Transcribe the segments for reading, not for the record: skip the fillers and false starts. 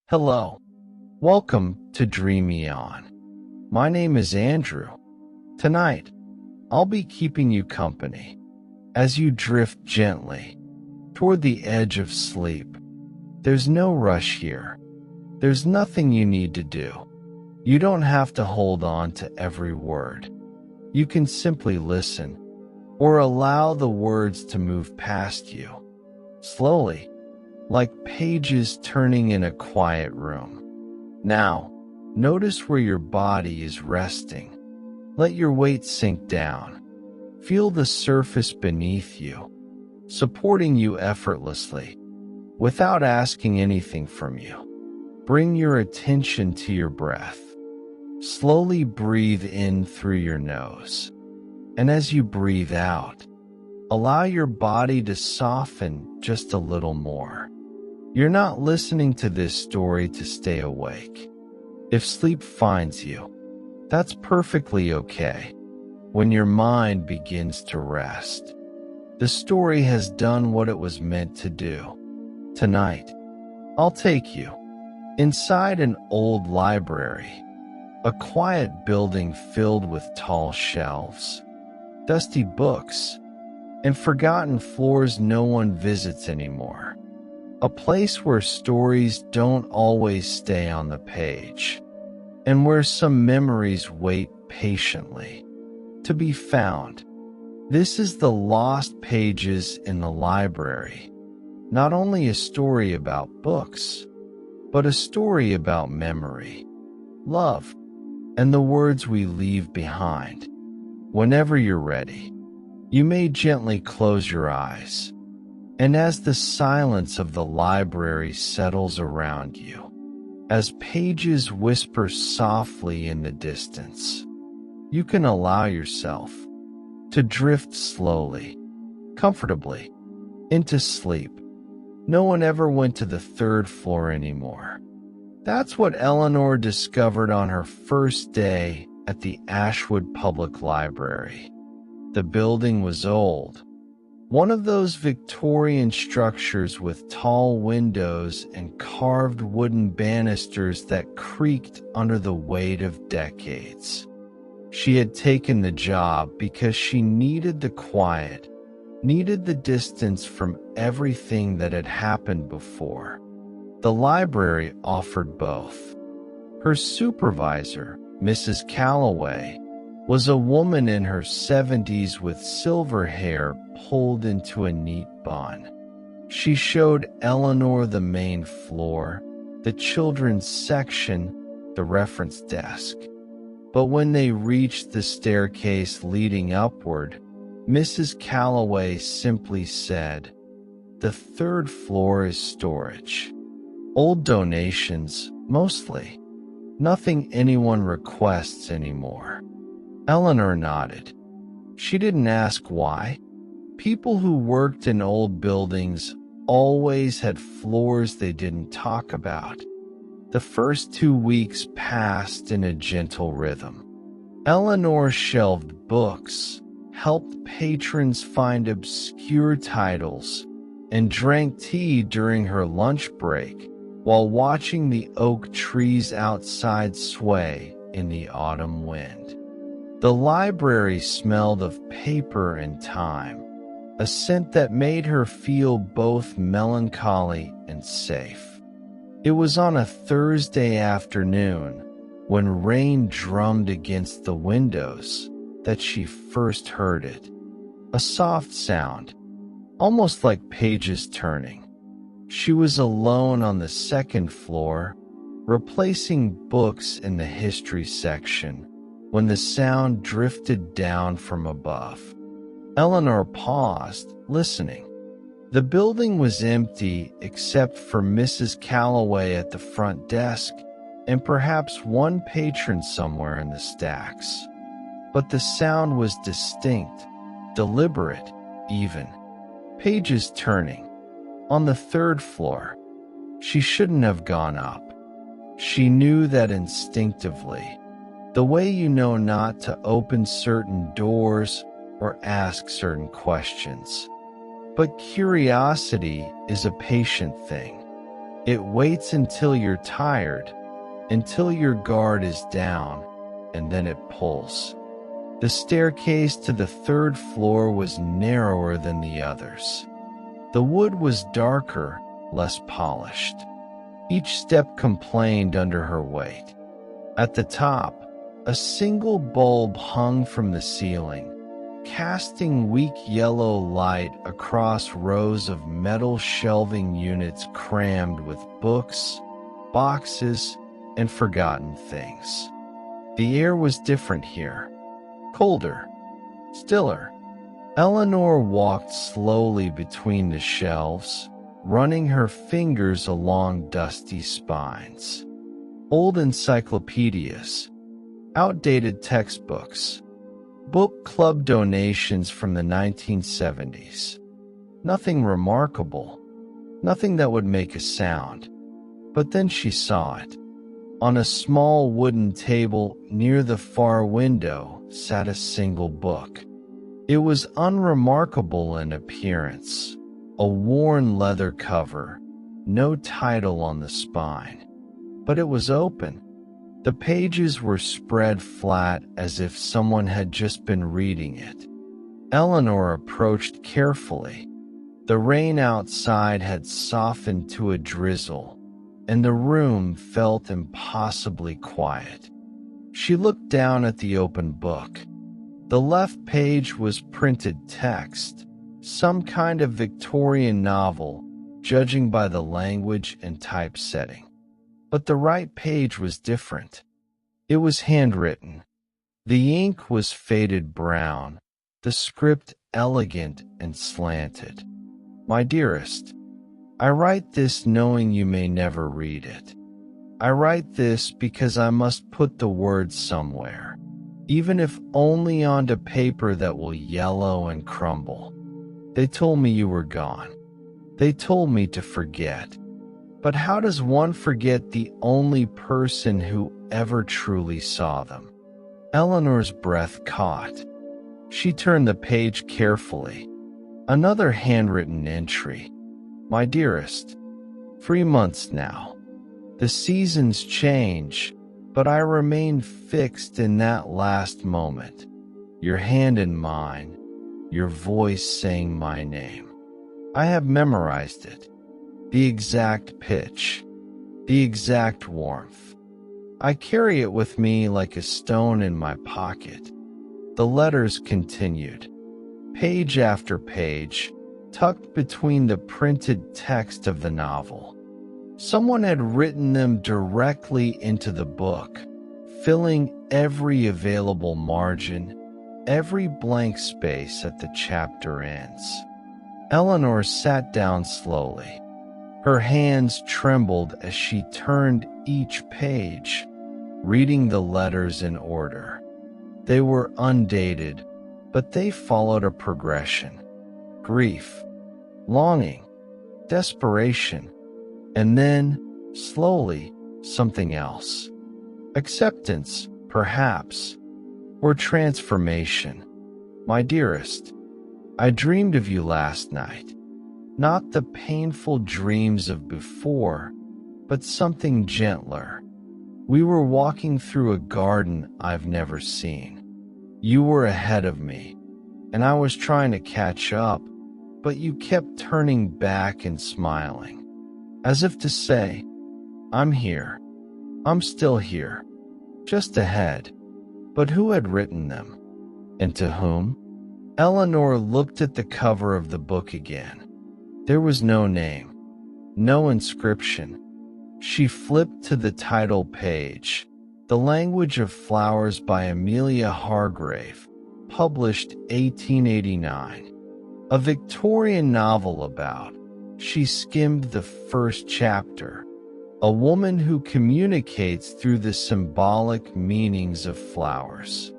Hello. Welcome to Dream On. My name is Andrew. Tonight, I'll be keeping you company as you drift gently toward the edge of sleep. There's no rush here. There's nothing you need to do. You don't have to hold on to every word. You can simply listen or allow the words to move past you, slowly, like pages turning in a quiet room. Now, notice where your body is resting. Let your weight sink down. Feel the surface beneath you, supporting you effortlessly, without asking anything from you. Bring your attention to your breath. Slowly breathe in through your nose. And as you breathe out, allow your body to soften just a little more. You're not listening to this story to stay awake. If sleep finds you, that's perfectly okay. When your mind begins to rest, the story has done what it was meant to do. Tonight, I'll take you inside an old library, a quiet building filled with tall shelves, dusty books, and forgotten floors no one visits anymore. A place where stories don't always stay on the page, and where some memories wait patiently to be found. This is the Lost Pages in the Library. Not only a story about books, but a story about memory, love, and the words we leave behind. Whenever you're ready, you may gently close your eyes. And as the silence of the library settles around you, as pages whisper softly in the distance, you can allow yourself to drift slowly, comfortably, into sleep. No one ever went to the third floor anymore. That's what Eleanor discovered on her first day at the Ashwood Public Library. The building was old. One of those Victorian structures with tall windows and carved wooden banisters that creaked under the weight of decades. She had taken the job because she needed the quiet, needed the distance from everything that had happened before. The library offered both. Her supervisor, Mrs. Calloway, was a woman in her 70s with silver hair pulled into a neat bun. She showed Eleanor the main floor, the children's section, the reference desk. But when they reached the staircase leading upward, Mrs. Calloway simply said, "The third floor is storage. Old donations, mostly. Nothing anyone requests anymore." Eleanor nodded. She didn't ask why. People who worked in old buildings always had floors they didn't talk about. The first 2 weeks passed in a gentle rhythm. Eleanor shelved books, helped patrons find obscure titles, and drank tea during her lunch break while watching the oak trees outside sway in the autumn wind. The library smelled of paper and time, a scent that made her feel both melancholy and safe. It was on a Thursday afternoon, when rain drummed against the windows, that she first heard it. A soft sound, almost like pages turning. She was alone on the second floor, replacing books in the history section, when the sound drifted down from above. Eleanor paused, listening. The building was empty except for Mrs. Calloway at the front desk and perhaps one patron somewhere in the stacks. But the sound was distinct, deliberate, even. Pages turning. On the third floor. She shouldn't have gone up. She knew that instinctively. The way you know not to open certain doors or ask certain questions. But curiosity is a patient thing. It waits until you're tired, until your guard is down, and then it pulls. The staircase to the third floor was narrower than the others. The wood was darker, less polished. Each step complained under her weight. At the top, a single bulb hung from the ceiling, casting weak yellow light across rows of metal shelving units crammed with books, boxes, and forgotten things. The air was different here, colder, stiller. Eleanor walked slowly between the shelves, running her fingers along dusty spines. Old encyclopedias, outdated textbooks, book club donations from the 1970s. Nothing remarkable, nothing that would make a sound. But then she saw it. On a small wooden table near the far window sat a single book. It was unremarkable in appearance, a worn leather cover, no title on the spine. But it was open. The pages were spread flat as if someone had just been reading it. Eleanor approached carefully. The rain outside had softened to a drizzle, and the room felt impossibly quiet. She looked down at the open book. The left page was printed text, some kind of Victorian novel, judging by the language and typesetting. But the right page was different. It was handwritten. The ink was faded brown, the script elegant and slanted. My dearest, I write this knowing you may never read it. I write this because I must put the words somewhere, even if only onto paper that will yellow and crumble. They told me you were gone. They told me to forget. But how does one forget the only person who ever truly saw them? Eleanor's breath caught. She turned the page carefully. Another handwritten entry. My dearest, 3 months now. The seasons change, but I remain fixed in that last moment. Your hand in mine, your voice saying my name. I have memorized it. The exact pitch, the exact warmth. I carry it with me like a stone in my pocket. The letters continued, page after page, tucked between the printed text of the novel. Someone had written them directly into the book, filling every available margin, every blank space at the chapter ends. Eleanor sat down slowly. Her hands trembled as she turned each page, reading the letters in order. They were undated, but they followed a progression. Grief, longing, desperation, and then, slowly, something else. Acceptance, perhaps, or transformation. My dearest, I dreamed of you last night. Not the painful dreams of before, but something gentler. We were walking through a garden I've never seen. You were ahead of me, and I was trying to catch up, but you kept turning back and smiling, as if to say, I'm here. I'm still here. Just ahead. But who had written them? And to whom? Eleanor looked at the cover of the book again. There was no name, no inscription. She flipped to the title page, The Language of Flowers by Amelia Hargrave, published 1889. A Victorian novel about, she skimmed the first chapter, a woman who communicates through the symbolic meanings of flowers.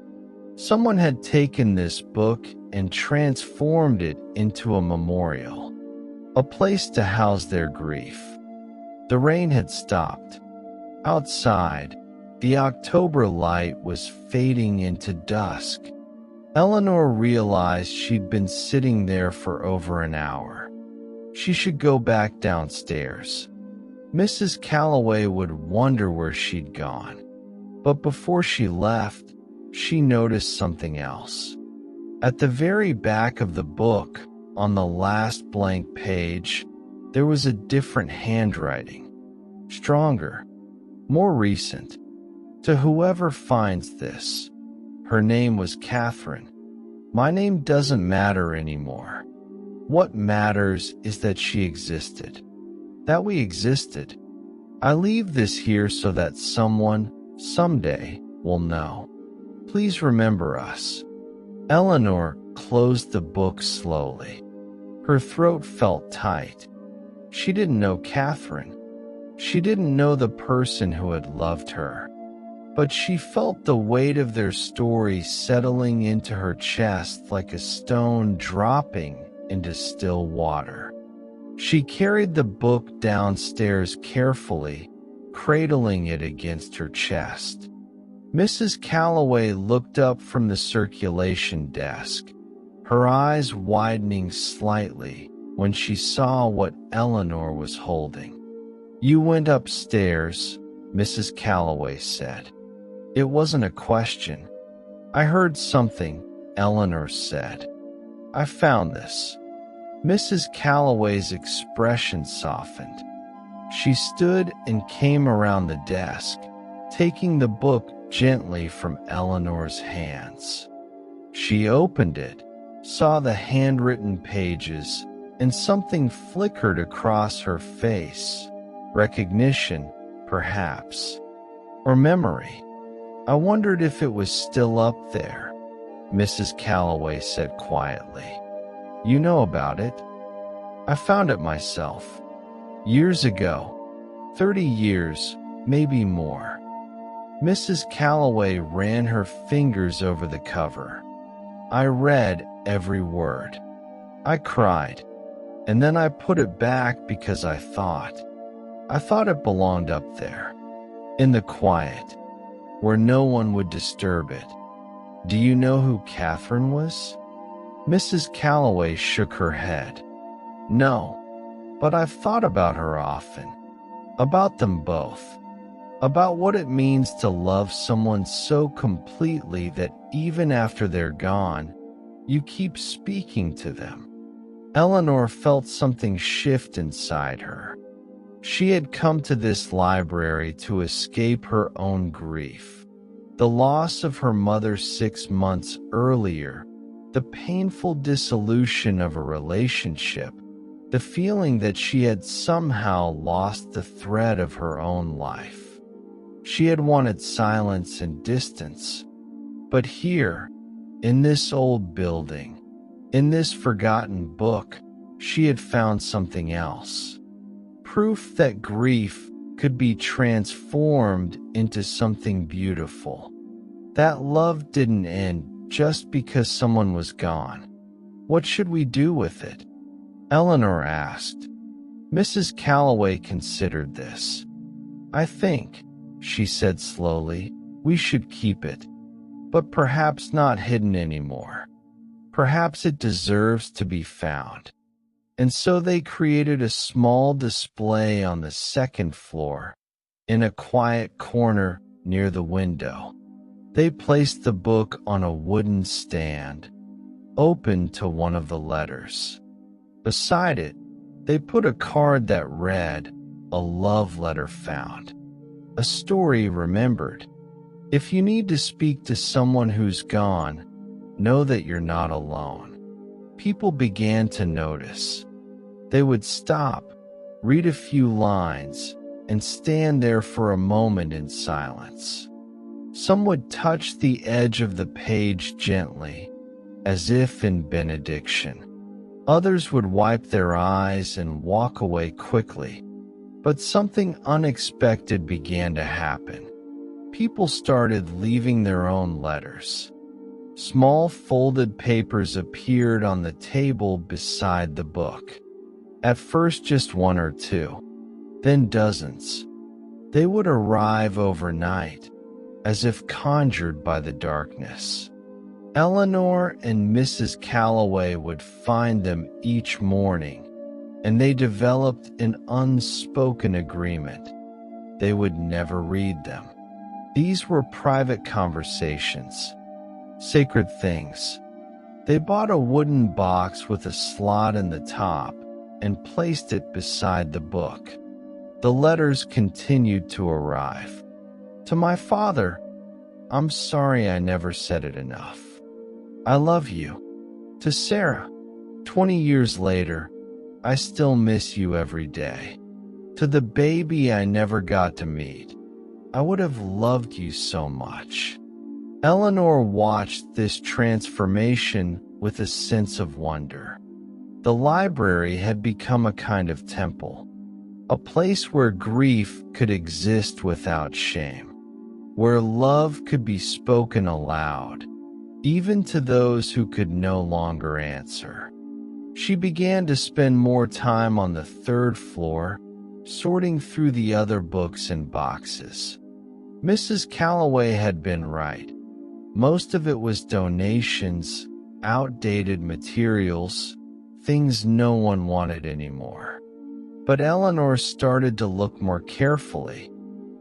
Someone had taken this book and transformed it into a memorial. A place to house their grief. The rain had stopped. Outside, the October light was fading into dusk. Eleanor realized she'd been sitting there for over an hour. She should go back downstairs. Mrs. Calloway would wonder where she'd gone. But before she left, she noticed something else. At the very back of the book, on the last blank page, there was a different handwriting. Stronger, more recent. To whoever finds this, her name was Catherine. My name doesn't matter anymore. What matters is that she existed. That we existed. I leave this here so that someone, someday, will know. Please remember us. Eleanor closed the book slowly. Her throat felt tight. She didn't know Catherine. She didn't know the person who had loved her. But she felt the weight of their story settling into her chest like a stone dropping into still water. She carried the book downstairs carefully, cradling it against her chest. Mrs. Calloway looked up from the circulation desk, her eyes widening slightly when she saw what Eleanor was holding. "You went upstairs," Mrs. Calloway said. It wasn't a question. "I heard something," Eleanor said. "I found this." Mrs. Calloway's expression softened. She stood and came around the desk, taking the book gently from Eleanor's hands. She opened it, saw the handwritten pages, and something flickered across her face. Recognition, perhaps. Or memory. "I wondered if it was still up there," Mrs. Calloway said quietly. "You know about it?" "I found it myself. Years ago. 30 years, maybe more." Mrs. Calloway ran her fingers over the cover. "I read every word. I cried. And then I put it back because I thought it belonged up there. In the quiet. Where no one would disturb it. Do you know who Catherine was?" Mrs. Calloway shook her head. "No, but I've thought about her often. About them both. About what it means to love someone so completely that even after they're gone, you keep speaking to them." Eleanor felt something shift inside her. She had come to this library to escape her own grief. The loss of her mother 6 months earlier, the painful dissolution of a relationship, the feeling that she had somehow lost the thread of her own life. She had wanted silence and distance. But here, in this old building, in this forgotten book, she had found something else. Proof that grief could be transformed into something beautiful. That love didn't end just because someone was gone. "What should we do with it?" Eleanor asked. Mrs. Calloway considered this. "I think," she said slowly, "we should keep it. But perhaps not hidden anymore. Perhaps it deserves to be found." And so they created a small display on the second floor, in a quiet corner near the window. They placed the book on a wooden stand, open to one of the letters. Beside it, they put a card that read, "A love letter found. A story remembered. If you need to speak to someone who's gone, know that you're not alone." People began to notice. They would stop, read a few lines, and stand there for a moment in silence. Some would touch the edge of the page gently, as if in benediction. Others would wipe their eyes and walk away quickly. But something unexpected began to happen. People started leaving their own letters. Small folded papers appeared on the table beside the book. At first just one or two, then dozens. They would arrive overnight, as if conjured by the darkness. Eleanor and Mrs. Calloway would find them each morning, and they developed an unspoken agreement. They would never read them. These were private conversations, sacred things. They bought a wooden box with a slot in the top and placed it beside the book. The letters continued to arrive. To my father, I'm sorry I never said it enough. I love you. To Sarah, 20 years later, I still miss you every day. To the baby I never got to meet, I would have loved you so much. Eleanor watched this transformation with a sense of wonder. The library had become a kind of temple, a place where grief could exist without shame, where love could be spoken aloud, even to those who could no longer answer. She began to spend more time on the third floor, sorting through the other books and boxes. Mrs. Calloway had been right. Most of it was donations, outdated materials, things no one wanted anymore. But Eleanor started to look more carefully,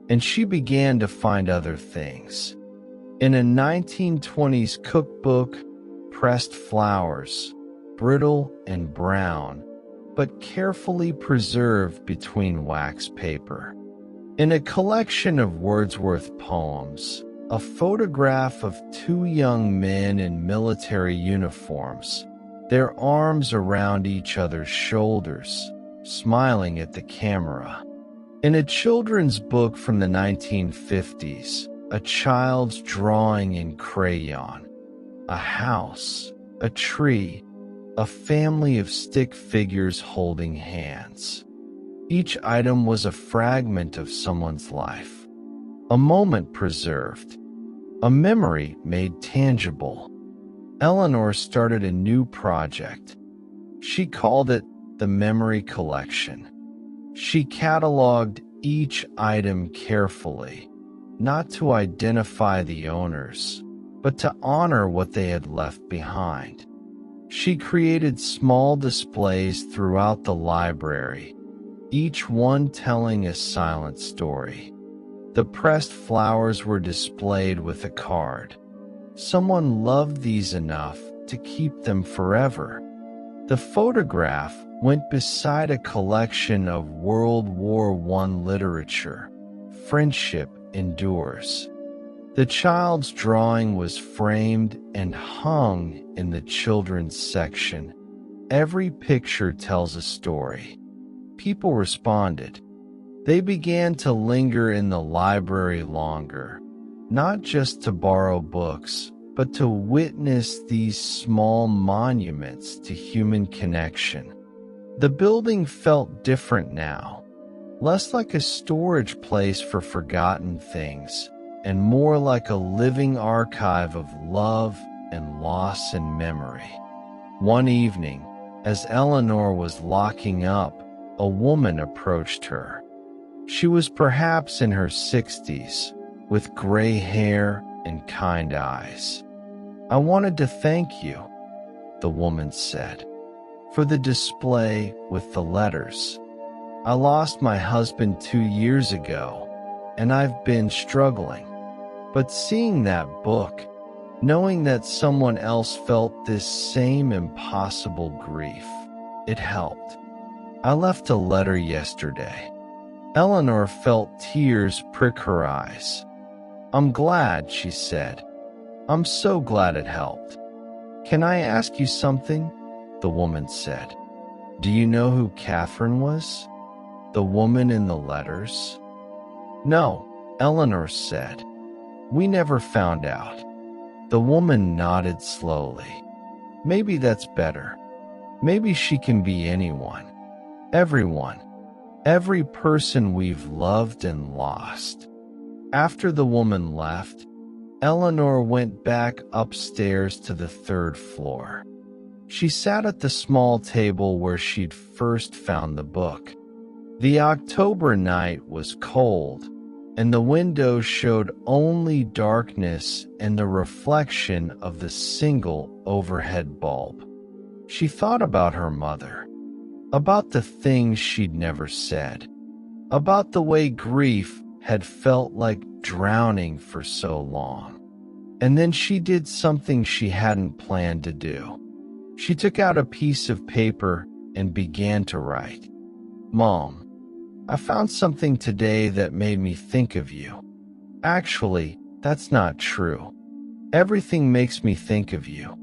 and she began to find other things. In a 1920s cookbook, pressed flowers, brittle and brown, but carefully preserved between wax paper. In a collection of Wordsworth poems, a photograph of two young men in military uniforms, their arms around each other's shoulders, smiling at the camera. In a children's book from the 1950s, a child's drawing in crayon, a house, a tree, a family of stick figures holding hands. Each item was a fragment of someone's life, a moment preserved, a memory made tangible. Eleanor started a new project. She called it the Memory Collection. She cataloged each item carefully, not to identify the owners, but to honor what they had left behind. She created small displays throughout the library, each one telling a silent story. The pressed flowers were displayed with a card. Someone loved these enough to keep them forever. The photograph went beside a collection of World War I literature. Friendship endures. The child's drawing was framed and hung in the children's section. Every picture tells a story. People responded. They began to linger in the library longer, not just to borrow books, but to witness these small monuments to human connection. The building felt different now, less like a storage place for forgotten things, and more like a living archive of love and loss and memory. One evening, as Eleanor was locking up, a woman approached her. She was perhaps in her 60s, with gray hair and kind eyes. "I wanted to thank you," the woman said, "for the display with the letters. I lost my husband 2 years ago, and I've been struggling. But seeing that book, knowing that someone else felt this same impossible grief, it helped. I left a letter yesterday." Eleanor felt tears prick her eyes. "I'm glad," she said. "I'm so glad it helped." "Can I ask you something?" the woman said. "Do you know who Catherine was? The woman in the letters?" "No," Eleanor said. "We never found out." The woman nodded slowly. "Maybe that's better. Maybe she can be anyone. Everyone. Every person we've loved and lost." After the woman left, Eleanor went back upstairs to the third floor. She sat at the small table where she'd first found the book. The October night was cold, and the window showed only darkness and the reflection of the single overhead bulb. She thought about her mother, about the things she'd never said, about the way grief had felt like drowning for so long. And then she did something she hadn't planned to do. She took out a piece of paper and began to write. "Mom, I found something today that made me think of you. Actually, that's not true. Everything makes me think of you.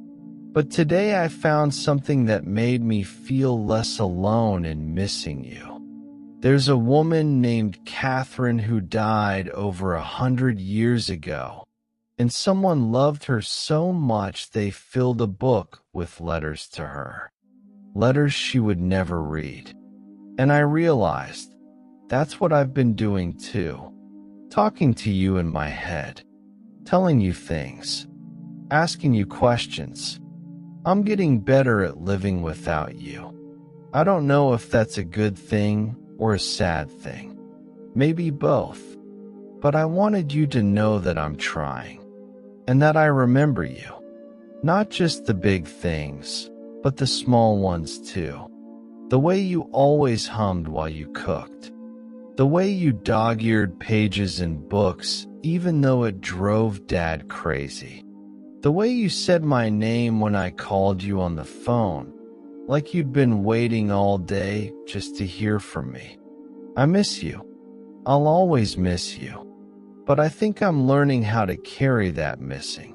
But today I found something that made me feel less alone in missing you. There's a woman named Catherine who died over 100 years ago, and someone loved her so much they filled a book with letters to her. Letters she would never read. And I realized that's what I've been doing too. Talking to you in my head, telling you things, asking you questions. I'm getting better at living without you. I don't know if that's a good thing or a sad thing. Maybe both. But I wanted you to know that I'm trying, and that I remember you. Not just the big things, but the small ones too. The way you always hummed while you cooked. The way you dog-eared pages in books even though it drove Dad crazy. The way you said my name when I called you on the phone, like you'd been waiting all day just to hear from me. I miss you. I'll always miss you. But I think I'm learning how to carry that missing.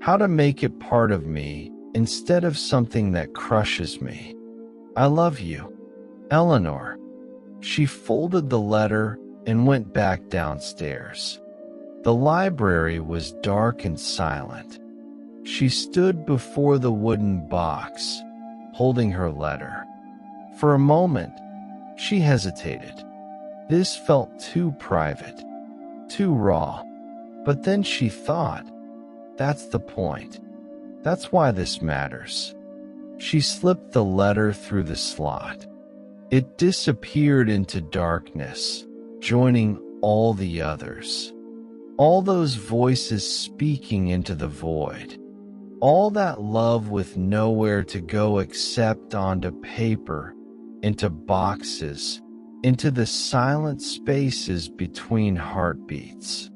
How to make it part of me instead of something that crushes me. I love you, Eleanor." She folded the letter and went back downstairs. The library was dark and silent. She stood before the wooden box, holding her letter. For a moment, she hesitated. This felt too private, too raw. But then she thought, that's the point. That's why this matters. She slipped the letter through the slot. It disappeared into darkness, joining all the others. All those voices speaking into the void. All that love with nowhere to go except onto paper, into boxes, into the silent spaces between heartbeats.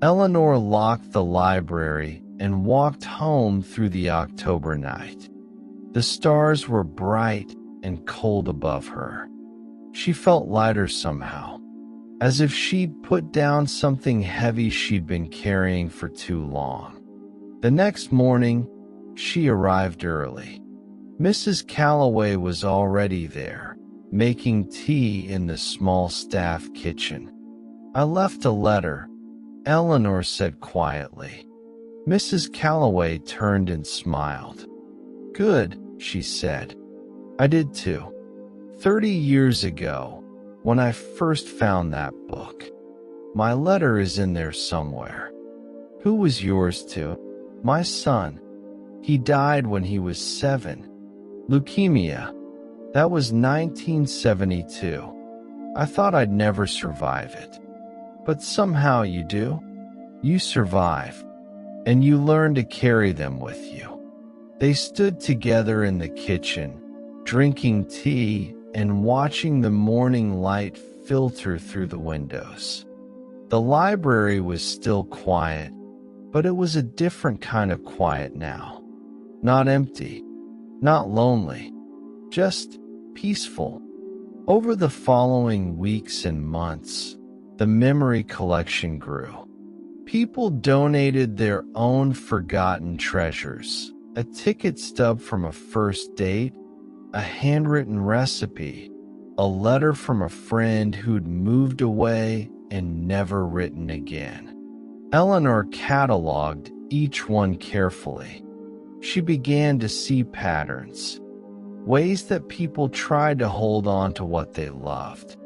Eleanor locked the library and walked home through the October night. The stars were bright and cold above her. She felt lighter somehow, as if she'd put down something heavy she'd been carrying for too long. The next morning, she arrived early. Mrs. Calloway was already there, making tea in the small staff kitchen. "I left a letter," Eleanor said quietly. Mrs. Calloway turned and smiled. "Good," she said. "I did too. 30 years ago, when I first found that book. My letter is in there somewhere." "Who was yours to?" "My son. He died when he was 7. Leukemia. That was 1972. I thought I'd never survive it. But somehow you do. You survive. And you learn to carry them with you." They stood together in the kitchen, drinking tea and watching the morning light filter through the windows. The library was still quiet, but it was a different kind of quiet now. Not empty, not lonely, just peaceful. Over the following weeks and months, the memory collection grew. People donated their own forgotten treasures, a ticket stub from a first date, a handwritten recipe, a letter from a friend who'd moved away and never written again. Eleanor cataloged each one carefully. She began to see patterns, ways that people tried to hold on to what they loved,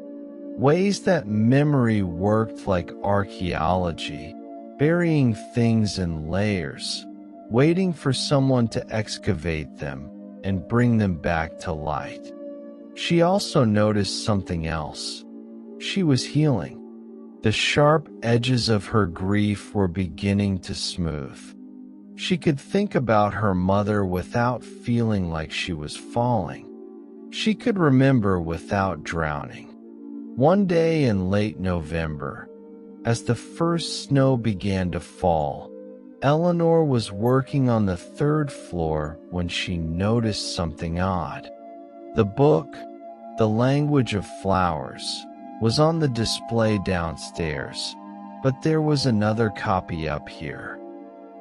ways that memory worked like archaeology, burying things in layers, waiting for someone to excavate them and bring them back to light. She also noticed something else. She was healing. The sharp edges of her grief were beginning to smooth. She could think about her mother without feeling like she was falling. she could remember without drowning. One day in late November, as the first snow began to fall, Eleanor was working on the third floor when she noticed something odd. The book, The Language of Flowers, was on the display downstairs, but there was another copy up here.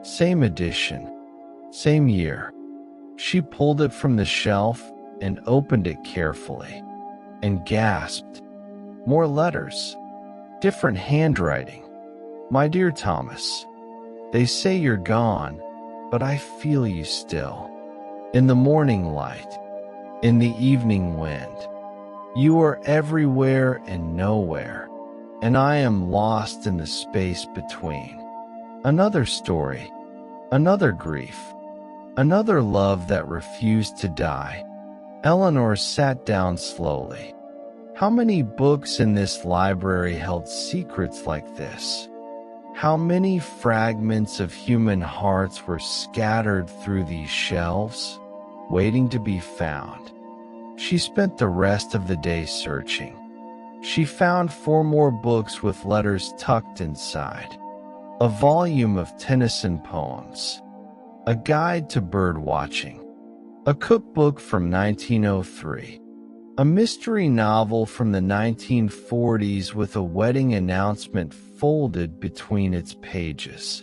Same edition, same year. She pulled it from the shelf and opened it carefully, and gasped. More letters, different handwriting. My dear Thomas, they say you're gone, but I feel you still. In the morning light, in the evening wind. You are everywhere and nowhere, and I am lost in the space between. Another story, another grief, another love that refused to die. Eleanor sat down slowly. How many books in this library held secrets like this? How many fragments of human hearts were scattered through these shelves, waiting to be found? She spent the rest of the day searching. She found 4 more books with letters tucked inside, a volume of Tennyson poems, a guide to bird watching, a cookbook from 1903, a mystery novel from the 1940s with a wedding announcement folded between its pages.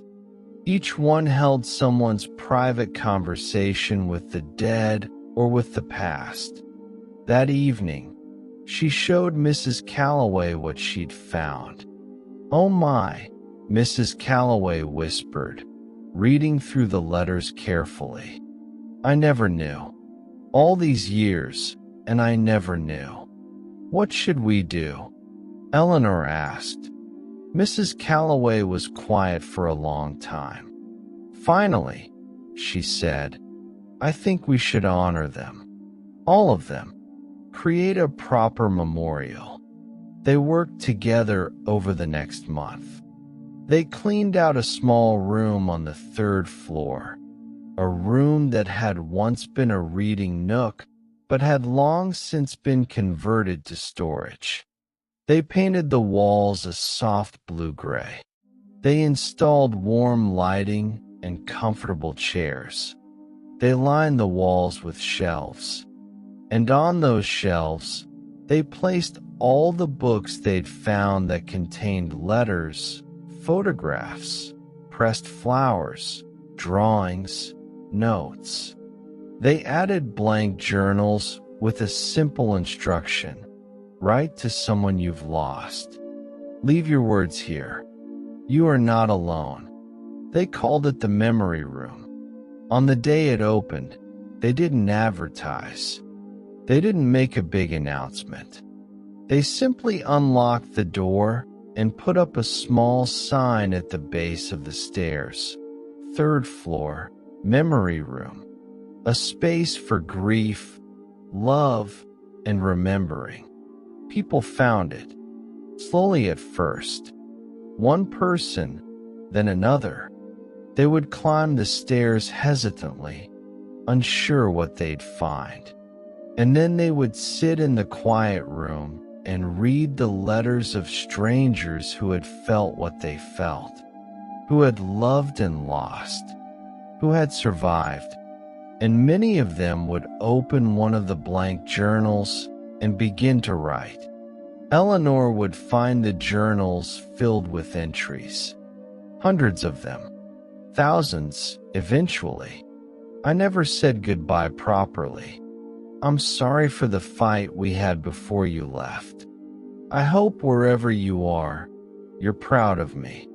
Each one held someone's private conversation with the dead or with the past. That evening, she showed Mrs. Calloway what she'd found. "Oh my," Mrs. Calloway whispered, reading through the letters carefully. "I never knew. All these years, and I never knew." "What should we do?" Eleanor asked. Mrs. Calloway was quiet for a long time. Finally, she said, "I think we should honor them. All of them. Create a proper memorial." They worked together over the next month. They cleaned out a small room on the 3rd floor, a room that had once been a reading nook but had long since been converted to storage. They painted the walls a soft blue-gray. They installed warm lighting and comfortable chairs. They lined the walls with shelves. And on those shelves, they placed all the books they'd found that contained letters, photographs, pressed flowers, drawings, notes. They added blank journals with a simple instruction: write to someone you've lost. Leave your words here. You are not alone. They called it the memory room. On the day it opened, they didn't advertise. They didn't make a big announcement. They simply unlocked the door and put up a small sign at the base of the stairs. 3rd floor, memory room. A space for grief, love, and remembering. People found it. Slowly at first. One person, then another. They would climb the stairs hesitantly, unsure what they'd find. And then they would sit in the quiet room and read the letters of strangers who had felt what they felt, who had loved and lost, who had survived. And many of them would open one of the blank journals and begin to write. Eleanor would find the journals filled with entries, hundreds of them, thousands eventually. "I never said goodbye properly. I'm sorry for the fight we had before you left. I hope wherever you are, you're proud of me.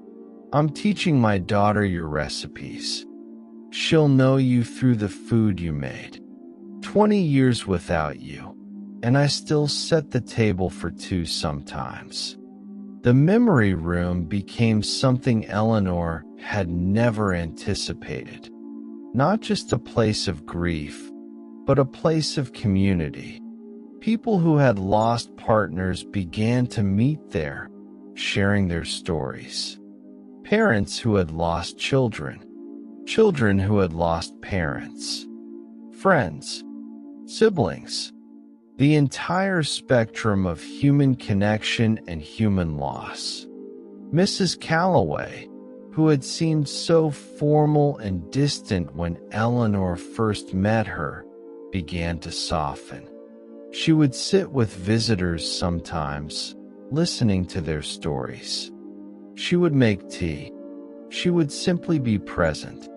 I'm teaching my daughter your recipes. She'll know you through the food you made. 20 years without you, and I still set the table for 2 sometimes." The memory room became something Eleanor had never anticipated. Not just a place of grief, but a place of community. People who had lost partners began to meet there, sharing their stories. Parents who had lost children, children who had lost parents, friends, siblings. The entire spectrum of human connection and human loss. Mrs. Calloway, who had seemed so formal and distant when Eleanor first met her, began to soften. She would sit with visitors sometimes, listening to their stories. She would make tea. She would simply be present.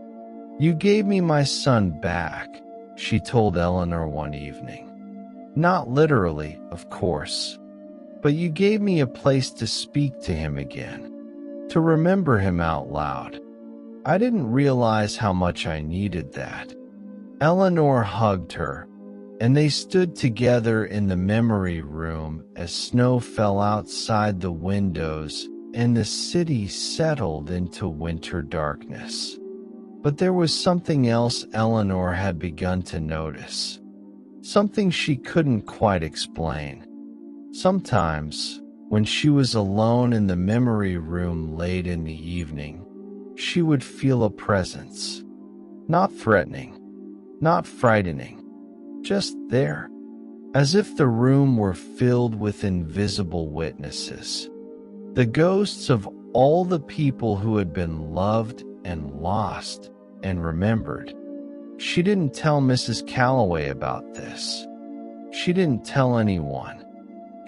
"You gave me my son back," she told Eleanor one evening. "Not literally, of course, but you gave me a place to speak to him again, to remember him out loud. I didn't realize how much I needed that." Eleanor hugged her, and they stood together in the memory room as snow fell outside the windows and the city settled into winter darkness. But there was something else Eleanor had begun to notice. Something she couldn't quite explain. Sometimes, when she was alone in the memory room late in the evening, she would feel a presence. Not threatening, not frightening, just there, as if the room were filled with invisible witnesses. The ghosts of all the people who had been loved and lost and remembered. She didn't tell Mrs. Calloway about this. She didn't tell anyone.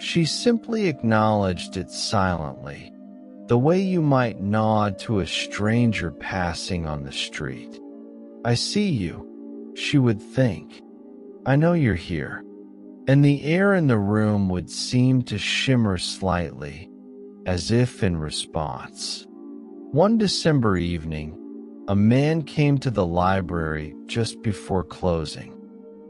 She simply acknowledged it silently, the way you might nod to a stranger passing on the street. "I see you," she would think. "I know you're here." And the air in the room would seem to shimmer slightly, as if in response. One December evening, a man came to the library just before closing.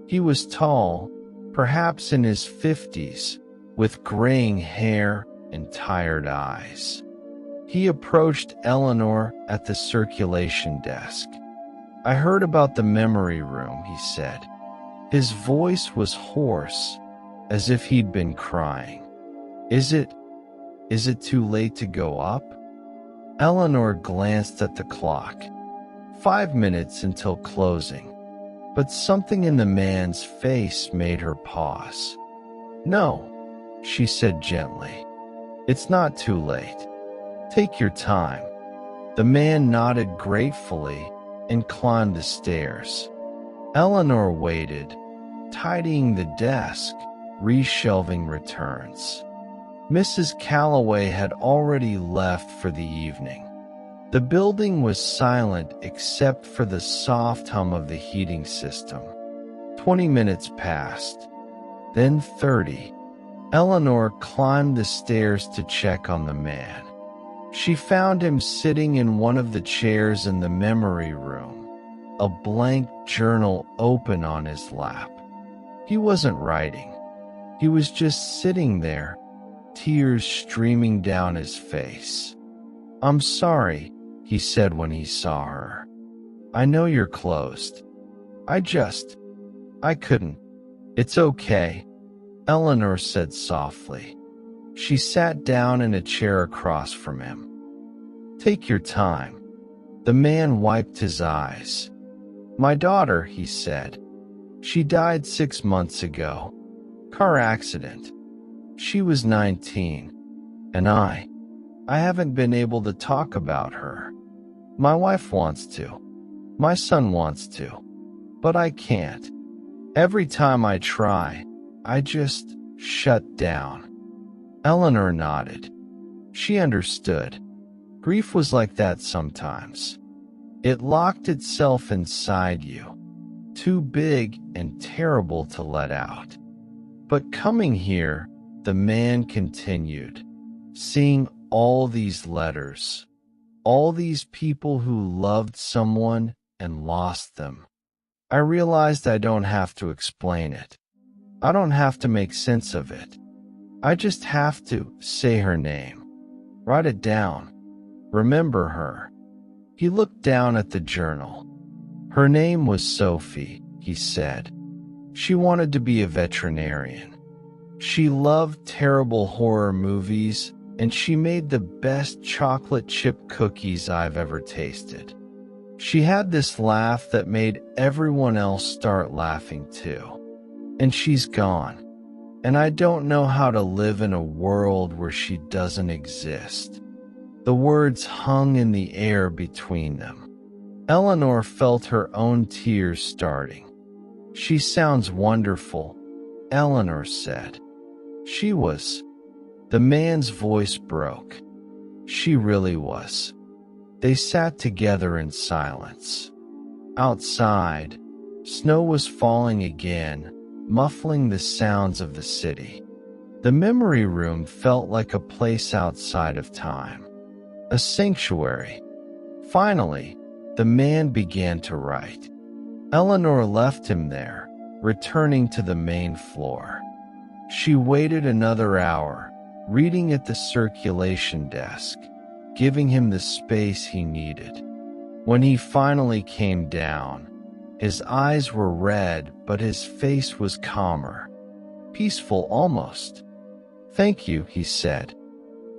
He was tall, perhaps in his 50s, with graying hair and tired eyes. He approached Eleanor at the circulation desk. "I heard about the memory room," he said. His voice was hoarse, as if he'd been crying. Is it too late to go up?" Eleanor glanced at the clock. 5 minutes until closing. But something in the man's face made her pause. "No," she said gently. "It's not too late. Take your time." The man nodded gratefully and climbed the stairs. Eleanor waited, tidying the desk, reshelving returns. Mrs. Calloway had already left for the evening. The building was silent except for the soft hum of the heating system. 20 minutes passed, then 30. Eleanor climbed the stairs to check on the man. She found him sitting in one of the chairs in the memory room, a blank journal open on his lap. He wasn't writing. He was just sitting there, tears streaming down his face. "I'm sorry," he said when he saw her. "I know you're closed. I couldn't." "It's okay," Eleanor said softly. She sat down in a chair across from him. "Take your time." The man wiped his eyes. "My daughter," he said. "She died 6 months ago. Car accident. She was 19, and I haven't been able to talk about her. My wife wants to. My son wants to. But I can't. Every time I try, I just shut down." Eleanor nodded. She understood. Grief was like that sometimes. It locked itself inside you, too big and terrible to let out. But coming here, the man continued, seeing all these letters, all these people who loved someone and lost them. "I realized I don't have to explain it. I don't have to make sense of it. I just have to say her name. Write it down. Remember her." He looked down at the journal. "Her name was Sophie," he said. "She wanted to be a veterinarian. She loved terrible horror movies, and she made the best chocolate chip cookies I've ever tasted. She had this laugh that made everyone else start laughing too. And she's gone. and I don't know how to live in a world where she doesn't exist." The words hung in the air between them. Eleanor felt her own tears starting. "She sounds wonderful," Eleanor said. She was. The man's voice broke. She really was. They sat together in silence. Outside, snow was falling again, muffling the sounds of the city. The memory room felt like a place outside of time, a sanctuary. Finally, the man began to write. Eleanor left him there, returning to the main floor. She waited another hour, reading at the circulation desk, giving him the space he needed. When he finally came down, his eyes were red, but his face was calmer, peaceful almost. "Thank you," he said.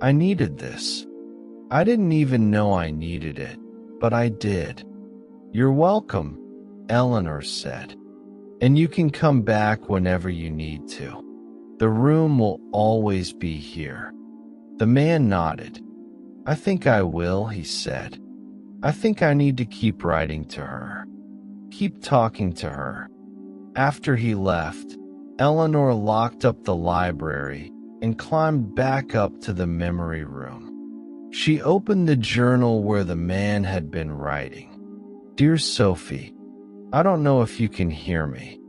"I needed this. I didn't even know I needed it, but I did." "You're welcome," Eleanor said. "And you can come back whenever you need to. The room will always be here." The man nodded. "I think I will," he said. "I think I need to keep writing to her. Keep talking to her." After he left, Eleanor locked up the library and climbed back up to the memory room. She opened the journal where the man had been writing. "Dear Sophie, I don't know if you can hear me.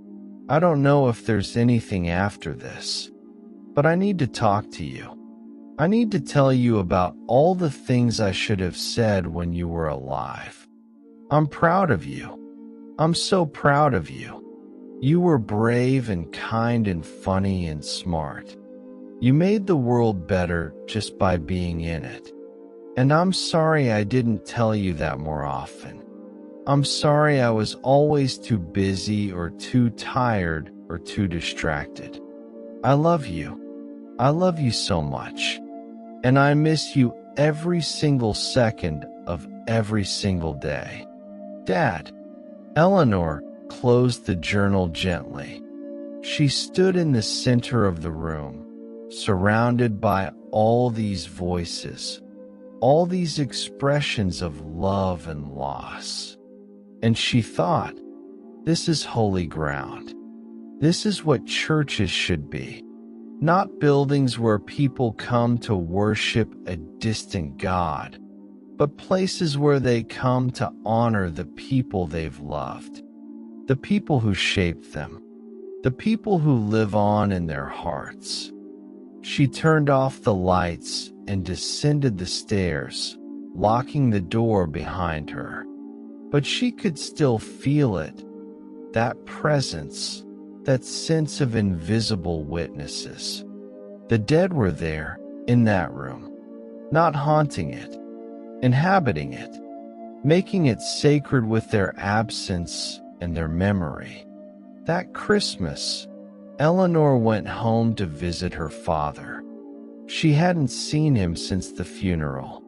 I don't know if there's anything after this, but I need to talk to you. I need to tell you about all the things I should have said when you were alive. I'm proud of you. I'm so proud of you. You were brave and kind and funny and smart. You made the world better just by being in it. And I'm sorry I didn't tell you that more often. I'm sorry I was always too busy or too tired or too distracted. I love you. I love you so much. And I miss you every single second of every single day. Dad." Eleanor closed the journal gently. She stood in the center of the room, surrounded by all these voices, all these expressions of love and loss. And she thought, this is holy ground. This is what churches should be. Not buildings where people come to worship a distant God, but places where they come to honor the people they've loved, the people who shaped them, the people who live on in their hearts. She turned off the lights and descended the stairs, locking the door behind her. But she could still feel it, that presence, that sense of invisible witnesses. The dead were there, in that room, not haunting it, inhabiting it, making it sacred with their absence and their memory. That Christmas, Eleanor went home to visit her father. She hadn't seen him since the funeral.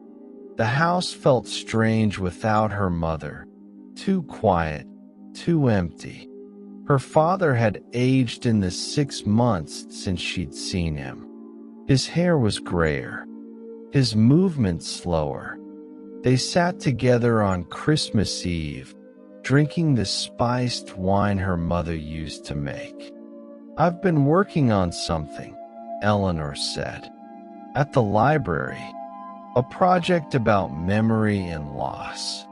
The house felt strange without her mother, too quiet, too empty. Her father had aged in the 6 months since she'd seen him. His hair was grayer, his movement slower. They sat together on Christmas Eve, drinking the spiced wine her mother used to make. "I've been working on something," Eleanor said. "At the library, a project about memory and loss."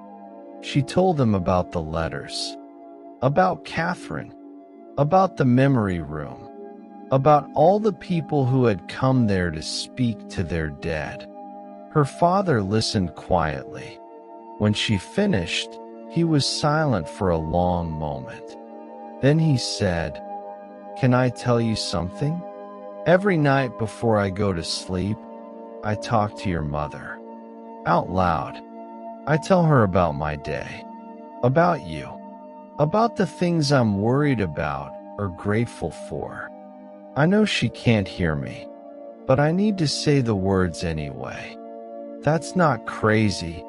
She told them about the letters, about Catherine, about the memory room, about all the people who had come there to speak to their dead. Her father listened quietly. When she finished, he was silent for a long moment. Then he said, "Can I tell you something? Every night before I go to sleep, I talk to your mother. Out loud. I tell her about my day, about you, about the things I'm worried about or grateful for. I know she can't hear me, but I need to say the words anyway." "That's not crazy,"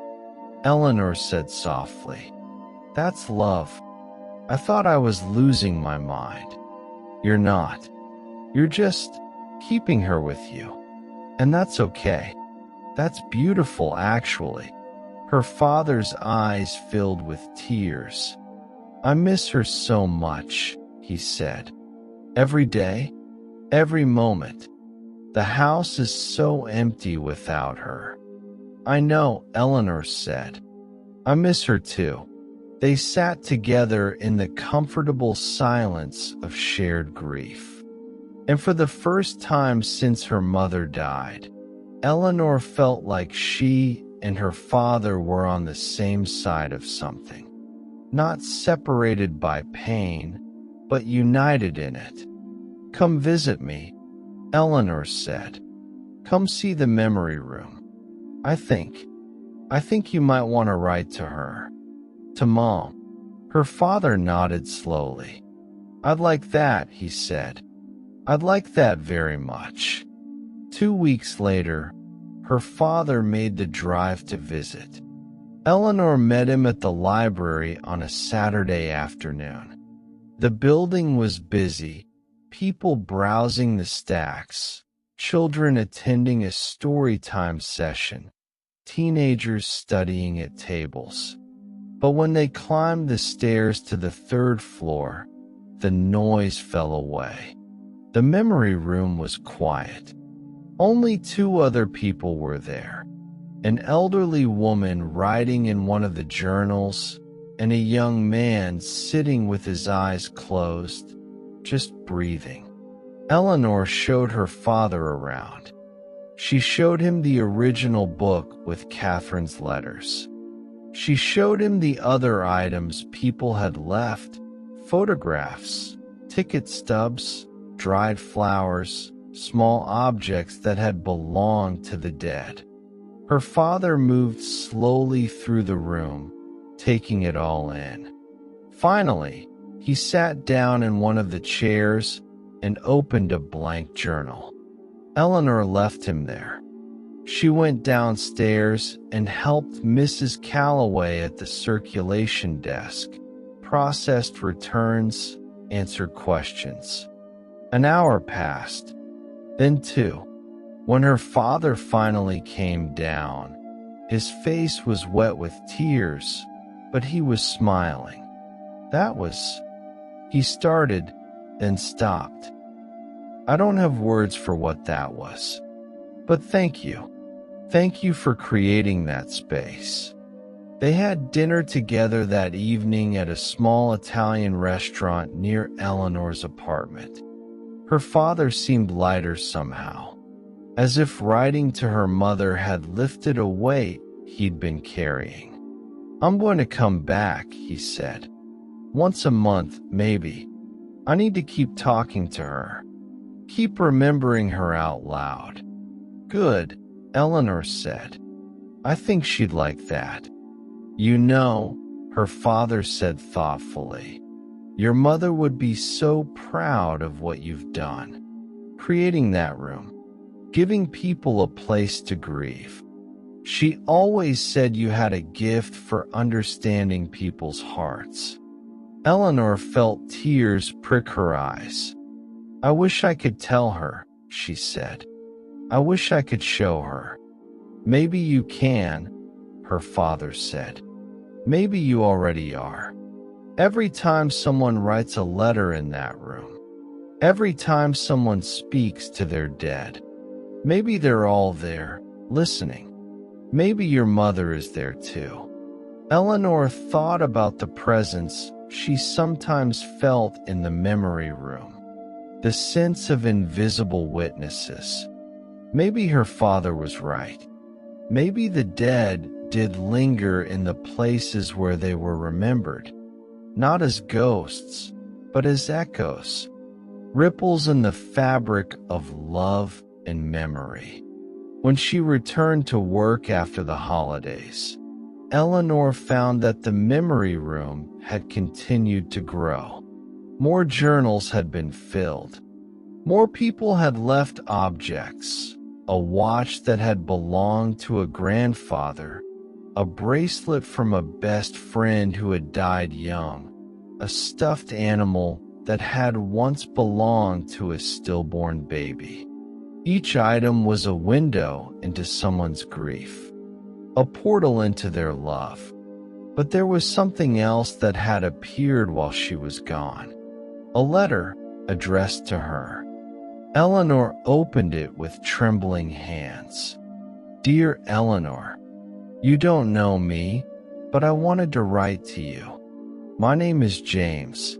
Eleanor said softly. "That's love. I thought I was losing my mind." "You're not. You're just keeping her with you. And that's okay. That's beautiful, actually. Her father's eyes filled with tears. I miss her so much, he said. Every day, every moment. The house is so empty without her. I know, Eleanor said. I miss her too. They sat together in the comfortable silence of shared grief. And for the first time since her mother died, Eleanor felt like she and her father were on the same side of something. Not separated by pain, but united in it. Come visit me, Eleanor said. Come see the memory room. I think you might want to write to her. To Mom. Her father nodded slowly. I'd like that, he said. I'd like that very much. 2 weeks later, her father made the drive to visit. Eleanor met him at the library on a Saturday afternoon. The building was busy, people browsing the stacks, children attending a storytime session, teenagers studying at tables. But when they climbed the stairs to the 3rd floor, the noise fell away. The memory room was quiet. Only 2 other people were there. An elderly woman writing in one of the journals, and a young man sitting with his eyes closed, just breathing. Eleanor showed her father around. She showed him the original book with Catherine's letters. She showed him the other items people had left, photographs, ticket stubs, dried flowers, small objects that had belonged to the dead. Her father moved slowly through the room, taking it all in. Finally, he sat down in one of the chairs and opened a blank journal. Eleanor left him there. She went downstairs and helped Mrs. Calloway at the circulation desk, processed returns, answered questions. An hour passed, then 2. When her father finally came down, his face was wet with tears, but he was smiling. He started, then stopped. I don't have words for what that was. But thank you. Thank you for creating that space. They had dinner together that evening at a small Italian restaurant near Eleanor's apartment. Her father seemed lighter somehow, as if writing to her mother had lifted a weight he'd been carrying. I'm going to come back, he said. Once a month, maybe. I need to keep talking to her. Keep remembering her out loud. Good, Eleanor said. I think she'd like that. You know, her father said thoughtfully, your mother would be so proud of what you've done. Creating that room. Giving people a place to grieve. She always said you had a gift for understanding people's hearts. Eleanor felt tears prick her eyes. I wish I could tell her, she said. I wish I could show her. Maybe you can, her father said. Maybe you already are. Every time someone writes a letter in that room, every time someone speaks to their dead, maybe they're all there, listening. Maybe your mother is there too. Eleanor thought about the presence she sometimes felt in the memory room, the sense of invisible witnesses. Maybe her father was right. Maybe the dead did linger in the places where they were remembered, not as ghosts, but as echoes, ripples in the fabric of love and memory. When she returned to work after the holidays, Eleanor found that the memory room had continued to grow. More journals had been filled. More people had left objects, a watch that had belonged to a grandfather, a bracelet from a best friend who had died young, a stuffed animal that had once belonged to a stillborn baby. Each item was a window into someone's grief, a portal into their love. But there was something else that had appeared while she was gone. A letter addressed to her. Eleanor opened it with trembling hands. Dear Eleanor, you don't know me, but I wanted to write to you. My name is James.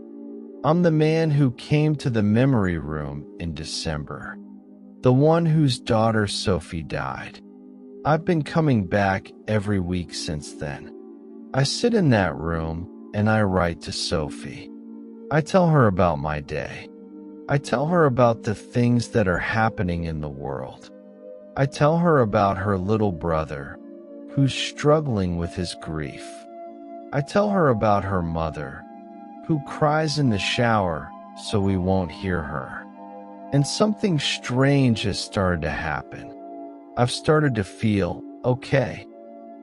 I'm the man who came to the memory room in December, the one whose daughter Sophie died. I've been coming back every week since then. I sit in that room and I write to Sophie. I tell her about my day. I tell her about the things that are happening in the world. I tell her about her little brother, who's struggling with his grief. I tell her about her mother, who cries in the shower so we won't hear her. And something strange has started to happen. I've started to feel okay.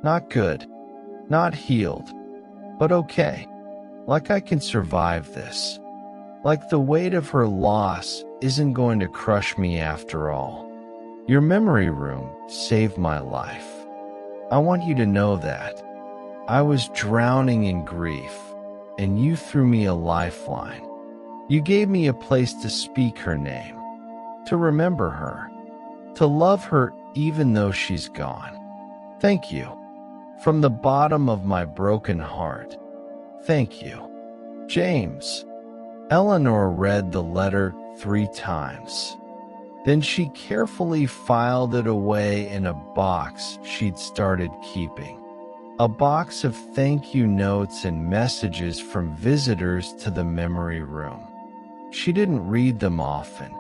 Not good, not healed, but okay. Like I can survive this. Like the weight of her loss isn't going to crush me after all. Your memory room saved my life. I want you to know that. I was drowning in grief, and you threw me a lifeline. You gave me a place to speak her name, to remember her, to love her even though she's gone. Thank you. From the bottom of my broken heart, thank you. James. Eleanor read the letter 3 times. Then she carefully filed it away in a box she'd started keeping. A box of thank you notes and messages from visitors to the memory room. She didn't read them often.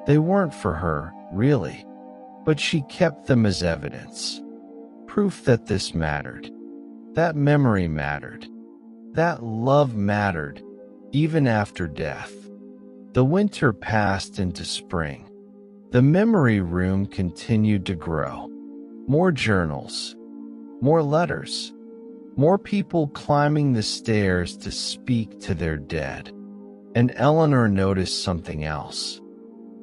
They weren't for her, really, but she kept them as evidence. Proof that this mattered. That memory mattered. That love mattered, even after death. The winter passed into spring. The memory room continued to grow. More journals, more letters, more people climbing the stairs to speak to their dead. And Eleanor noticed something else.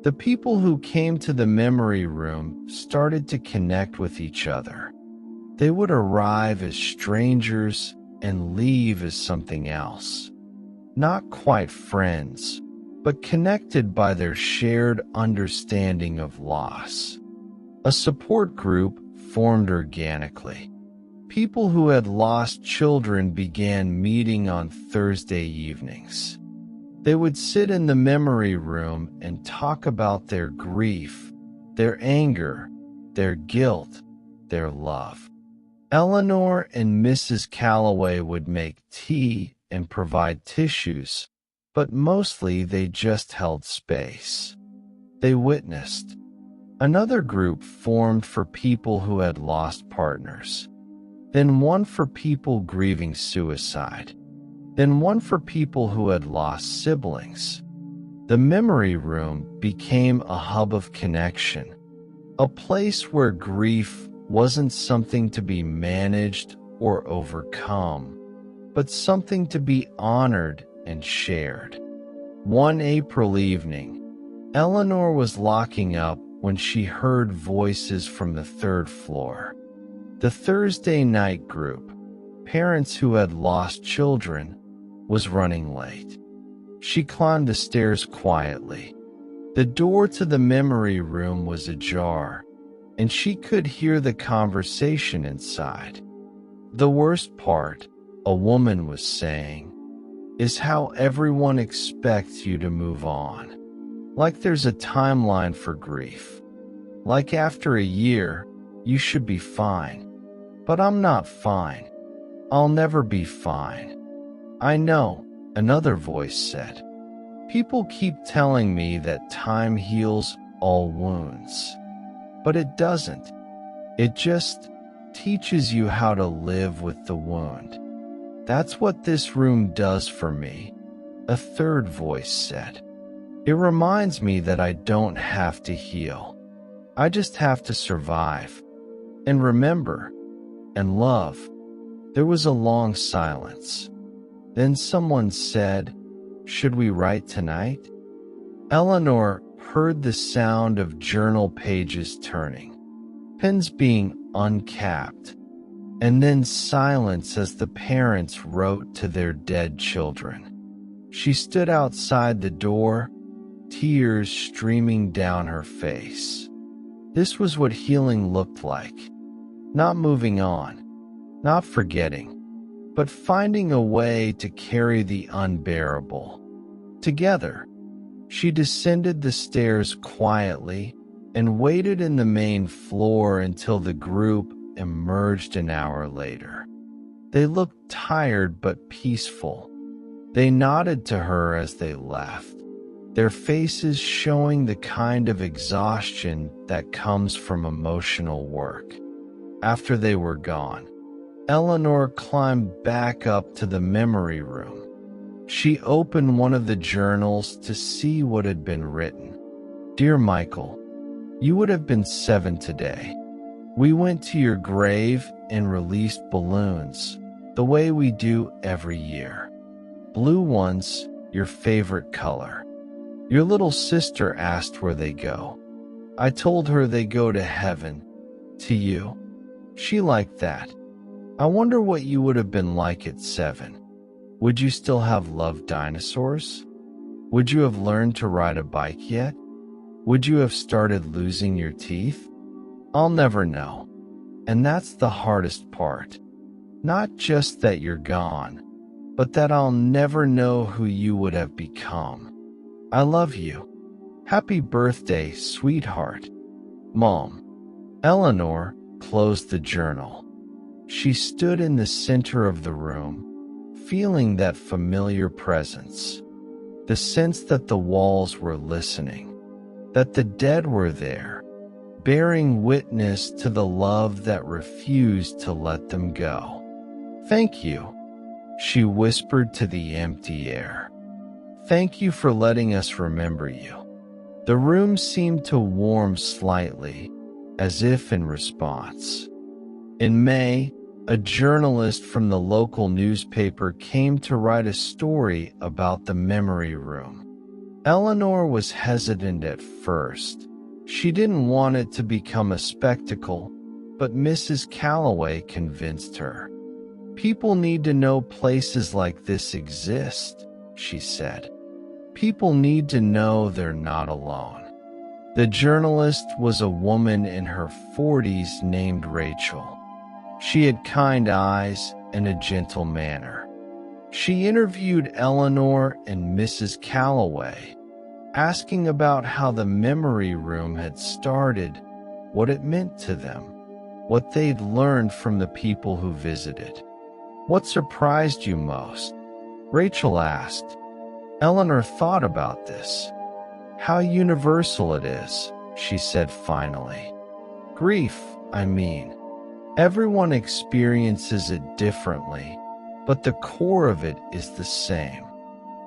The people who came to the memory room started to connect with each other. They would arrive as strangers and leave as something else. Not quite friends, but connected by their shared understanding of loss. A support group formed organically. People who had lost children began meeting on Thursday evenings. They would sit in the memory room and talk about their grief, their anger, their guilt, their love. Eleanor and Mrs. Calloway would make tea and provide tissues, but mostly they just held space. They witnessed. Another group formed for people who had lost partners. Then one for people grieving suicide. Then one for people who had lost siblings. The memory room became a hub of connection, a place where grief wasn't something to be managed or overcome, but something to be honored and shared. One April evening, Eleanor was locking up when she heard voices from the 3rd floor. The Thursday night group, parents who had lost children, was running late. She climbed the stairs quietly. The door to the memory room was ajar, and she could hear the conversation inside. The worst part, a woman was saying, is how everyone expects you to move on. Like there's a timeline for grief. Like after a year, you should be fine. But I'm not fine. I'll never be fine. I know, another voice said. People keep telling me that time heals all wounds. But it doesn't. It just teaches you how to live with the wound. That's what this room does for me, a third voice said. It reminds me that I don't have to heal. I just have to survive. And remember. And love. There was a long silence. Then someone said, Should we write tonight? Eleanor heard the sound of journal pages turning, pens being uncapped, and then silence as the parents wrote to their dead children. She stood outside the door, tears streaming down her face. This was what healing looked like. Not moving on, not forgetting, but finding a way to carry the unbearable. Together, she descended the stairs quietly and waited in the main floor until the group emerged an hour later. They looked tired but peaceful. They nodded to her as they left, their faces showing the kind of exhaustion that comes from emotional work. After they were gone, Eleanor climbed back up to the memory room. She opened one of the journals to see what had been written. "Dear Michael, you would have been 7 today. We went to your grave and released balloons, the way we do every year. Blue ones, your favorite color. Your little sister asked where they go. I told her they go to heaven, to you. She liked that. I wonder what you would have been like at 7. Would you still have loved dinosaurs? Would you have learned to ride a bike yet? Would you have started losing your teeth? I'll never know. And that's the hardest part. Not just that you're gone, but that I'll never know who you would have become. I love you. Happy birthday, sweetheart. Mom." Eleanor closed the journal. She stood in the center of the room, feeling that familiar presence, the sense that the walls were listening, that the dead were there, bearing witness to the love that refused to let them go. "Thank you," she whispered to the empty air. "Thank you for letting us remember you." The room seemed to warm slightly, as if in response. In May, a journalist from the local newspaper came to write a story about the memory room. Eleanor was hesitant at first. She didn't want it to become a spectacle, but Mrs. Calloway convinced her. "People need to know places like this exist," she said. "People need to know they're not alone." The journalist was a woman in her 40s named Rachel. She had kind eyes and a gentle manner. She interviewed Eleanor and Mrs. Calloway, asking about how the memory room had started, what it meant to them, what they'd learned from the people who visited. "What surprised you most?" Rachel asked. Eleanor thought about this. "How universal it is," she said finally. "Grief, I mean. Everyone experiences it differently, but the core of it is the same.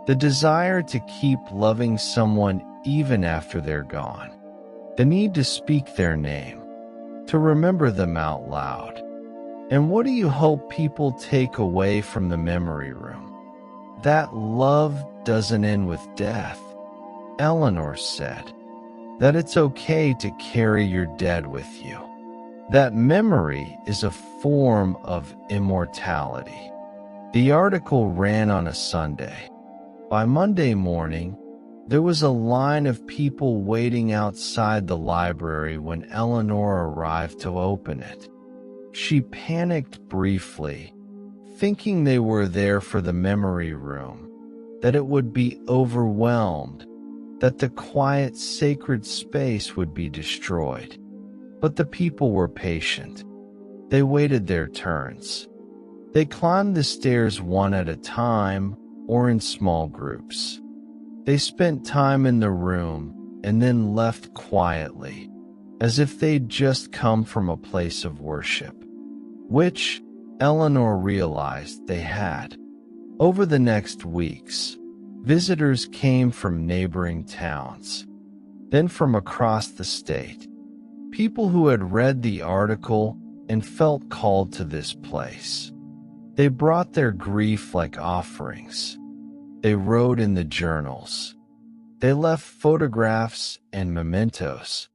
The desire to keep loving someone even after they're gone. The need to speak their name, to remember them out loud. And what do you hope people take away from the memory room? That love doesn't end with death," Eleanor said. "That it's okay to carry your dead with you. That memory is a form of immortality." The article ran on a Sunday. By Monday morning, there was a line of people waiting outside the library when Eleanor arrived to open it. She panicked briefly, thinking they were there for the memory room, that it would be overwhelmed, that the quiet, sacred space would be destroyed. But the people were patient. They waited their turns. They climbed the stairs one at a time or in small groups. They spent time in the room and then left quietly, as if they'd just come from a place of worship, which Eleanor realized they had. Over the next weeks, visitors came from neighboring towns, then from across the state. People who had read the article and felt called to this place. They brought their grief like offerings. They wrote in the journals. They left photographs and mementos.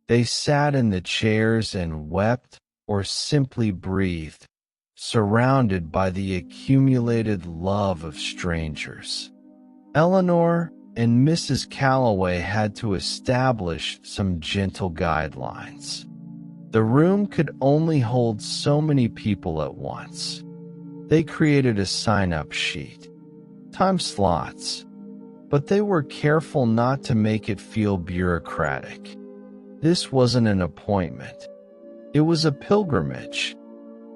They sat in the chairs and wept or simply breathed, surrounded by the accumulated love of strangers. Eleanor and Mrs. Calloway had to establish some gentle guidelines. The room could only hold so many people at once. They created a sign-up sheet, time slots, but they were careful not to make it feel bureaucratic. This wasn't an appointment. It was a pilgrimage.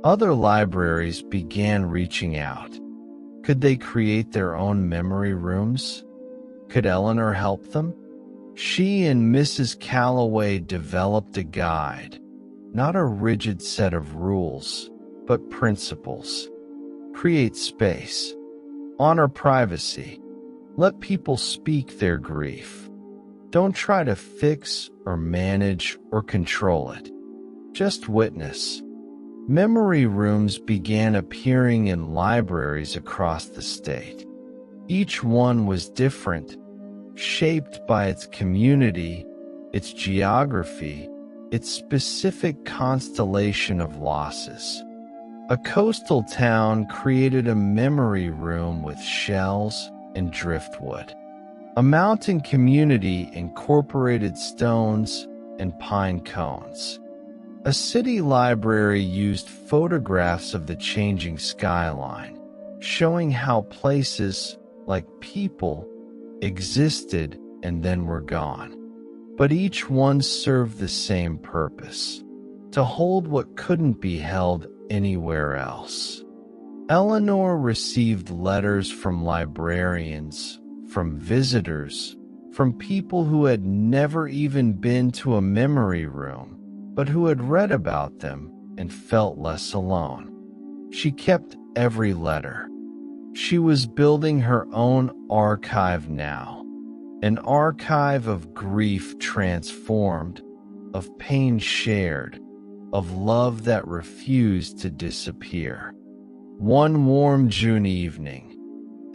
Other libraries began reaching out. Could they create their own memory rooms? Could Eleanor help them? She and Mrs. Calloway developed a guide, not a rigid set of rules, but principles. Create space. Honor privacy. Let people speak their grief. Don't try to fix or manage or control it. Just witness. Memory rooms began appearing in libraries across the state. Each one was different, shaped by its community, its geography, its specific constellation of losses. A coastal town created a memory room with shells and driftwood. A mountain community incorporated stones and pine cones. A city library used photographs of the changing skyline, showing how places, like people, existed and then were gone. But each one served the same purpose: to hold what couldn't be held anywhere else. Eleanor received letters from librarians, from visitors, from people who had never even been to a memory room, but who had read about them and felt less alone. She kept every letter. She was building her own archive now, an archive of grief transformed, of pain shared, of love that refused to disappear. One warm June evening,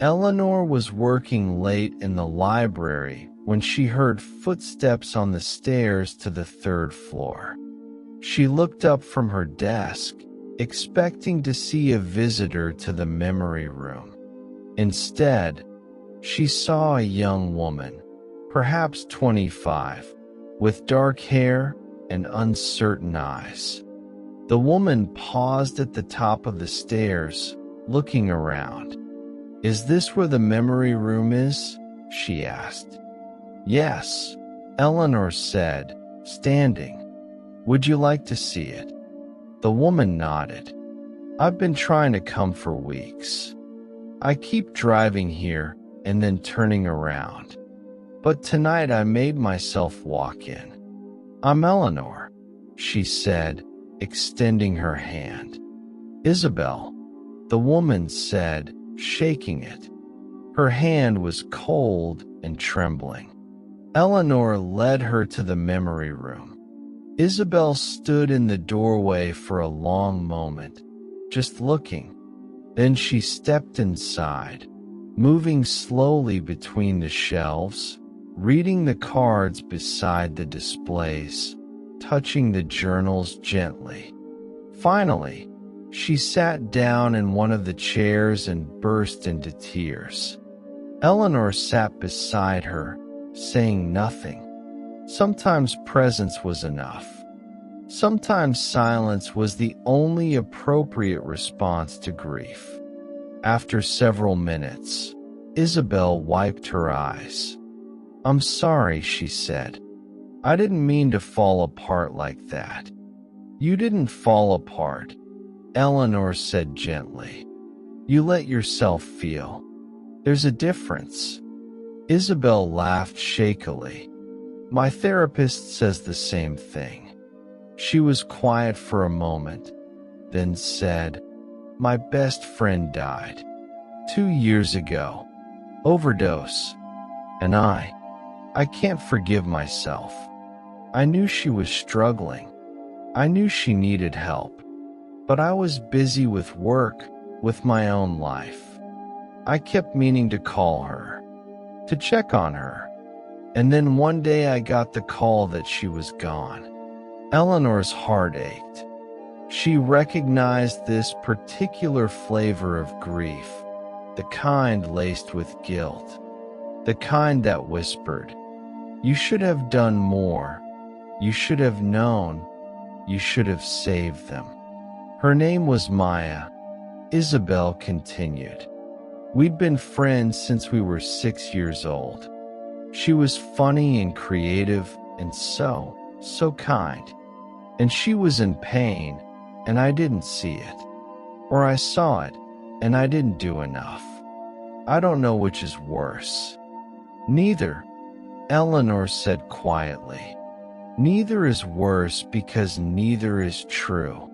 Eleanor was working late in the library when she heard footsteps on the stairs to the third floor. She looked up from her desk, expecting to see a visitor to the memory room. Instead, she saw a young woman, perhaps 25, with dark hair and uncertain eyes. The woman paused at the top of the stairs, looking around. "Is this where the memory room is?" she asked. "Yes," Eleanor said, standing. "Would you like to see it?" The woman nodded. "I've been trying to come for weeks. I keep driving here and then turning around. But tonight I made myself walk in. I'm Eleanor," she said, extending her hand. "Isabel," the woman said, shaking it. Her hand was cold and trembling. Eleanor led her to the memory room. Isabel stood in the doorway for a long moment, just looking. Then she stepped inside, moving slowly between the shelves, reading the cards beside the displays, touching the journals gently. Finally, she sat down in one of the chairs and burst into tears. Eleanor sat beside her, saying nothing. Sometimes presence was enough. Sometimes silence was the only appropriate response to grief. After several minutes, Isabel wiped her eyes. "I'm sorry," she said. "I didn't mean to fall apart like that." "You didn't fall apart," Eleanor said gently. "You let yourself feel. There's a difference." Isabel laughed shakily. "My therapist says the same thing." She was quiet for a moment, then said, "My best friend died 2 years ago. Overdose. And I can't forgive myself. I knew she was struggling. I knew she needed help. But I was busy with work, with my own life. I kept meaning to call her, to check on her, and then one day I got the call that she was gone. Eleanor's heart ached. She recognized this particular flavor of grief, the kind laced with guilt, the kind that whispered, "You should have done more. You should have known. You should have saved them." Her name was Maya. Isabel continued. We'd been friends since we were 6 years old. She was funny and creative and so kind. And she was in pain, and I didn't see it. Or I saw it, and I didn't do enough. I don't know which is worse. Neither, Eleanor said quietly. Neither is worse because neither is true.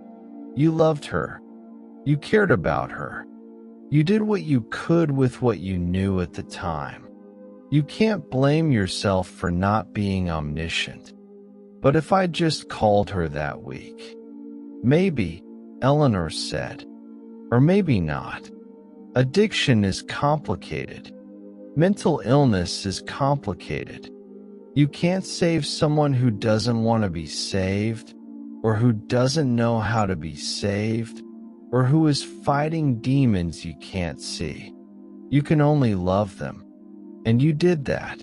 You loved her. You cared about her. You did what you could with what you knew at the time. You can't blame yourself for not being omniscient. But if I just called her that week, maybe, Eleanor said, or maybe not. Addiction is complicated. Mental illness is complicated. You can't save someone who doesn't want to be saved, or who doesn't know how to be saved, or who is fighting demons you can't see. You can only love them. And you did that.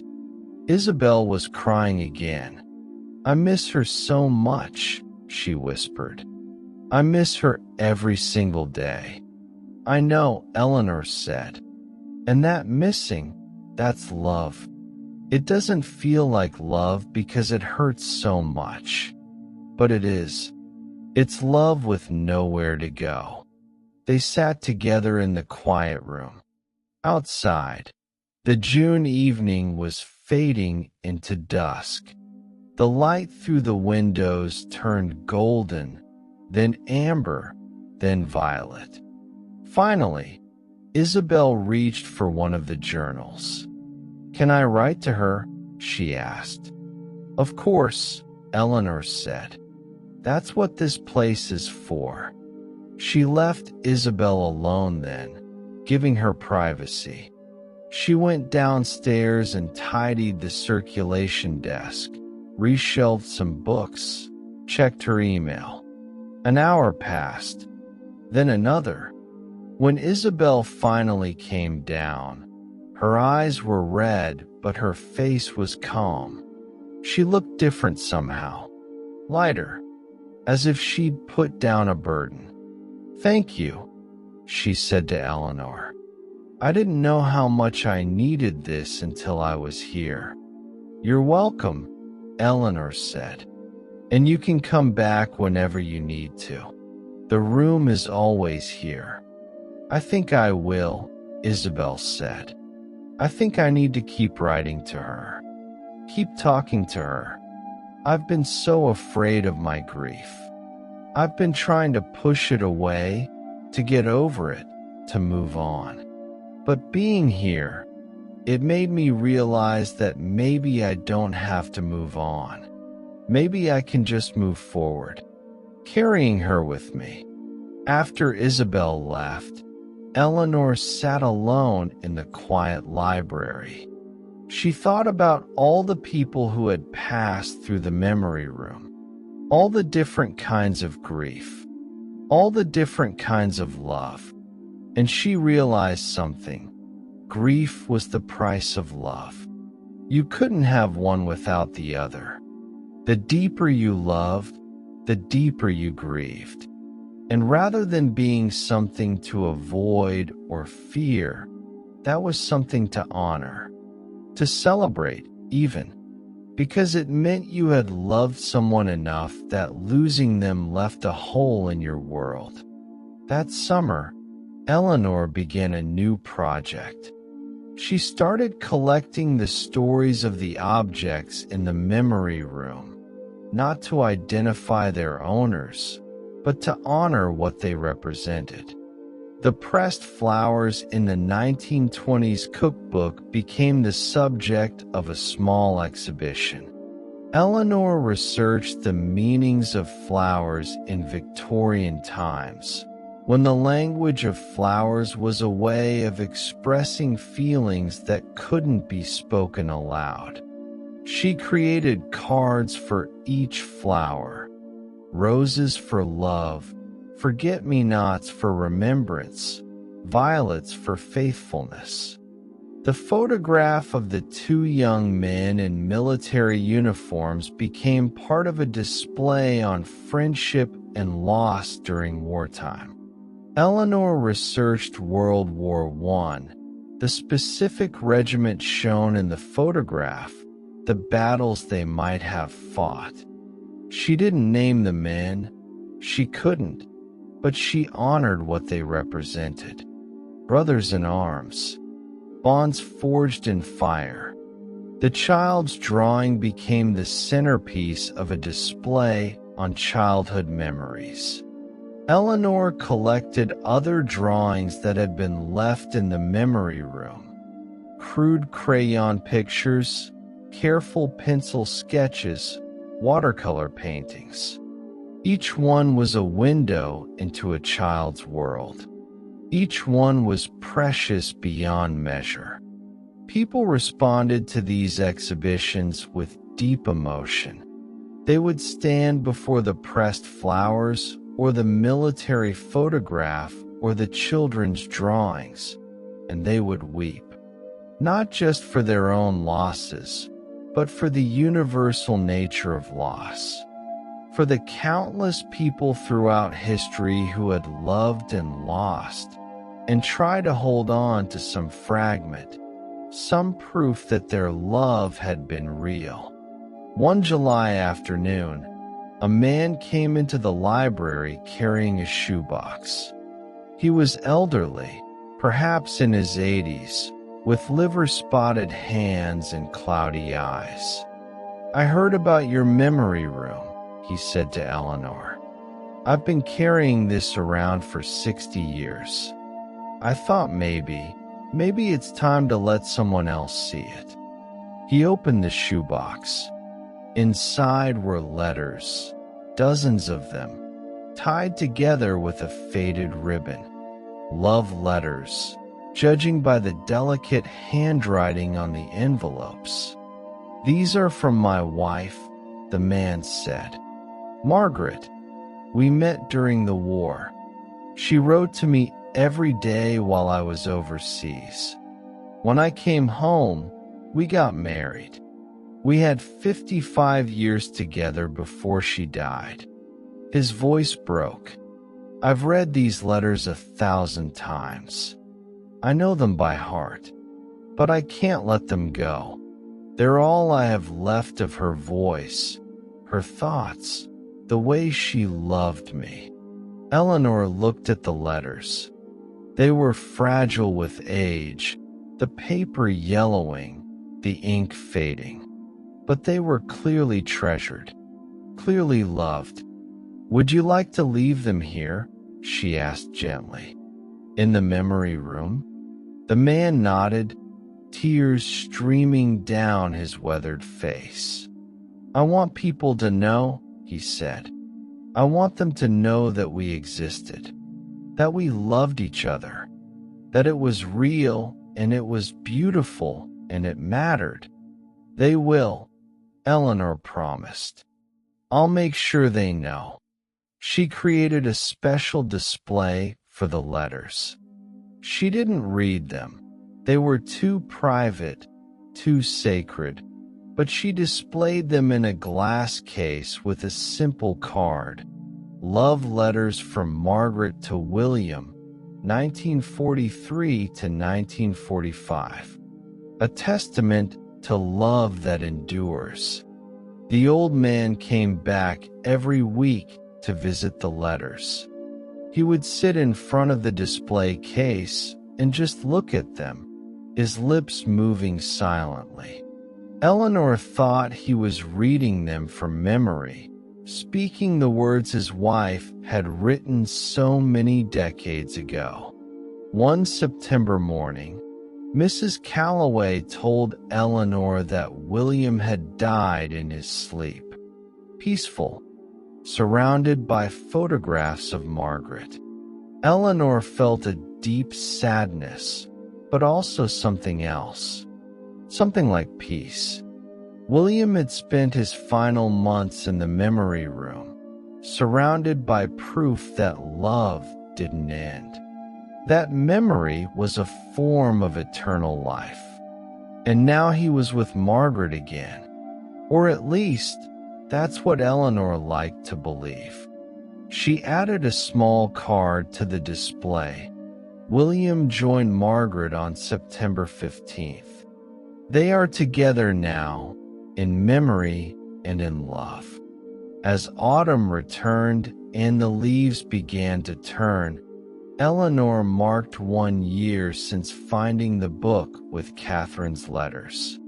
Isabel was crying again. I miss her so much, she whispered. I miss her every single day. I know, Eleanor said. And that missing, that's love. It doesn't feel like love because it hurts so much. But it is. It's love with nowhere to go. They sat together in the quiet room. Outside, the June evening was fading into dusk. The light through the windows turned golden, then amber, then violet. Finally, Isabel reached for one of the journals. Can I write to her? She asked. Of course, Eleanor said. That's what this place is for. She left Isabel alone then, giving her privacy. She went downstairs and tidied the circulation desk, reshelved some books, checked her email. An hour passed, then another. When Isabel finally came down, her eyes were red, but her face was calm. She looked different somehow, lighter, as if she'd put down a burden. Thank you, she said to Eleanor. I didn't know how much I needed this until I was here. You're welcome, Eleanor said. And you can come back whenever you need to. The room is always here. I think I will, Isabel said. I think I need to keep writing to her. Keep talking to her. I've been so afraid of my grief. I've been trying to push it away, to get over it, to move on. But being here, it made me realize that maybe I don't have to move on. Maybe I can just move forward, carrying her with me. After Isabel left, Eleanor sat alone in the quiet library. She thought about all the people who had passed through the memory room, all the different kinds of grief, all the different kinds of love. And she realized something. Grief was the price of love. You couldn't have one without the other. The deeper you loved, the deeper you grieved. And rather than being something to avoid or fear, that was something to honor, to celebrate even, because it meant you had loved someone enough that losing them left a hole in your world. That summer, Eleanor began a new project. She started collecting the stories of the objects in the memory room, not to identify their owners, but to honor what they represented. The pressed flowers in the 1920s cookbook became the subject of a small exhibition. Eleanor researched the meanings of flowers in Victorian times, when the language of flowers was a way of expressing feelings that couldn't be spoken aloud. She created cards for each flower, roses for love, forget-me-nots for remembrance, violets for faithfulness. The photograph of the two young men in military uniforms became part of a display on friendship and loss during wartime. Eleanor researched World War I, the specific regiment shown in the photograph, the battles they might have fought. She didn't name the men, she couldn't, but she honored what they represented. Brothers in arms, bonds forged in fire. The child's drawing became the centerpiece of a display on childhood memories. Eleanor collected other drawings that had been left in the memory room. Crude crayon pictures, careful pencil sketches, watercolor paintings. Each one was a window into a child's world. Each one was precious beyond measure. People responded to these exhibitions with deep emotion. They would stand before the pressed flowers or the military photograph or the children's drawings, and they would weep, not just for their own losses, but for the universal nature of loss, for the countless people throughout history who had loved and lost, and tried to hold on to some fragment, some proof that their love had been real. One July afternoon, a man came into the library carrying a shoebox. He was elderly, perhaps in his 80s, with liver-spotted hands and cloudy eyes. "I heard about your memory room," he said to Eleanor. "I've been carrying this around for 60 years. I thought maybe it's time to let someone else see it." He opened the shoebox. Inside were letters, dozens of them, tied together with a faded ribbon. Love letters, judging by the delicate handwriting on the envelopes. "These are from my wife," the man said. "Margaret. We met during the war. She wrote to me every day while I was overseas. When I came home, we got married. We had 55 years together before she died." His voice broke. "I've read these letters 1,000 times. I know them by heart, but I can't let them go. They're all I have left of her voice, her thoughts, the way she loved me." Eleanor looked at the letters. They were fragile with age, the paper yellowing, the ink fading. But they were clearly treasured, clearly loved. "Would you like to leave them here?" she asked gently. "In the memory room?" The man nodded, tears streaming down his weathered face. "I want people to know," he said. "I want them to know that we existed, that we loved each other, that it was real and it was beautiful and it mattered. They will," Eleanor promised. "I'll make sure they know." She created a special display for the letters. She didn't read them. They were too private, too sacred, but she displayed them in a glass case with a simple card. "Love letters from Margaret to William, 1943 to 1945. A testament to love that endures." The old man came back every week to visit the letters. He would sit in front of the display case and just look at them, his lips moving silently. Eleanor thought he was reading them from memory, speaking the words his wife had written so many decades ago. One September morning, Mrs. Calloway told Eleanor that William had died in his sleep, peaceful, surrounded by photographs of Margaret. Eleanor felt a deep sadness, but also something else. Something like peace. William had spent his final months in the memory room, surrounded by proof that love didn't end. That memory was a form of eternal life. And now he was with Margaret again. Or at least, that's what Eleanor liked to believe. She added a small card to the display. William joined Margaret on September 15th. They are together now, in memory and in love. As autumn returned and the leaves began to turn, Eleanor marked 1 year since finding the book with Catherine's letters.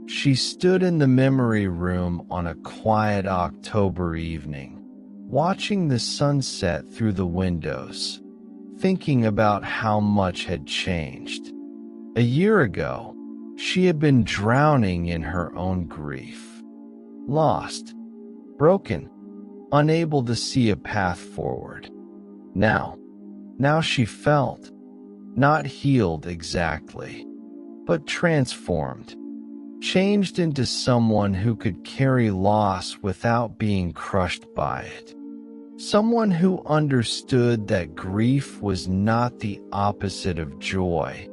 She stood in the memory room on a quiet October evening, watching the sunset through the windows, thinking about how much had changed. A year ago, she had been drowning in her own grief, lost, broken, unable to see a path forward. Now she felt, not healed exactly, but transformed, changed into someone who could carry loss without being crushed by it. Someone who understood that grief was not the opposite of joy,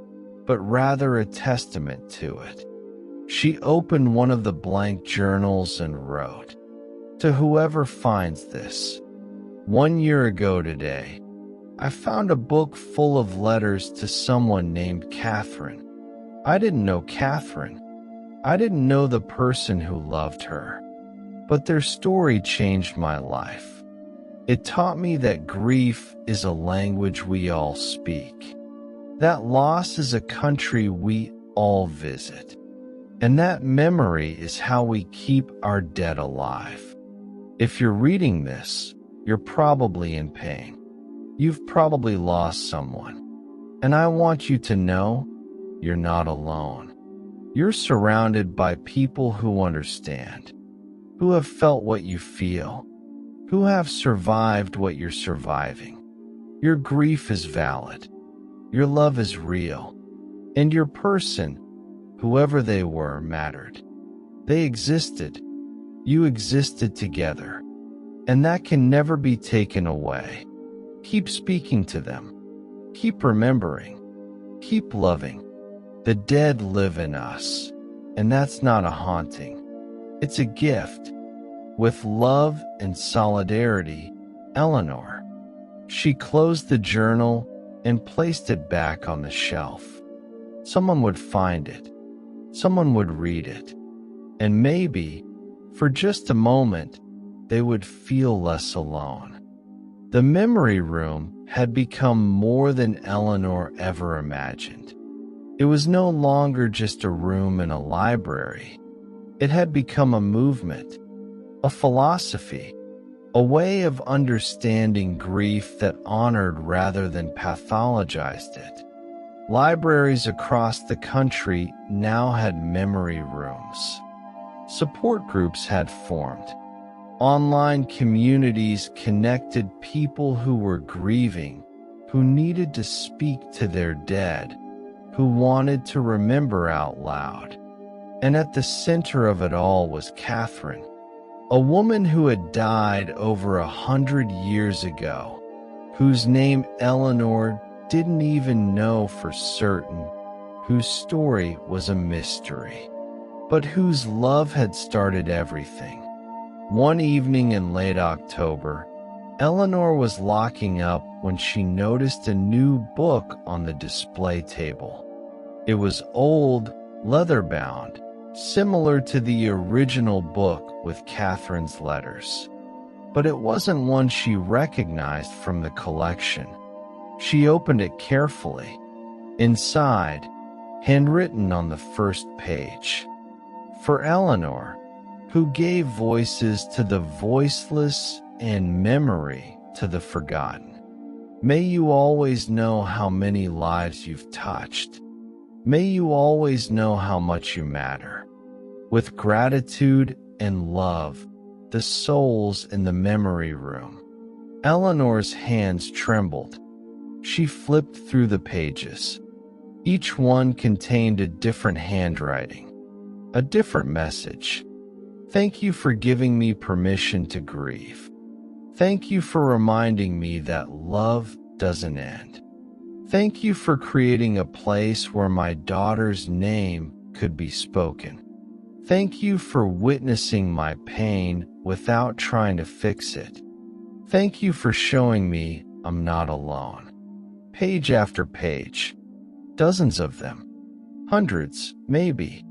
but rather a testament to it. She opened one of the blank journals and wrote, "To whoever finds this, 1 year ago today, I found a book full of letters to someone named Catherine. I didn't know Catherine. I didn't know the person who loved her. But their story changed my life. It taught me that grief is a language we all speak, that loss is a country we all visit, and that memory is how we keep our dead alive. If you're reading this, you're probably in pain. You've probably lost someone. And I want you to know you're not alone. You're surrounded by people who understand, who have felt what you feel, who have survived what you're surviving. Your grief is valid. Your love is real. And your person, whoever they were, mattered. They existed. You existed together. And that can never be taken away. Keep speaking to them. Keep remembering. Keep loving. The dead live in us, and that's not a haunting. It's a gift. With love and solidarity, Eleanor. She closed the journal and placed it back on the shelf. Someone would find it. Someone would read it. And maybe, for just a moment, they would feel less alone. The memory room had become more than Eleanor ever imagined. It was no longer just a room in a library. It had become a movement, a philosophy, a way of understanding grief that honored rather than pathologized it. Libraries across the country now had memory rooms. Support groups had formed. Online communities connected people who were grieving, who needed to speak to their dead, who wanted to remember out loud. And at the center of it all was Catherine, a woman who had died over 100 years ago, whose name Eleanor didn't even know for certain, whose story was a mystery, but whose love had started everything. One evening in late October, Eleanor was locking up when she noticed a new book on the display table. It was old, leather-bound, similar to the original book with Catherine's letters. But it wasn't one she recognized from the collection. She opened it carefully. Inside, handwritten on the first page, "For Eleanor, who gave voices to the voiceless and memory to the forgotten. May you always know how many lives you've touched. May you always know how much you matter. With gratitude and love, the souls in the memory room." Eleanor's hands trembled. She flipped through the pages. Each one contained a different handwriting, a different message. Thank you for giving me permission to grieve. Thank you for reminding me that love doesn't end. Thank you for creating a place where my daughter's name could be spoken. Thank you for witnessing my pain without trying to fix it. Thank you for showing me I'm not alone. Page after page. Dozens of them. Hundreds, maybe.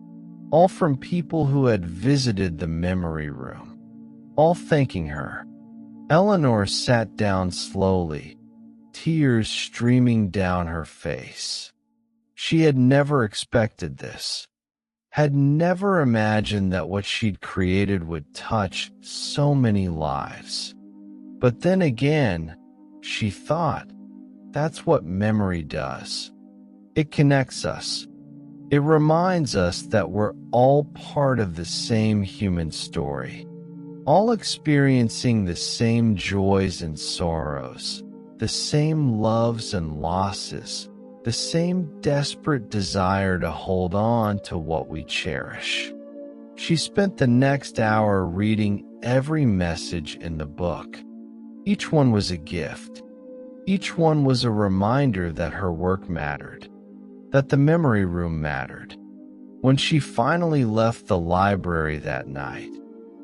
All from people who had visited the memory room. All thanking her. Eleanor sat down slowly, tears streaming down her face. She had never expected this. Had never imagined that what she'd created would touch so many lives. But then again, she thought, that's what memory does. It connects us. It reminds us that we're all part of the same human story, all experiencing the same joys and sorrows, the same loves and losses, the same desperate desire to hold on to what we cherish. She spent the next hour reading every message in the book. Each one was a gift. Each one was a reminder that her work mattered, that the memory room mattered. When she finally left the library that night,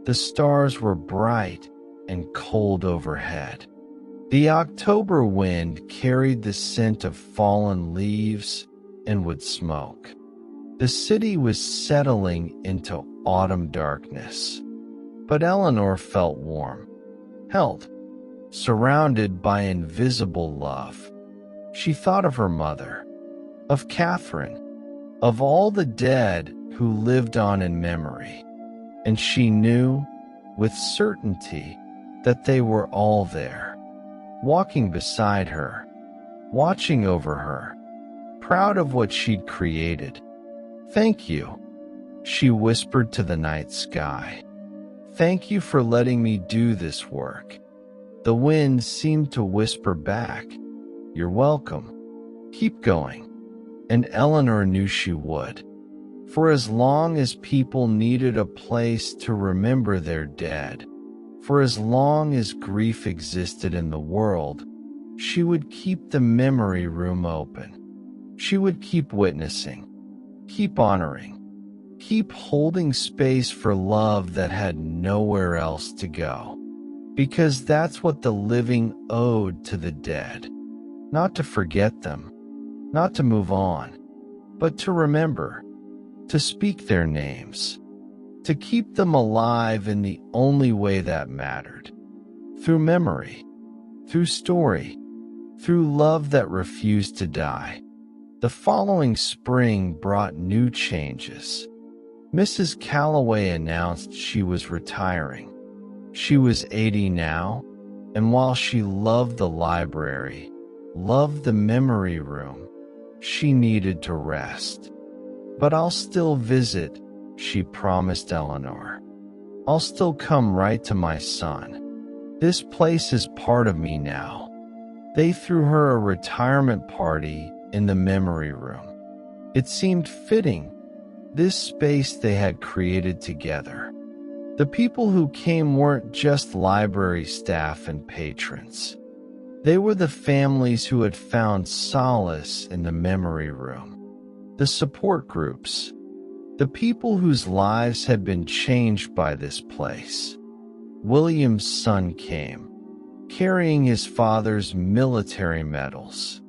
the stars were bright and cold overhead. The October wind carried the scent of fallen leaves and wood smoke. The city was settling into autumn darkness. But Eleanor felt warm, held, surrounded by invisible love. She thought of her mother, of Catherine, of all the dead who lived on in memory, and she knew with certainty that they were all there, walking beside her, watching over her, proud of what she'd created. Thank you, she whispered to the night sky. Thank you for letting me do this work. The wind seemed to whisper back, you're welcome. Keep going. And Eleanor knew she would. For as long as people needed a place to remember their dead, for as long as grief existed in the world, she would keep the memory room open. She would keep witnessing, keep honoring, keep holding space for love that had nowhere else to go. Because that's what the living owed to the dead. Not to forget them, not to move on, but to remember, to speak their names, to keep them alive in the only way that mattered. Through memory, through story, through love that refused to die. The following spring brought new changes. Mrs. Calloway announced she was retiring. She was 80 now, and while she loved the library, loved the memory room, she needed to rest. But I'll still visit, she promised Eleanor. I'll still come right to my son. This place is part of me now. They threw her a retirement party in the memory room. It seemed fitting, this space they had created together. The people who came weren't just library staff and patrons. They were the families who had found solace in the memory room, the support groups, the people whose lives had been changed by this place. William's son came, carrying his father's military medals.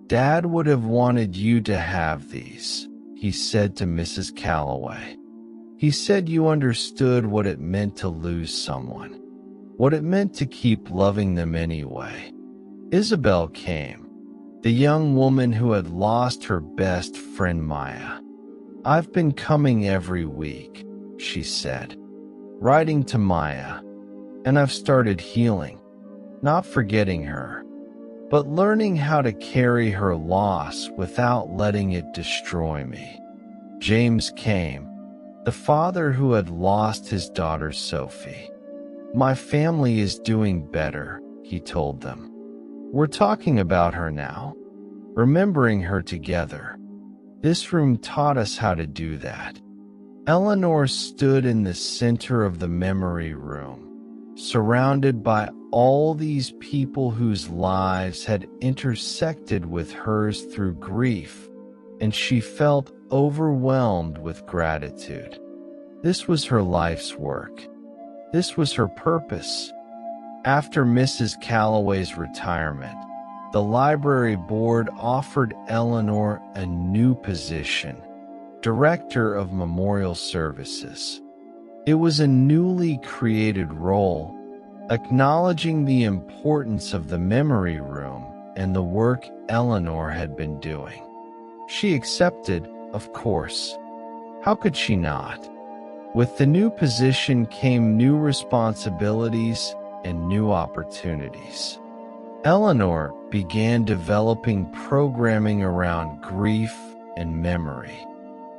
Dad would have wanted you to have these, he said to Mrs. Calloway. He said you understood what it meant to lose someone, what it meant to keep loving them anyway. Isabel came, the young woman who had lost her best friend Maya. I've been coming every week, she said, writing to Maya, and I've started healing, not forgetting her, but learning how to carry her loss without letting it destroy me. James came, the father who had lost his daughter Sophie. My family is doing better, he told them. We're talking about her now, remembering her together. This room taught us how to do that. Eleanor stood in the center of the memory room, surrounded by all these people whose lives had intersected with hers through grief, and she felt overwhelmed with gratitude. This was her life's work. This was her purpose. After Mrs. Calloway's retirement, the library board offered Eleanor a new position, Director of Memorial Services. It was a newly created role, acknowledging the importance of the memory room and the work Eleanor had been doing. She accepted, of course. How could she not? With the new position came new responsibilities and new opportunities. Eleanor began developing programming around grief and memory.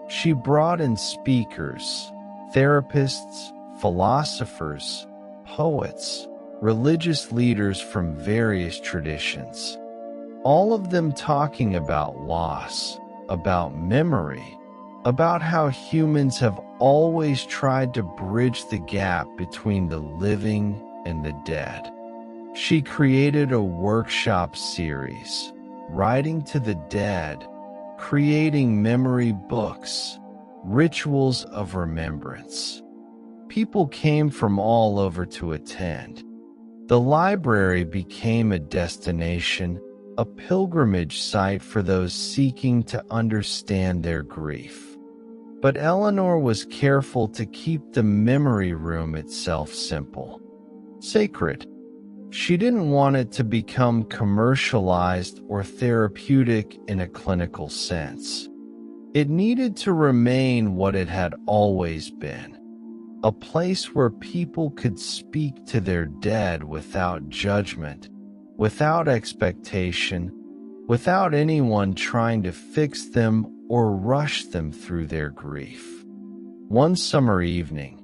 She brought in speakers, therapists, philosophers, poets, religious leaders from various traditions, all of them talking about loss, about memory, about how humans have always tried to bridge the gap between the living and the dead. She created a workshop series, Writing to the Dead, creating memory books, rituals of remembrance. People came from all over to attend. The library became a destination, a pilgrimage site for those seeking to understand their grief. But Eleanor was careful to keep the memory room itself simple, sacred. She didn't want it to become commercialized or therapeutic in a clinical sense. It needed to remain what it had always been, a place where people could speak to their dead without judgment, without expectation, without anyone trying to fix them or rush them through their grief. One summer evening,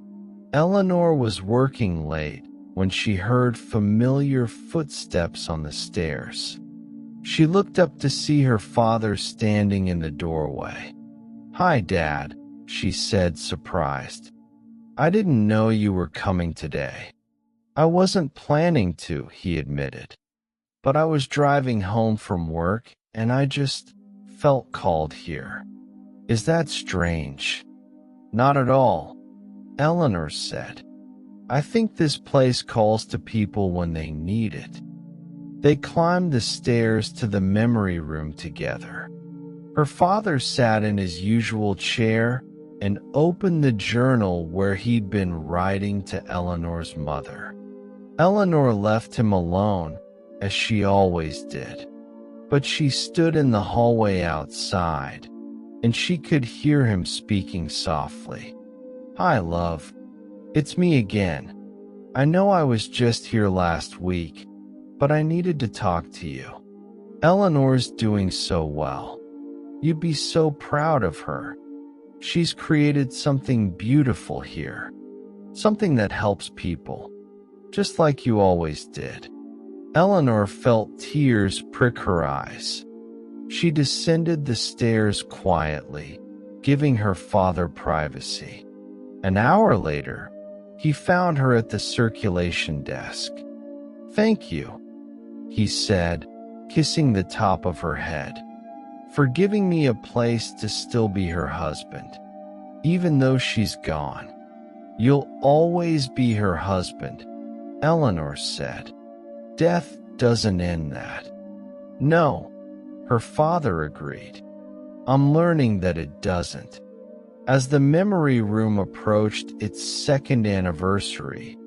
Eleanor was working late when she heard familiar footsteps on the stairs. She looked up to see her father standing in the doorway. "Hi, Dad," she said, surprised. "I didn't know you were coming today." "I wasn't planning to," he admitted. "But I was driving home from work and I just felt called here." "Is that strange?" "Not at all," Eleanor said. "I think this place calls to people when they need it." They climbed the stairs to the memory room together. Her father sat in his usual chair and opened the journal where he'd been writing to Eleanor's mother. Eleanor left him alone, as she always did. But she stood in the hallway outside, and she could hear him speaking softly. "Hi, love. It's me again. I know I was just here last week, but I needed to talk to you. Eleanor's doing so well. You'd be so proud of her. She's created something beautiful here, something that helps people, just like you always did." Eleanor felt tears prick her eyes. She descended the stairs quietly, giving her father privacy. An hour later, he found her at the circulation desk. "Thank you," he said, kissing the top of her head, "for giving me a place to still be her husband, even though she's gone." "You'll always be her husband," Eleanor said. "Death doesn't end that." "No," her father agreed. "I'm learning that it doesn't." As the memory room approached its second anniversary,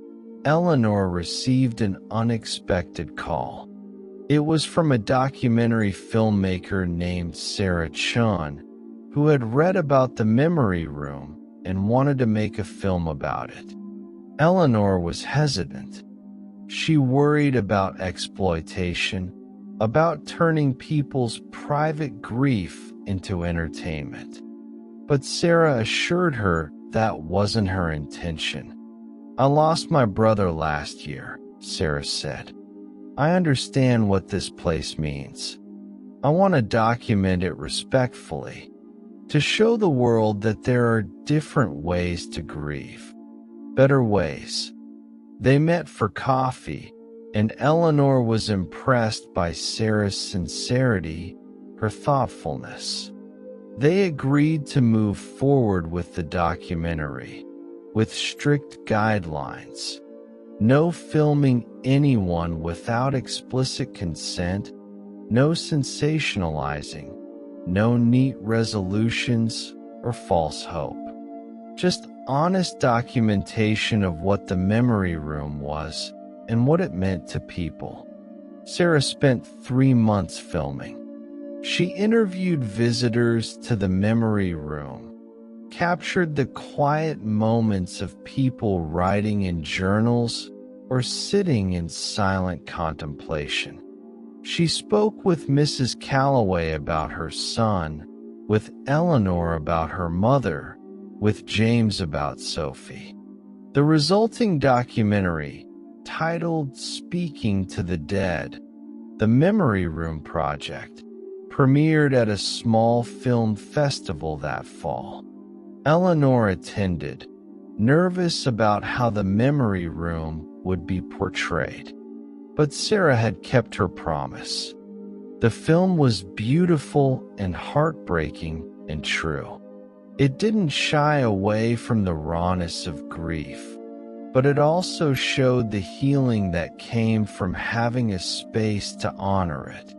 Eleanor received an unexpected call. It was from a documentary filmmaker named Sarah Chun, who had read about the memory room and wanted to make a film about it. Eleanor was hesitant. She worried about exploitation, about turning people's private grief into entertainment. But Sarah assured her that wasn't her intention. "I lost my brother last year," Sarah said. I understand what this place means. I want to document it respectfully, to show the world that there are different ways to grieve, better ways. They met for coffee, and Eleanor was impressed by Sarah's sincerity, her thoughtfulness. They agreed to move forward with the documentary, with strict guidelines. No filming anyone without explicit consent, no sensationalizing, no neat resolutions or false hope. Just honest documentation of what the memory room was and what it meant to people. Sarah spent 3 months filming. She interviewed visitors to the memory room, captured the quiet moments of people writing in journals or sitting in silent contemplation. She spoke with Mrs. Calloway about her son, with Eleanor about her mother, with James about Sophie. The resulting documentary, titled Speaking to the Dead, The Memory Room Project, premiered at a small film festival that fall. Eleanor attended, nervous about how the memory room would be portrayed. But Sarah had kept her promise. The film was beautiful and heartbreaking and true. It didn't shy away from the rawness of grief, but it also showed the healing that came from having a space to honor it.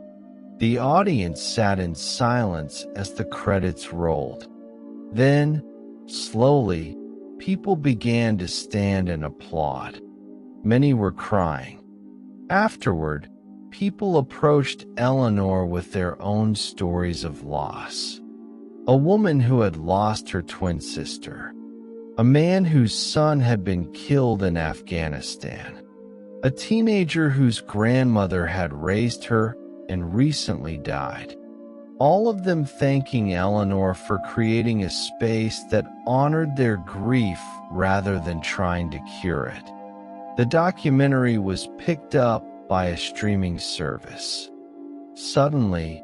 The audience sat in silence as the credits rolled. Then, slowly, people began to stand and applaud. Many were crying. Afterward, people approached Eleanor with their own stories of loss. A woman who had lost her twin sister. A man whose son had been killed in Afghanistan. A teenager whose grandmother had raised her and recently died. All of them thanking Eleanor for creating a space that honored their grief rather than trying to cure it. The documentary was picked up by a streaming service. Suddenly,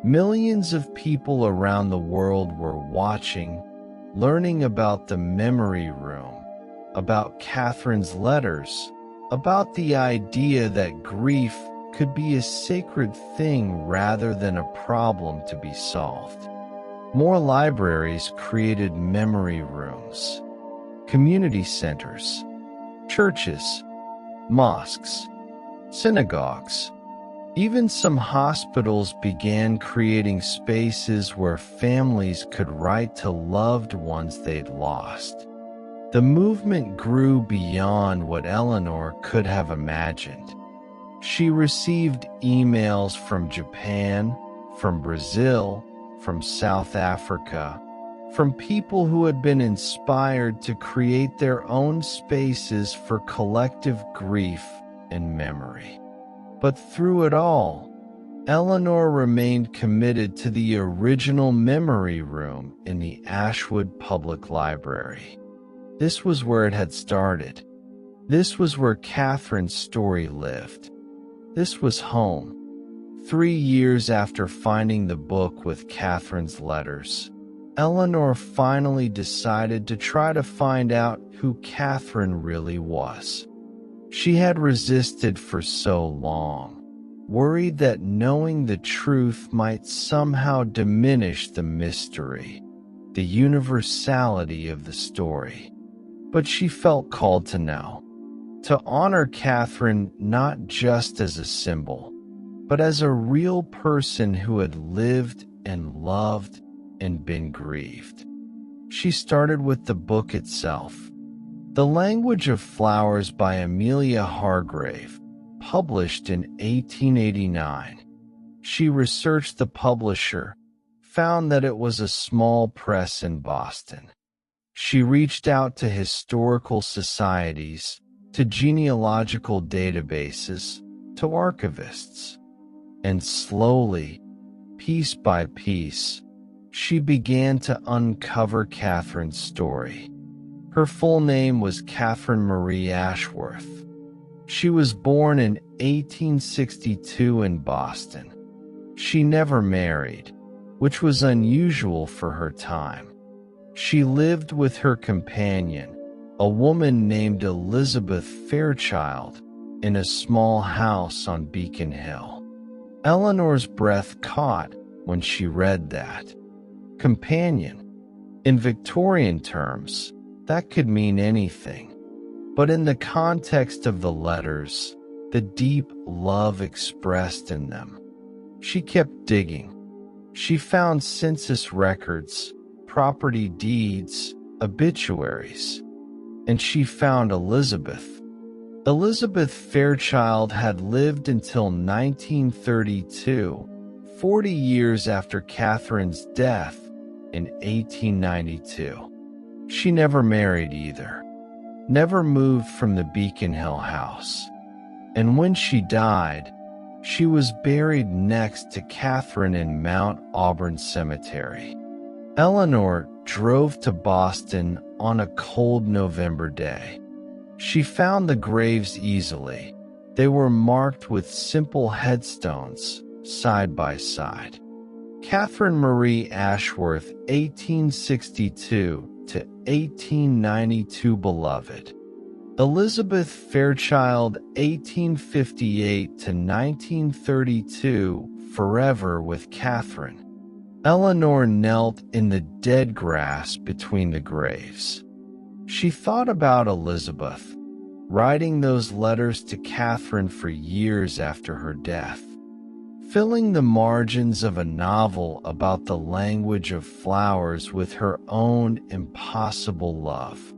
millions of people around the world were watching, learning about the memory room, about Catherine's letters, about the idea that grief could be a sacred thing rather than a problem to be solved. More libraries created memory rooms, community centers, churches, mosques, synagogues. Even some hospitals began creating spaces where families could write to loved ones they'd lost. The movement grew beyond what Eleanor could have imagined. She received emails from Japan, from Brazil, from South Africa, from people who had been inspired to create their own spaces for collective grief and memory. But through it all, Eleanor remained committed to the original memory room in the Ashwood Public Library. This was where it had started. This was where Catherine's story lived. This was home. 3 years after finding the book with Catherine's letters, Eleanor finally decided to try to find out who Catherine really was. She had resisted for so long, worried that knowing the truth might somehow diminish the mystery, the universality of the story. But she felt called to know, to honor Catherine not just as a symbol, but as a real person who had lived and loved and been grieved. She started with the book itself, The Language of Flowers by Amelia Hargrave, published in 1889. She researched the publisher, found that it was a small press in Boston. She reached out to historical societies, to genealogical databases, to archivists. And slowly, piece by piece, she began to uncover Catherine's story. Her full name was Catherine Marie Ashworth. She was born in 1862 in Boston. She never married, which was unusual for her time. She lived with her companion, a woman named Elizabeth Fairchild, in a small house on Beacon Hill. Eleanor's breath caught when she read that. Companion. In Victorian terms, that could mean anything. But in the context of the letters, the deep love expressed in them, she kept digging. She found census records, property deeds, obituaries, and she found Elizabeth. Elizabeth Fairchild had lived until 1932, 40 years after Catherine's death in 1892. She never married either, never moved from the Beacon Hill house, and when she died, she was buried next to Catherine in Mount Auburn Cemetery. Eleanor drove to Boston on a cold November day. She found the graves easily. They were marked with simple headstones, side by side. Catherine Marie Ashworth, 1862 to 1892, beloved. Elizabeth Fairchild, 1858 to 1932, forever with Catherine. Eleanor knelt in the dead grass between the graves. She thought about Elizabeth, writing those letters to Catherine for years after her death, filling the margins of a novel about the language of flowers with her own impossible love.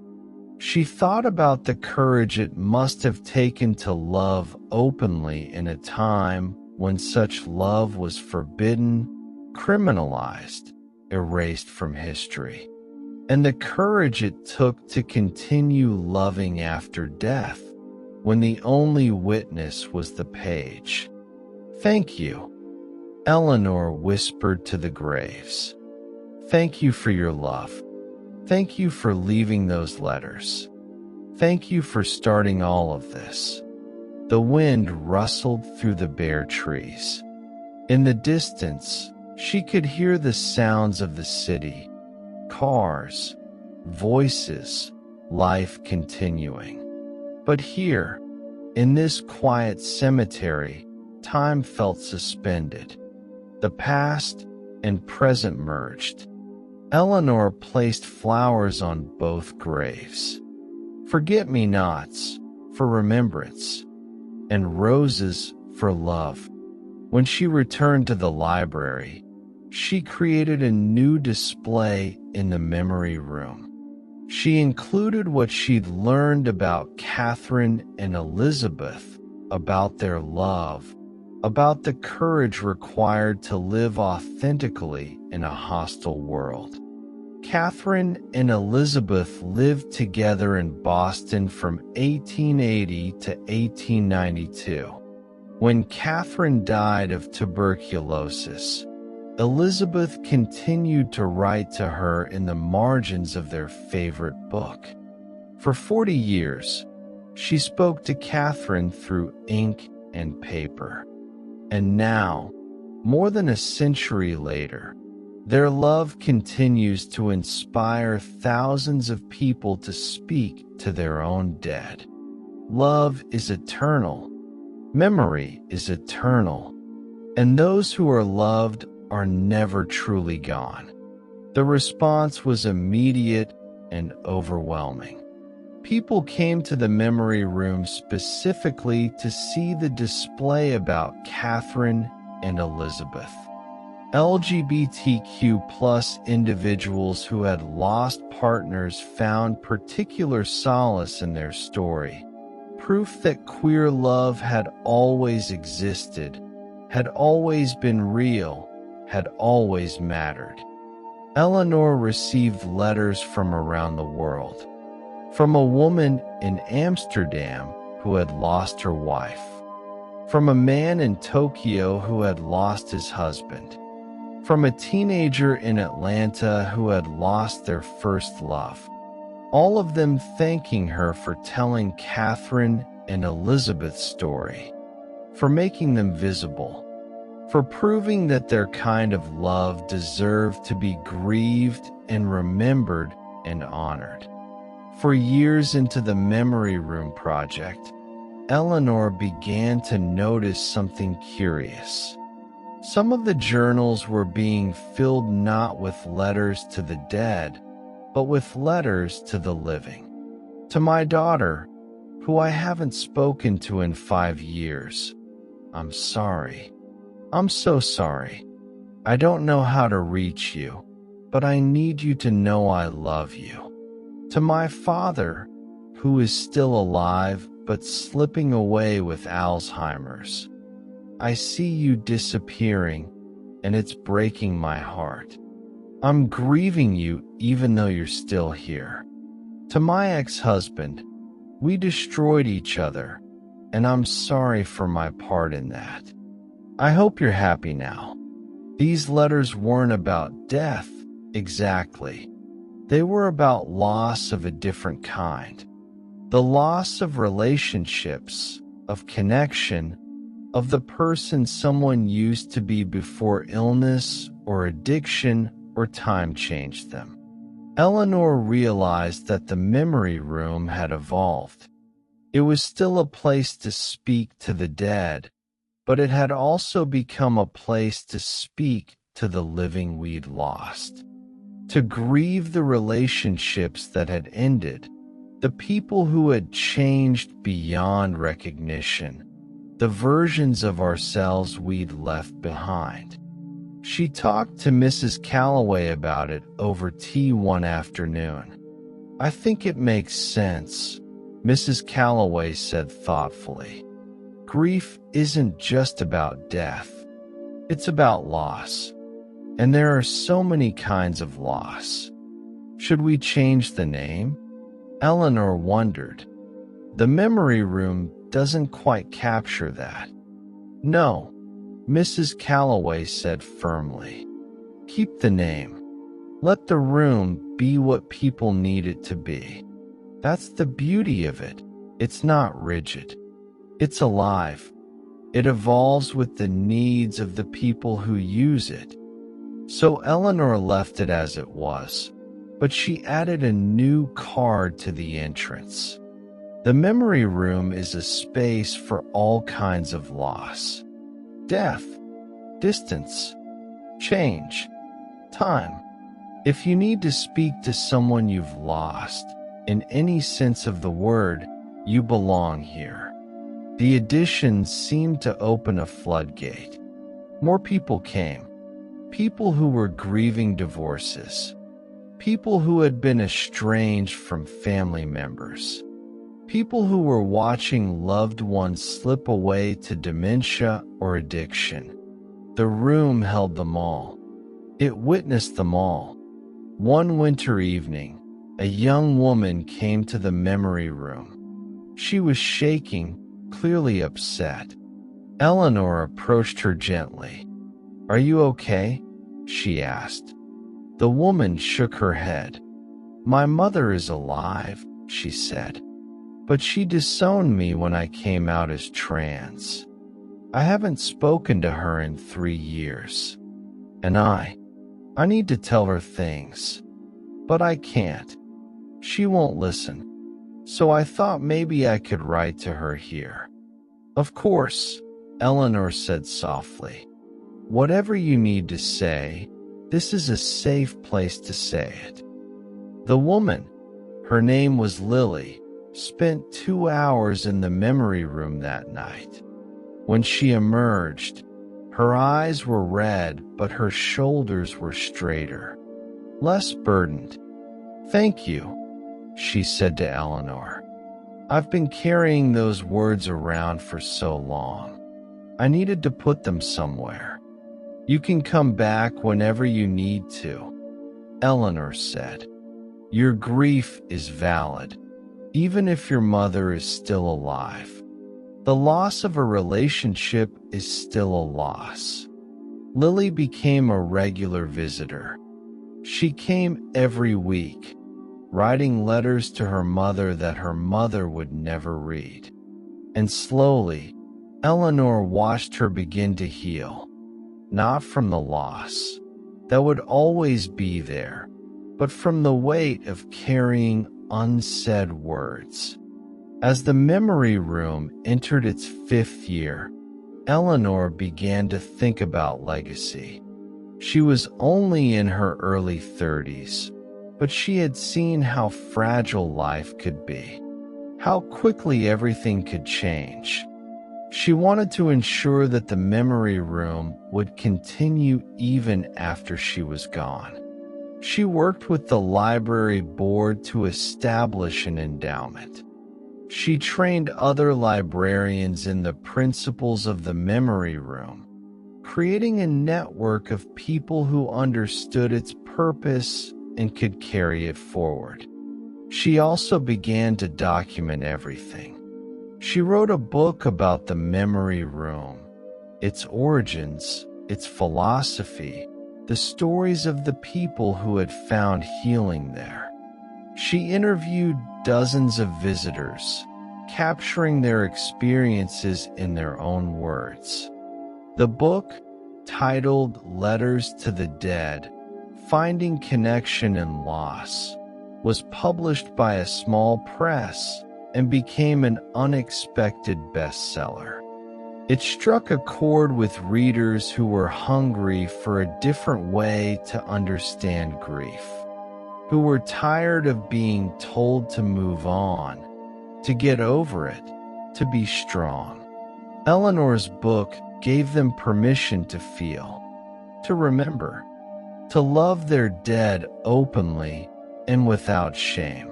She thought about the courage it must have taken to love openly in a time when such love was forbidden, criminalized, erased from history, and the courage it took to continue loving after death, when the only witness was the page. "Thank you," Eleanor whispered to the graves. "Thank you for your love. Thank you for leaving those letters. Thank you for starting all of this." The wind rustled through the bare trees. In the distance, she could hear the sounds of the city, cars, voices, life continuing. But here, in this quiet cemetery, time felt suspended. The past and present merged. Eleanor placed flowers on both graves. Forget-me-nots for remembrance, and roses for love. When she returned to the library, she created a new display in the memory room. She included what she'd learned about Catherine and Elizabeth, about their love, about the courage required to live authentically in a hostile world. Catherine and Elizabeth lived together in Boston from 1880 to 1892. When Catherine died of tuberculosis, Elizabeth continued to write to her in the margins of their favorite book. For 40 years, she spoke to Catherine through ink and paper. And now, more than a century later, their love continues to inspire thousands of people to speak to their own dead. Love is eternal. Memory is eternal. And those who are loved are never truly gone. The response was immediate and overwhelming. People came to the memory room specifically to see the display about Catherine and Elizabeth. LGBTQ+ individuals who had lost partners found particular solace in their story, proof that queer love had always existed, had always been real, had always mattered. Eleanor received letters from around the world. From a woman in Amsterdam who had lost her wife. From a man in Tokyo who had lost his husband. From a teenager in Atlanta who had lost their first love. All of them thanking her for telling Catherine and Elizabeth's story. for making them visible, for proving that their kind of love deserved to be grieved and remembered and honored. For years into the Memory Room project, Eleanor began to notice something curious. Some of the journals were being filled not with letters to the dead, but with letters to the living. To my daughter, who I haven't spoken to in 5 years. I'm sorry. I'm so sorry. I don't know how to reach you, but I need you to know I love you. To my father, who is still alive but slipping away with Alzheimer's. I see you disappearing, and it's breaking my heart. I'm grieving you even though you're still here. To my ex-husband, we destroyed each other, and I'm sorry for my part in that. I hope you're happy now. These letters weren't about death, exactly. They were about loss of a different kind. The loss of relationships, of connection, of the person someone used to be before illness or addiction or time changed them. Eleanor realized that the memory room had evolved. It was still a place to speak to the dead, but it had also become a place to speak to the living we'd lost. To grieve the relationships that had ended, the people who had changed beyond recognition, the versions of ourselves we'd left behind. She talked to Mrs. Calloway about it over tea one afternoon. I think it makes sense, Mrs. Calloway said thoughtfully. Grief isn't just about death. It's about loss. And there are so many kinds of loss. Should we change the name? Eleanor wondered. The memory room doesn't quite capture that. No, Mrs. Calloway said firmly. Keep the name. Let the room be what people need it to be. That's the beauty of it. It's not rigid. It's alive. It evolves with the needs of the people who use it. So Eleanor left it as it was, but she added a new card to the entrance. The memory room is a space for all kinds of loss. Death, distance, change, time. If you need to speak to someone you've lost, in any sense of the word, you belong here. The addition seemed to open a floodgate. More people came. People who were grieving divorces. People who had been estranged from family members. People who were watching loved ones slip away to dementia or addiction. The room held them all. It witnessed them all. One winter evening, a young woman came to the memory room. She was shaking, clearly upset. Eleanor approached her gently. "Are you okay?" she asked. The woman shook her head. "My mother is alive," she said. "But she disowned me when I came out as trans. I haven't spoken to her in 3 years. And I need to tell her things. But I can't. She won't listen. So I thought maybe I could write to her here." "Of course," Eleanor said softly. "Whatever you need to say, this is a safe place to say it." The woman, her name was Lily, spent 2 hours in the memory room that night. When she emerged, her eyes were red, but her shoulders were straighter, less burdened. "Thank you," she said to Eleanor. "I've been carrying those words around for so long. I needed to put them somewhere. You can come back whenever you need to," Eleanor said. "Your grief is valid, even if your mother is still alive. The loss of a relationship is still a loss." Lily became a regular visitor. She came every week, writing letters to her mother that her mother would never read. And slowly, Eleanor watched her begin to heal, not from the loss that would always be there, but from the weight of carrying unsaid words. As the memory room entered its 5th year, Eleanor began to think about legacy. She was only in her early 30s, but she had seen how fragile life could be, how quickly everything could change. She wanted to ensure that the memory room would continue even after she was gone. She worked with the library board to establish an endowment. She trained other librarians in the principles of the memory room, creating a network of people who understood its purpose and could carry it forward. She also began to document everything. She wrote a book about the memory room, its origins, its philosophy, the stories of the people who had found healing there. She interviewed dozens of visitors, capturing their experiences in their own words. The book, titled Letters to the Dead: Finding Connection and Loss, was published by a small press and became an unexpected bestseller. It struck a chord with readers who were hungry for a different way to understand grief, who were tired of being told to move on, to get over it, to be strong. Eleanor's book gave them permission to feel, to remember, to love their dead openly and without shame.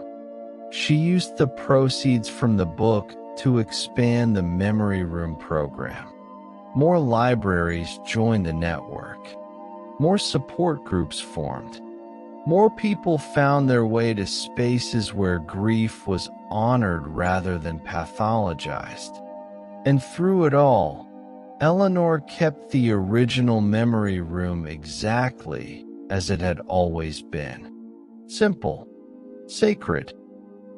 She used the proceeds from the book to expand the Memory Room program. More libraries joined the network. More support groups formed. More people found their way to spaces where grief was honored rather than pathologized. And through it all, Eleanor kept the original memory room exactly as it had always been. Simple, sacred,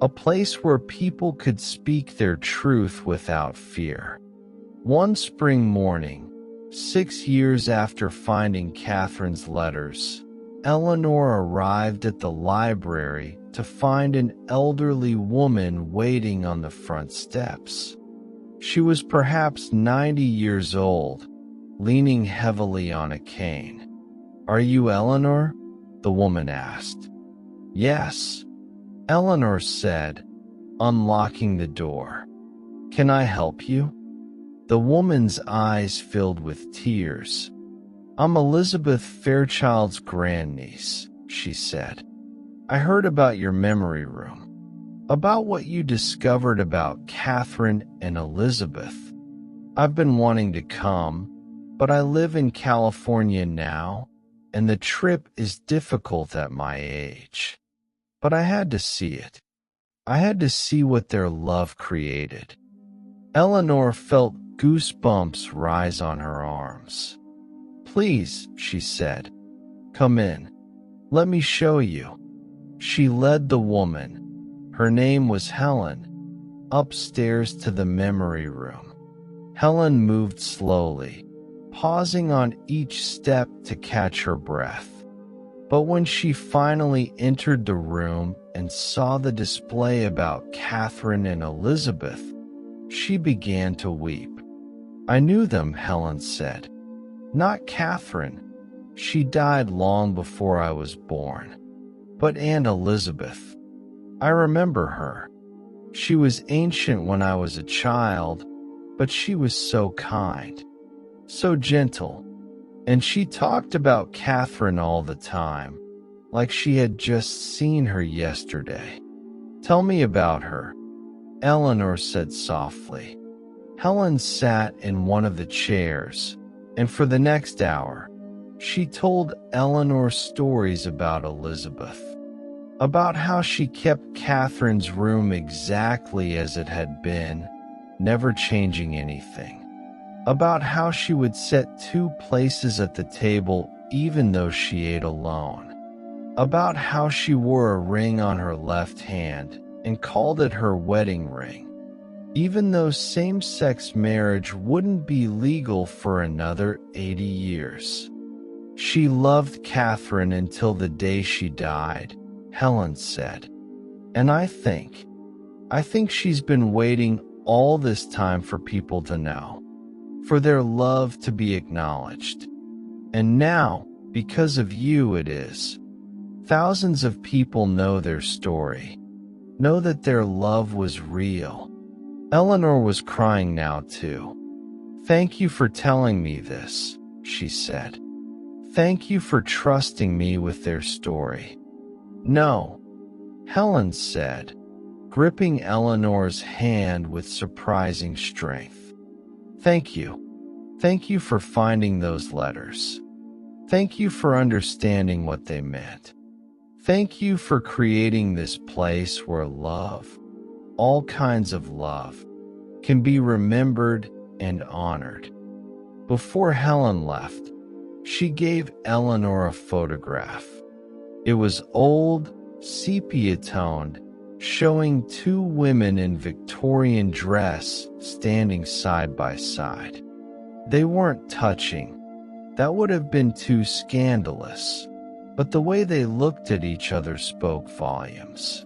a place where people could speak their truth without fear. One spring morning, 6 years after finding Catherine's letters, Eleanor arrived at the library to find an elderly woman waiting on the front steps. She was perhaps 90 years old, leaning heavily on a cane. "Are you Eleanor?" the woman asked. "Yes," Eleanor said, unlocking the door. "Can I help you?" The woman's eyes filled with tears. "I'm Elizabeth Fairchild's grandniece," she said. "I heard about your memory room, about what you discovered about Catherine and Elizabeth. I've been wanting to come, but I live in California now, and the trip is difficult at my age. But I had to see it. I had to see what their love created." Eleanor felt goosebumps rise on her arms. "Please," she said, "come in. Let me show you." She led the woman, her name was Helen, upstairs to the memory room. Helen moved slowly, pausing on each step to catch her breath. But when she finally entered the room and saw the display about Catherine and Elizabeth, she began to weep. "I knew them," Helen said. "Not Catherine. She died long before I was born. But Aunt Elizabeth. I remember her. She was ancient when I was a child, but she was so kind, so gentle. And she talked about Catherine all the time, like she had just seen her yesterday." "Tell me about her," Eleanor said softly. Helen sat in one of the chairs, and for the next hour, she told Eleanor stories about Elizabeth, about how she kept Catherine's room exactly as it had been, never changing anything. About how she would set 2 places at the table even though she ate alone. About how she wore a ring on her left hand and called it her wedding ring. even though same-sex marriage wouldn't be legal for another 80 years. She loved Catherine until the day she died, Helen said. And I think she's been waiting all this time for people to know, for their love to be acknowledged. And now, because of you it is. Thousands of people know their story, know that their love was real. Eleanor was crying now too. Thank you for telling me this, she said. Thank you for trusting me with their story. No, Helen said, gripping Eleanor's hand with surprising strength. Thank you. Thank you for finding those letters. Thank you for understanding what they meant. Thank you for creating this place where love, all kinds of love, can be remembered and honored. Before Helen left, she gave Eleanor a photograph. It was old, sepia-toned, showing two women in Victorian dress standing side by side. They weren't touching. That would have been too scandalous. But the way they looked at each other spoke volumes.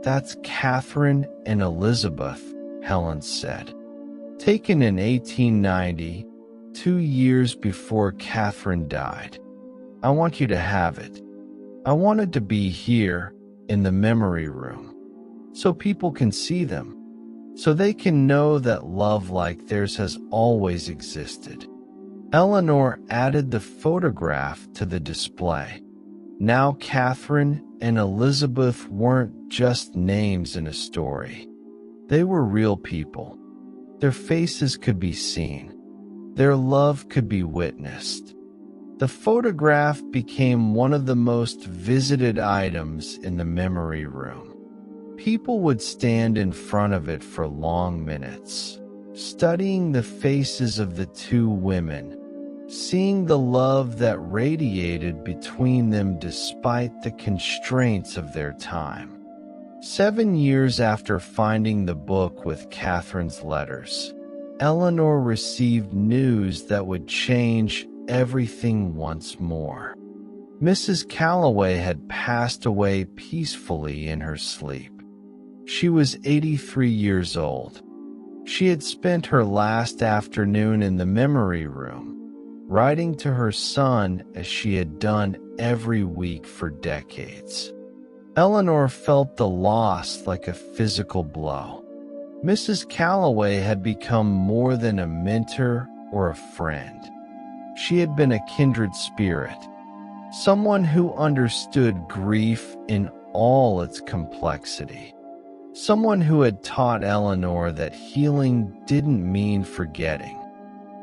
That's Catherine and Elizabeth, Helen said. Taken in 1890, 2 years before Catherine died. I want you to have it. I want it to be here, in the memory room, so people can see them, so they can know that love like theirs has always existed. Eleanor added the photograph to the display. Now Catherine and Elizabeth weren't just names in a story. They were real people. Their faces could be seen. Their love could be witnessed. The photograph became one of the most visited items in the memory room. People would stand in front of it for long minutes, studying the faces of the two women, seeing the love that radiated between them despite the constraints of their time. 7 years after finding the book with Catherine's letters, Eleanor received news that would change everything once more. Mrs. Calloway had passed away peacefully in her sleep. She was 83 years old. She had spent her last afternoon in the memory room, writing to her son as she had done every week for decades. Eleanor felt the loss like a physical blow. Mrs. Calloway had become more than a mentor or a friend. She had been a kindred spirit, someone who understood grief in all its complexity, someone who had taught Eleanor that healing didn't mean forgetting.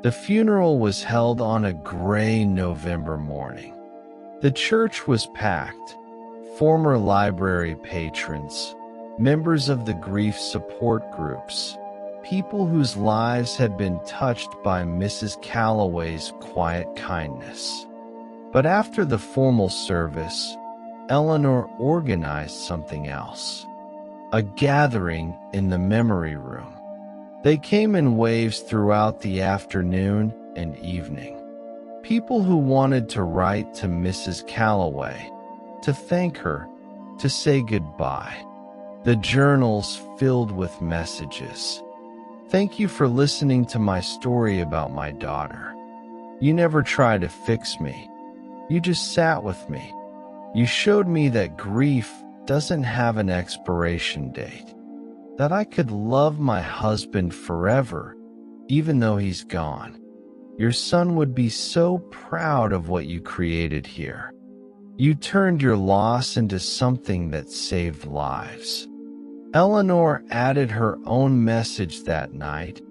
The funeral was held on a gray November morning. The church was packed. Former library patrons, members of the grief support groups, people whose lives had been touched by Mrs. Calloway's quiet kindness. But after the formal service, Eleanor organized something else. A gathering in the memory room. They came in waves throughout the afternoon and evening. People who wanted to write to Mrs. Calloway, to thank her, to say goodbye. The journals filled with messages. Thank you for listening to my story about my daughter. You never tried to fix me. You just sat with me. You showed me that grief doesn't have an expiration date. That I could love my husband forever, even though he's gone. Your son would be so proud of what you created here. You turned your loss into something that saved lives. Eleanor added her own message that night,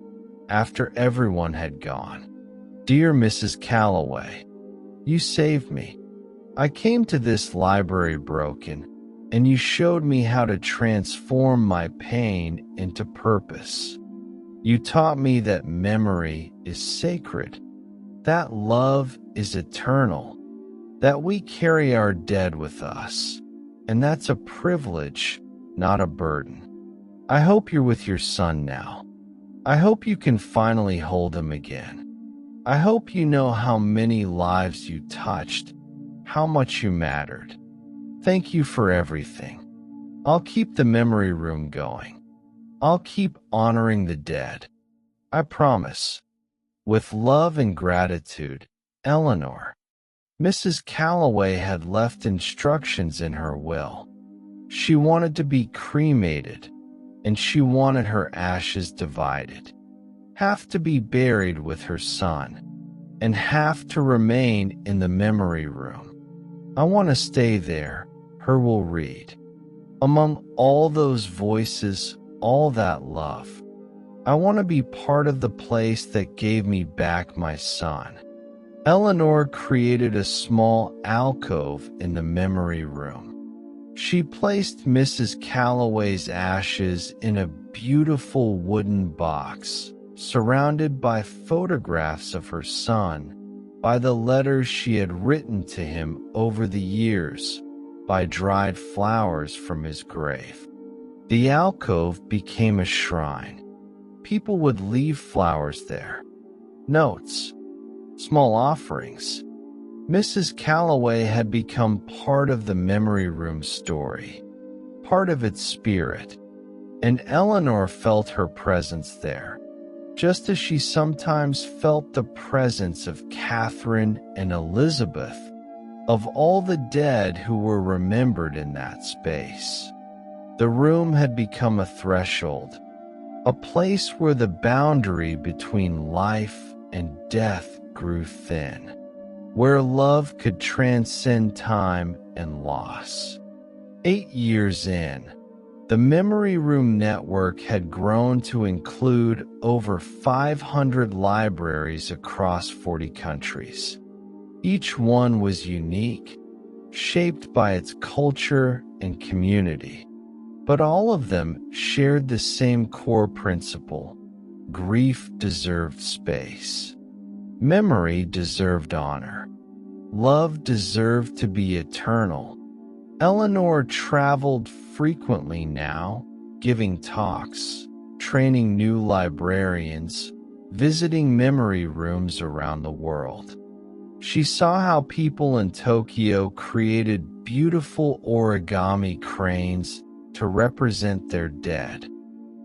after everyone had gone. Dear Mrs. Calloway, you saved me. I came to this library broken, and you showed me how to transform my pain into purpose. You taught me that memory is sacred, that love is eternal, that we carry our dead with us, and that's a privilege, not a burden. I hope you're with your son now. I hope you can finally hold him again. I hope you know how many lives you touched, how much you mattered. Thank you for everything. I'll keep the memory room going. I'll keep honoring the dead. I promise. With love and gratitude, Eleanor. Mrs. Calloway had left instructions in her will. She wanted to be cremated, and she wanted her ashes divided. Half to be buried with her son, and half to remain in the memory room. I want to stay there, her will read. Among all those voices, all that love. I want to be part of the place that gave me back my son. Eleanor created a small alcove in the memory room. She placed Mrs. Calloway's ashes in a beautiful wooden box, surrounded by photographs of her son, by the letters she had written to him over the years, by dried flowers from his grave. The alcove became a shrine. People would leave flowers there, notes, small offerings. Mrs. Calloway had become part of the memory room story, part of its spirit, and Eleanor felt her presence there, just as she sometimes felt the presence of Catherine and Elizabeth, of all the dead who were remembered in that space. The room had become a threshold, a place where the boundary between life and death grew thin, where love could transcend time and loss. 8 years in, the Memory Room Network had grown to include over 500 libraries across 40 countries. Each one was unique, shaped by its culture and community. But all of them shared the same core principle: grief deserved space. Memory deserved honor. Love deserved to be eternal. Eleanor traveled frequently now, giving talks, training new librarians, visiting memory rooms around the world. She saw how people in Tokyo created beautiful origami cranes to represent their dead,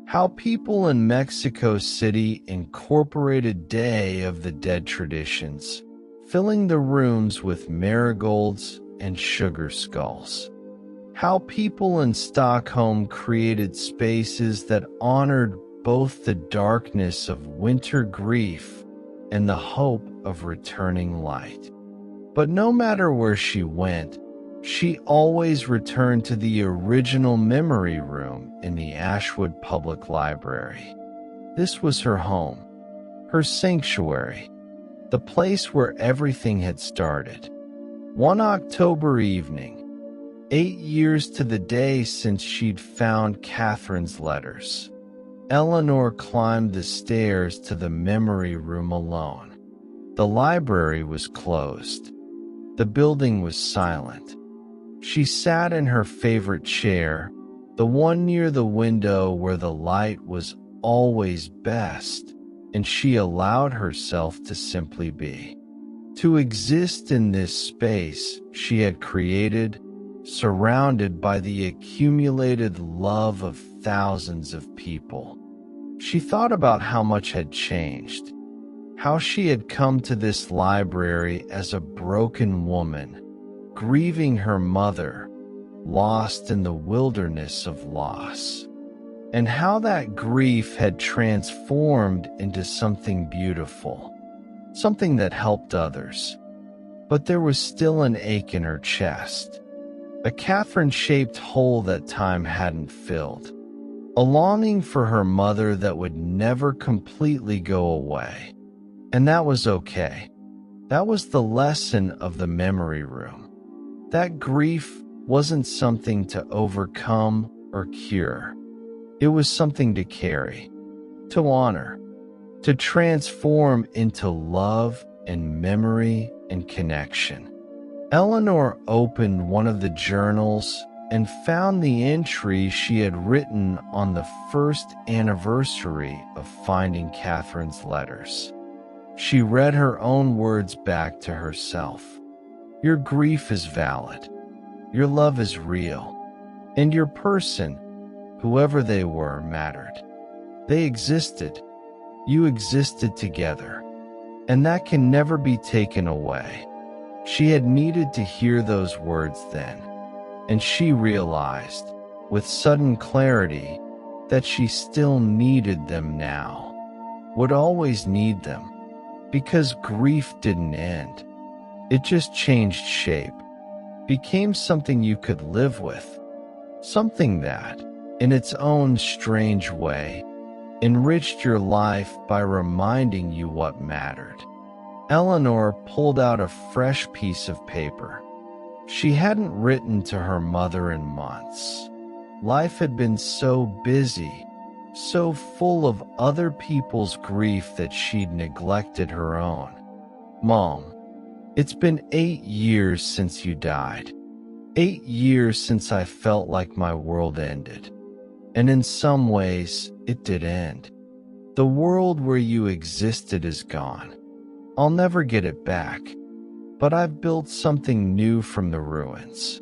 how people in Mexico City incorporated Day of the Dead traditions, filling the rooms with marigolds and sugar skulls, how people in Stockholm created spaces that honored both the darkness of winter grief and the hope of returning light. But no matter where she went, she always returned to the original memory room in the Ashwood Public Library. This was her home, her sanctuary, the place where everything had started. One October evening, 8 years to the day since she'd found Catherine's letters, Eleanor climbed the stairs to the memory room alone. The library was closed. The building was silent. She sat in her favorite chair, the one near the window where the light was always best, and she allowed herself to simply be. To exist in this space she had created, surrounded by the accumulated love of thousands of people. She thought about how much had changed, how she had come to this library as a broken woman, grieving her mother, lost in the wilderness of loss, and how that grief had transformed into something beautiful, something that helped others. But there was still an ache in her chest, a Catherine-shaped hole that time hadn't filled, a longing for her mother that would never completely go away. And that was okay. That was the lesson of the memory room. That grief wasn't something to overcome or cure. It was something to carry, to honor, to transform into love and memory and connection. Eleanor opened one of the journals and found the entry she had written on the first anniversary of finding Catherine's letters. She read her own words back to herself. Your grief is valid. Your love is real. And your person, whoever they were, mattered. They existed. You existed together. And that can never be taken away. She had needed to hear those words then. And she realized, with sudden clarity, that she still needed them now. Would always need them. Because grief didn't end. It just changed shape. Became something you could live with. Something that, in its own strange way, enriched your life by reminding you what mattered. Eleanor pulled out a fresh piece of paper. She hadn't written to her mother in months. Life had been so busy, so full of other people's grief that she'd neglected her own. Mom, it's been 8 years since you died. 8 years since I felt like my world ended. And in some ways, it did end. The world where you existed is gone. I'll never get it back. But I've built something new from the ruins.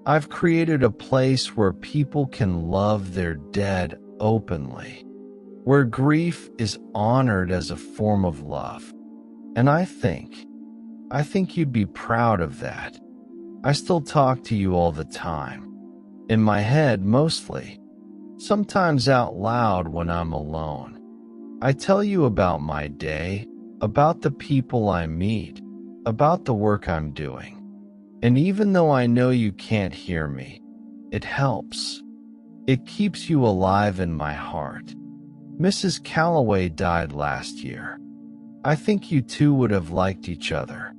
I've created a place where people can love their dead openly, where grief is honored as a form of love. And I think you'd be proud of that. I still talk to you all the time. In my head, mostly. Sometimes out loud when I'm alone. I tell you about my day, about the people I meet, about the work I'm doing. And even though I know you can't hear me, it helps. It keeps you alive in my heart. Mrs. Calloway died last year. I think you two would have liked each other.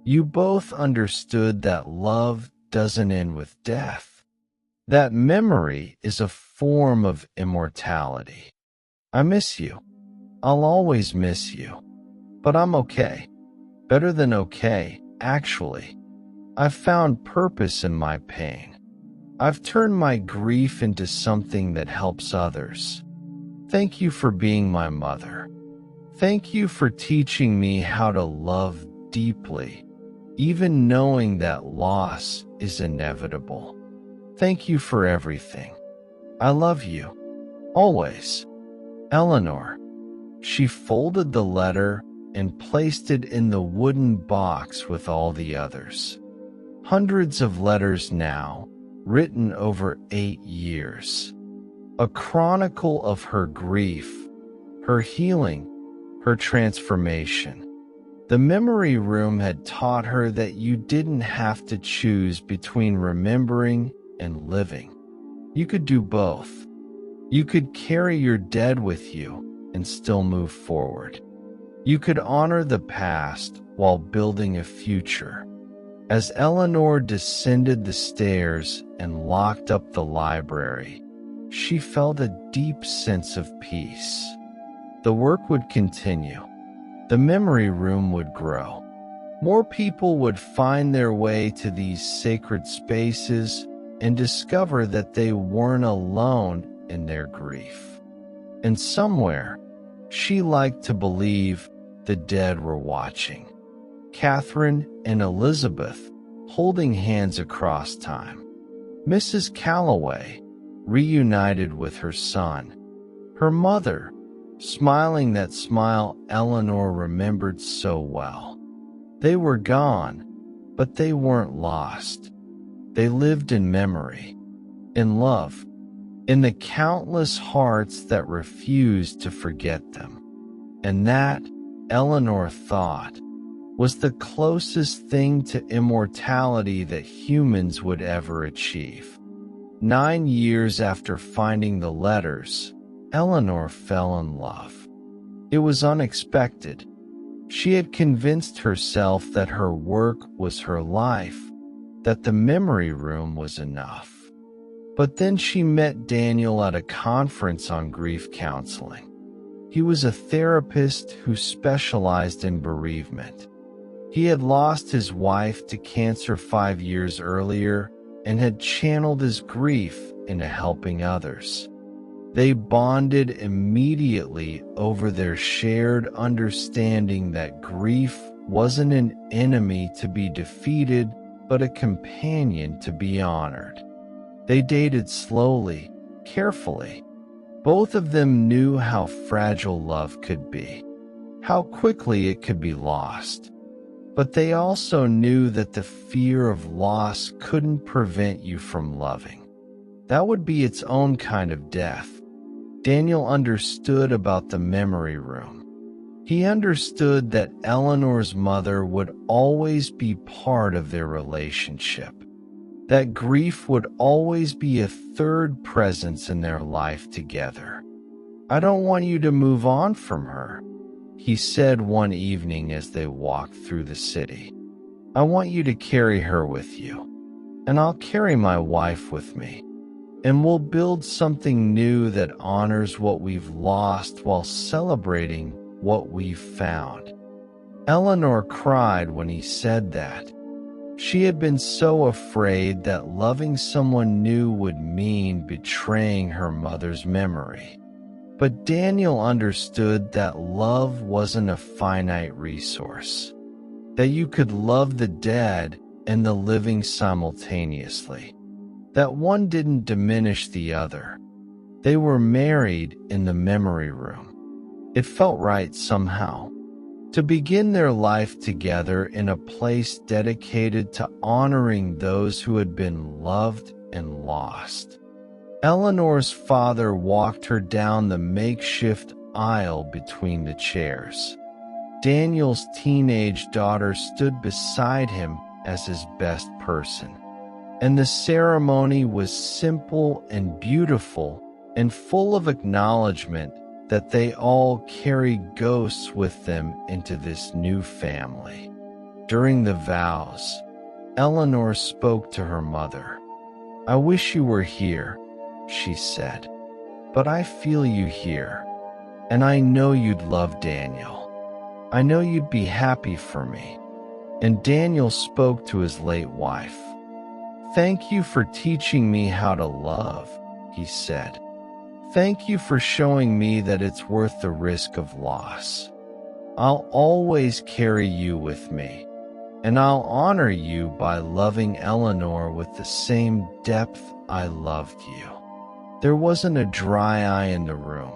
You both understood that love doesn't end with death. That memory is a form of immortality. I miss you. I'll always miss you. But I'm okay. Better than okay, actually. I've found purpose in my pain. I've turned my grief into something that helps others. Thank you for being my mother. Thank you for teaching me how to love deeply, even knowing that loss is inevitable. Thank you for everything. I love you. Always. Eleanor. She folded the letter and placed it in the wooden box with all the others. Hundreds of letters now, written over 8 years. A chronicle of her grief, her healing, her transformation. The memory room had taught her that you didn't have to choose between remembering and living. You could do both. You could carry your dead with you and still move forward. You could honor the past while building a future. As Eleanor descended the stairs and locked up the library, she felt a deep sense of peace. The work would continue. The memory room would grow. More people would find their way to these sacred spaces and discover that they weren't alone in their grief. And somewhere, she liked to believe the dead were watching. Catherine and Elizabeth holding hands across time. Mrs. Calloway reunited with her son. Her mother smiling that smile Eleanor remembered so well. They were gone, but they weren't lost. They lived in memory, in love, in the countless hearts that refused to forget them. And that, Eleanor thought, was the closest thing to immortality that humans would ever achieve. 9 years after finding the letters, Eleanor fell in love. It was unexpected. She had convinced herself that her work was her life, that the memory room was enough. But then she met Daniel at a conference on grief counseling. He was a therapist who specialized in bereavement. He had lost his wife to cancer 5 years earlier, and had channeled his grief into helping others. They bonded immediately over their shared understanding that grief wasn't an enemy to be defeated, but a companion to be honored. They dated slowly, carefully. Both of them knew how fragile love could be, how quickly it could be lost. But they also knew that the fear of loss couldn't prevent you from loving. That would be its own kind of death. Daniel understood about the memory room. He understood that Eleanor's mother would always be part of their relationship, that grief would always be a third presence in their life together. "I don't want you to move on from her," he said one evening as they walked through the city. "I want you to carry her with you, and I'll carry my wife with me, and we'll build something new that honors what we've lost while celebrating what we've found." Eleanor cried when he said that. She had been so afraid that loving someone new would mean betraying her mother's memory. But Daniel understood that love wasn't a finite resource, that you could love the dead and the living simultaneously, that one didn't diminish the other. They were married in the memory room. It felt right somehow, to begin their life together in a place dedicated to honoring those who had been loved and lost. Eleanor's father walked her down the makeshift aisle between the chairs. Daniel's teenage daughter stood beside him as his best person. And the ceremony was simple and beautiful and full of acknowledgement that they all carry ghosts with them into this new family. During the vows, Eleanor spoke to her mother. "I wish you were here," she said, "but I feel you here, and I know you'd love Daniel. I know you'd be happy for me." And Daniel spoke to his late wife. "Thank you for teaching me how to love," he said. "Thank you for showing me that it's worth the risk of loss. I'll always carry you with me, and I'll honor you by loving Eleanor with the same depth I loved you." There wasn't a dry eye in the room.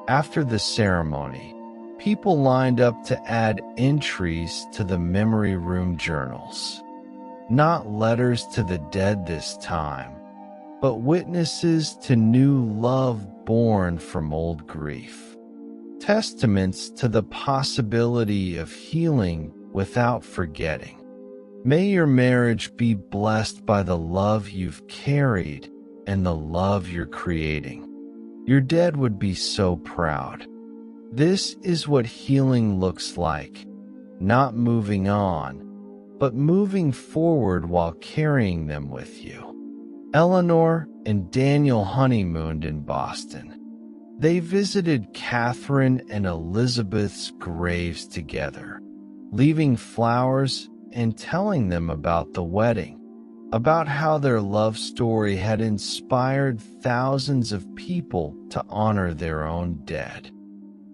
After the ceremony, people lined up to add entries to the memory room journals. Not letters to the dead this time, but witnesses to new love born from old grief. Testaments to the possibility of healing without forgetting. May your marriage be blessed by the love you've carried and the love you're creating. Your dad would be so proud. This is what healing looks like. Not moving on, but moving forward while carrying them with you. Eleanor and Daniel honeymooned in Boston. They visited Catherine and Elizabeth's graves together, leaving flowers and telling them about the wedding, about how their love story had inspired thousands of people to honor their own dead.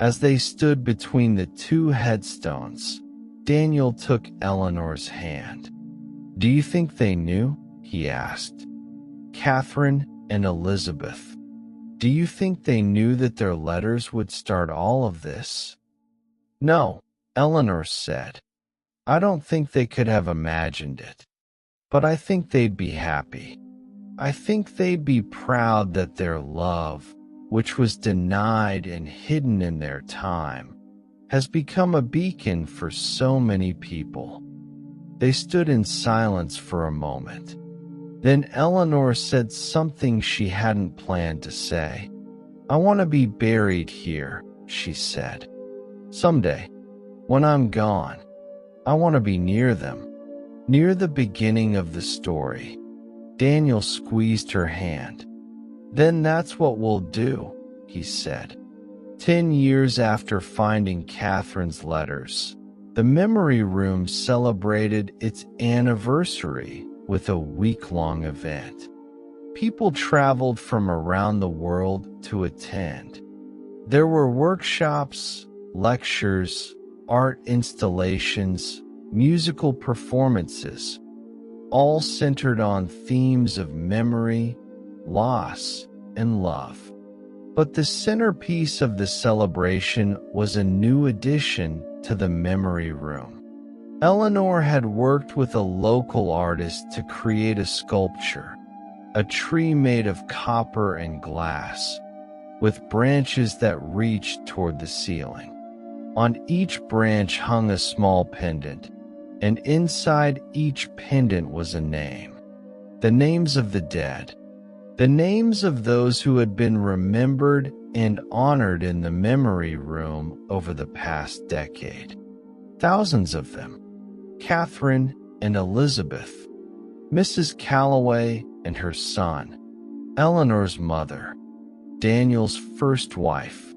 As they stood between the two headstones, Daniel took Eleanor's hand. "Do you think they knew?" he asked. "Catherine and Elizabeth, do you think they knew that their letters would start all of this?" "No," Eleanor said. "I don't think they could have imagined it. But I think they'd be happy. I think they'd be proud that their love, which was denied and hidden in their time, has become a beacon for so many people." They stood in silence for a moment. Then Eleanor said something she hadn't planned to say. "I want to be buried here," she said. "Someday, when I'm gone, I want to be near them, near the beginning of the story." Daniel squeezed her hand. "Then that's what we'll do," he said. 10 years after finding Catherine's letters, the memory room celebrated its anniversary with a week-long event. People traveled from around the world to attend. There were workshops, lectures, art installations, musical performances, all centered on themes of memory, loss, and love. But the centerpiece of the celebration was a new addition to the memory room. Eleanor had worked with a local artist to create a sculpture, a tree made of copper and glass, with branches that reached toward the ceiling. On each branch hung a small pendant, and inside each pendant was a name. The names of the dead. The names of those who had been remembered and honored in the memory room over the past decade. Thousands of them. Catherine and Elizabeth, Mrs. Calloway and her son, Eleanor's mother, Daniel's first wife,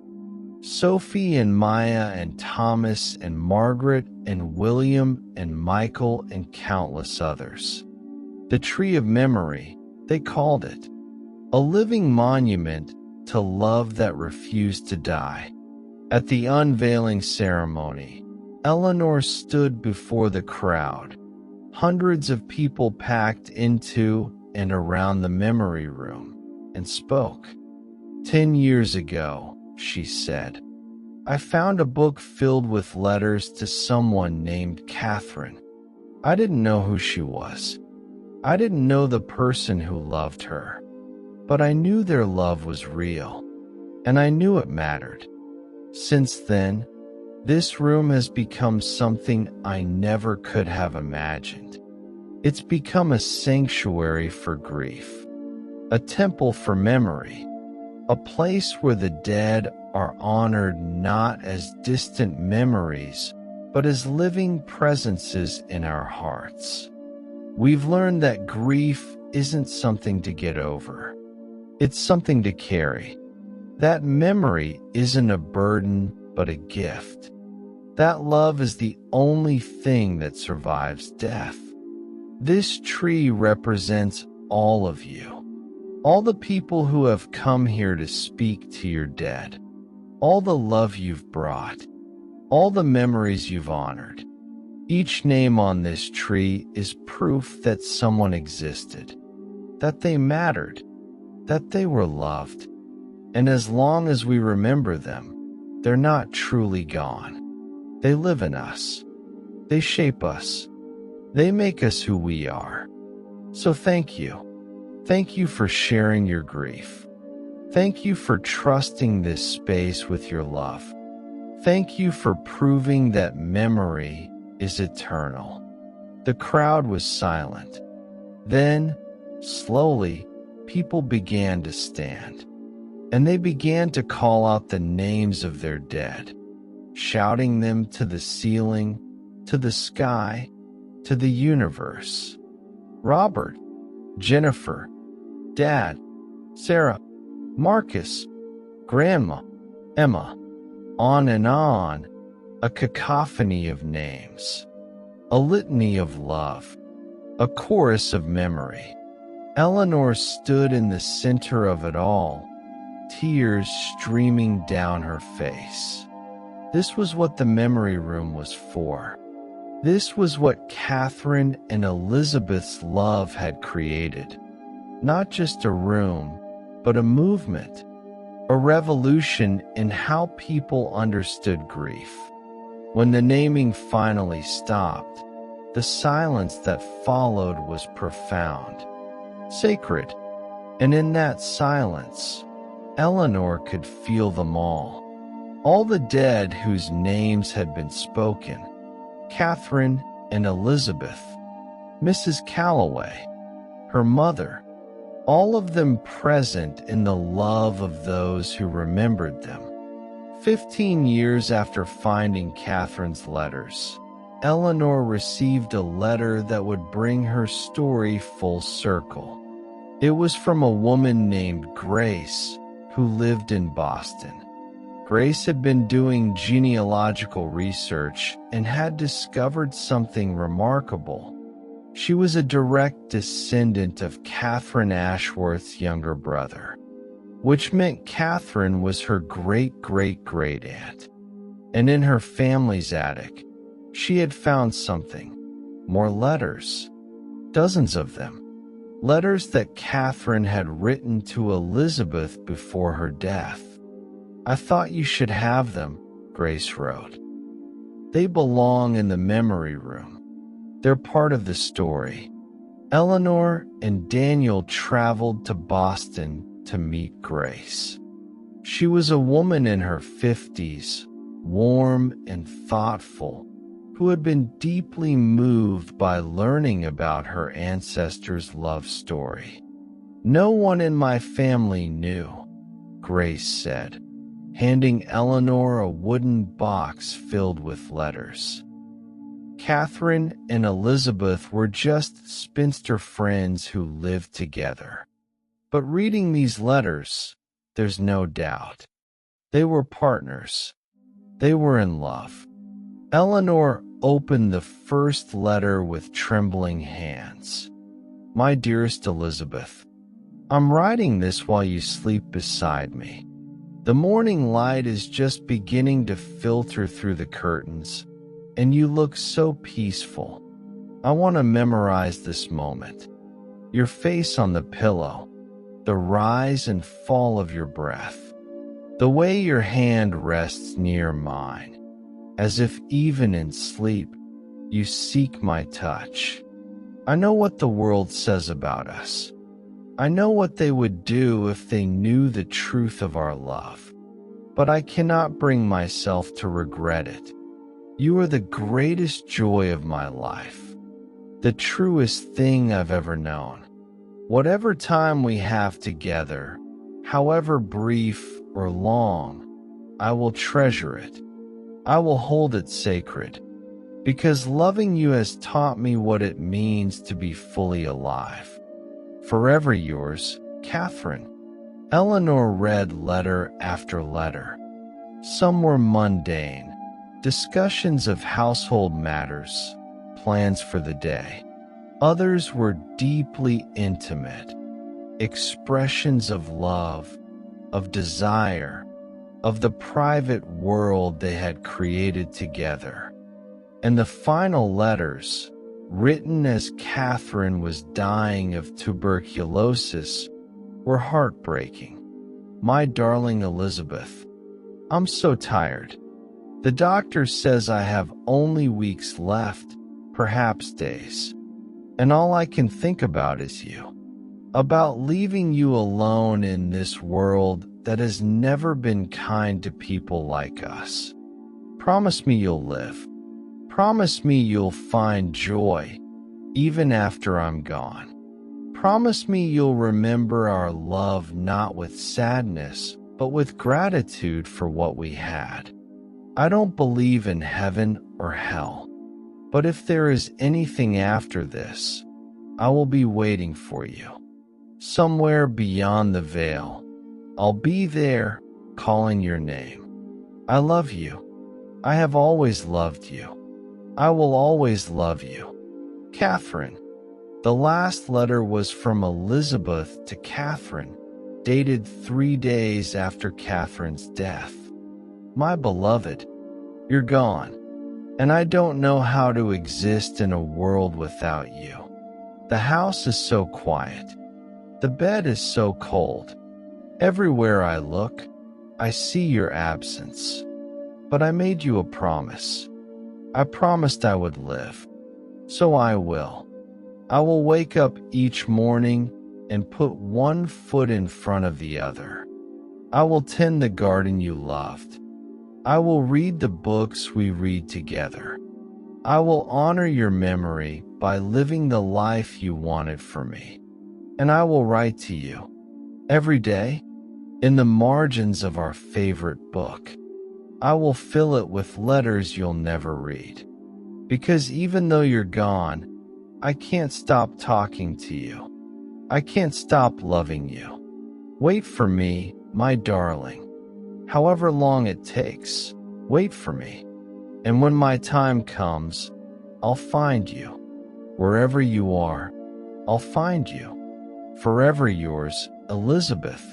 Sophie and Maya and Thomas and Margaret and William and Michael and countless others. The Tree of Memory, they called it. A living monument to love that refused to die. At the unveiling ceremony, Eleanor stood before the crowd. Hundreds of people packed into and around the memory room and spoke. 10 years ago, she said, I found a book filled with letters to someone named Catherine. I didn't know who she was. I didn't know the person who loved her. But I knew their love was real, and I knew it mattered. Since then, this room has become something I never could have imagined. It's become a sanctuary for grief, a temple for memory, a place where the dead are honored not as distant memories, but as living presences in our hearts. We've learned that grief isn't something to get over. It's something to carry. That memory isn't a burden, but a gift. That love is the only thing that survives death. This tree represents all of you. All the people who have come here to speak to your dead. All the love you've brought. All the memories you've honored. Each name on this tree is proof that someone existed, that they mattered, that they were loved, and as long as we remember them, they're not truly gone. They live in us. They shape us. They make us who we are. So thank you. Thank you for sharing your grief. Thank you for trusting this space with your love. Thank you for proving that memory is eternal. The crowd was silent. Then, slowly, people began to stand, and they began to call out the names of their dead, shouting them to the ceiling, to the sky, to the universe. Robert, Jennifer, Dad, Sarah, Marcus, Grandma, Emma, on and on, a cacophony of names, a litany of love, a chorus of memory. Eleanor stood in the center of it all, tears streaming down her face. This was what the memory room was for. This was what Catherine and Elizabeth's love had created. Not just a room, but a movement, a revolution in how people understood grief. When the naming finally stopped, the silence that followed was profound, sacred, and in that silence, Eleanor could feel them all the dead whose names had been spoken, Catherine and Elizabeth, Mrs. Calloway, her mother, all of them present in the love of those who remembered them. 15 years after finding Catherine's letters, Eleanor received a letter that would bring her story full circle. It was from a woman named Grace, who lived in Boston. Grace had been doing genealogical research and had discovered something remarkable. She was a direct descendant of Catherine Ashworth's younger brother, which meant Catherine was her great-great-great-aunt. And in her family's attic, she had found something. More letters. Dozens of them. Letters that Catherine had written to Elizabeth before her death. "I thought you should have them," Grace wrote. "They belong in the memory room. They're part of the story." Eleanor and Daniel traveled to Boston to meet Grace. She was a woman in her 50s, warm and thoughtful, who had been deeply moved by learning about her ancestors' love story. "No one in my family knew," Grace said, handing Eleanor a wooden box filled with letters. Catherine and Elizabeth were just spinster friends who lived together. But reading these letters, there's no doubt. They were partners. They were in love. Eleanor opened the first letter with trembling hands. "My dearest Elizabeth, I'm writing this while you sleep beside me. The morning light is just beginning to filter through the curtains, and you look so peaceful. I want to memorize this moment. Your face on the pillow, the rise and fall of your breath, the way your hand rests near mine, as if even in sleep, you seek my touch. I know what the world says about us. I know what they would do if they knew the truth of our love. But I cannot bring myself to regret it. You are the greatest joy of my life, the truest thing I've ever known. Whatever time we have together, however brief or long, I will treasure it. I will hold it sacred, because loving you has taught me what it means to be fully alive. Forever yours, Catherine." Eleanor read letter after letter. Some were mundane, discussions of household matters, plans for the day. Others were deeply intimate, expressions of love, of desire, of the private world they had created together. And the final letters, written as Catherine was dying of tuberculosis, were heartbreaking. "My darling Elizabeth, I'm so tired. The doctor says I have only weeks left, perhaps days. And all I can think about is you. About leaving you alone in this world that has never been kind to people like us. Promise me you'll live. Promise me you'll find joy, even after I'm gone. Promise me you'll remember our love not with sadness, but with gratitude for what we had. I don't believe in heaven or hell, but if there is anything after this, I will be waiting for you. Somewhere beyond the veil, I'll be there, calling your name. I love you. I have always loved you. I will always love you. Catherine." The last letter was from Elizabeth to Catherine, dated 3 days after Catherine's death. "My beloved, you're gone, and I don't know how to exist in a world without you. The house is so quiet. The bed is so cold. Everywhere I look, I see your absence. But I made you a promise. I promised I would live. So I will. I will wake up each morning and put one foot in front of the other. I will tend the garden you loved. I will read the books we read together. I will honor your memory by living the life you wanted for me. And I will write to you every day in the margins of our favorite book. I will fill it with letters you'll never read. Because even though you're gone, I can't stop talking to you. I can't stop loving you. Wait for me, my darling. However long it takes, wait for me. And when my time comes, I'll find you. Wherever you are, I'll find you. Forever yours, Elizabeth.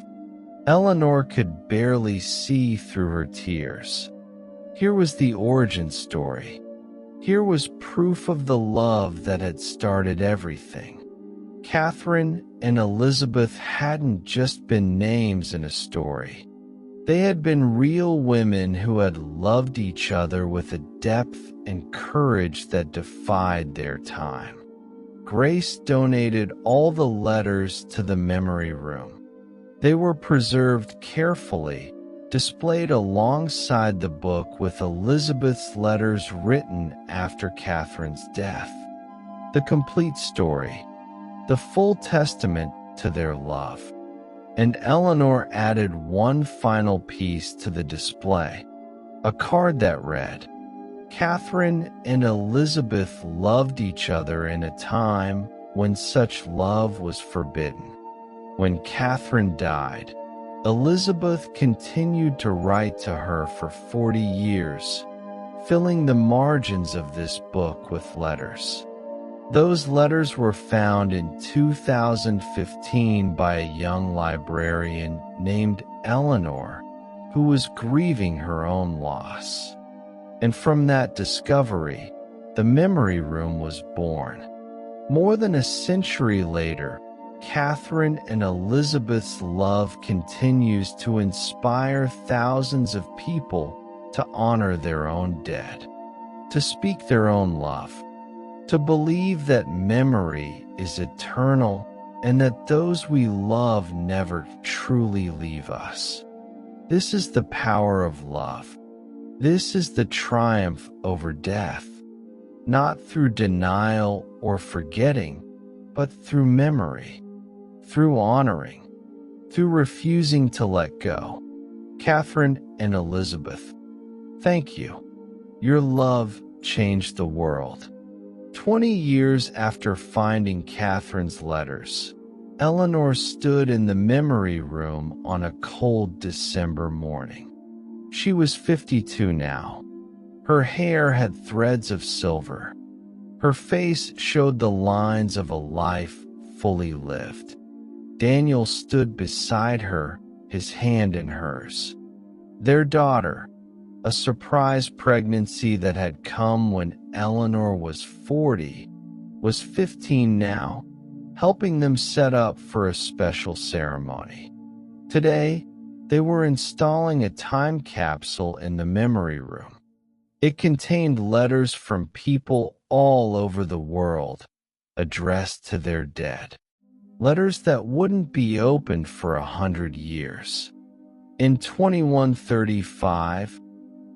Eleanor could barely see through her tears. Here was the origin story. Here was proof of the love that had started everything. Catherine and Elizabeth hadn't just been names in a story. They had been real women who had loved each other with a depth and courage that defied their time. Grace donated all the letters to the memory room. They were preserved carefully, displayed alongside the book with Elizabeth's letters written after Catherine's death. The complete story, the full testament to their love. And Eleanor added one final piece to the display, a card that read, "Catherine and Elizabeth loved each other in a time when such love was forbidden." When Catherine died, Elizabeth continued to write to her for 40 years, filling the margins of this book with letters. Those letters were found in 2015 by a young librarian named Eleanor, who was grieving her own loss. And from that discovery, the memory room was born. More than a century later, Catherine and Elizabeth's love continues to inspire thousands of people to honor their own dead, to speak their own love, to believe that memory is eternal and that those we love never truly leave us. This is the power of love. This is the triumph over death, not through denial or forgetting, but through memory, through honoring, through refusing to let go. Catherine and Elizabeth, thank you. Your love changed the world. 20 years after finding Catherine's letters, Eleanor stood in the memory room on a cold December morning. She was 52 now. Her hair had threads of silver. Her face showed the lines of a life fully lived. Daniel stood beside her, his hand in hers. Their daughter, a surprise pregnancy that had come when Eleanor was 40, was 15 now, helping them set up for a special ceremony. Today, they were installing a time capsule in the memory room. It contained letters from people all over the world, addressed to their dead. Letters that wouldn't be opened for 100 years. In 2135,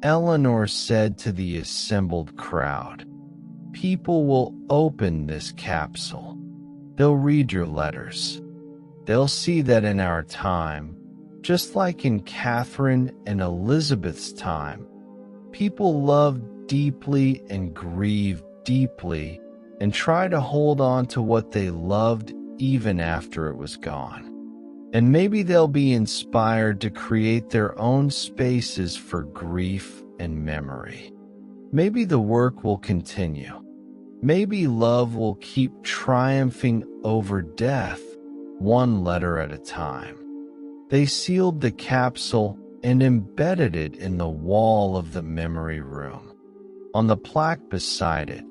Eleanor said to the assembled crowd, "People will open this capsule. They'll read your letters. They'll see that in our time, just like in Catherine and Elizabeth's time, people loved deeply and grieved deeply and try to hold on to what they loved even after it was gone. And maybe they'll be inspired to create their own spaces for grief and memory. Maybe the work will continue. Maybe love will keep triumphing over death, one letter at a time." They sealed the capsule and embedded it in the wall of the memory room. On the plaque beside it,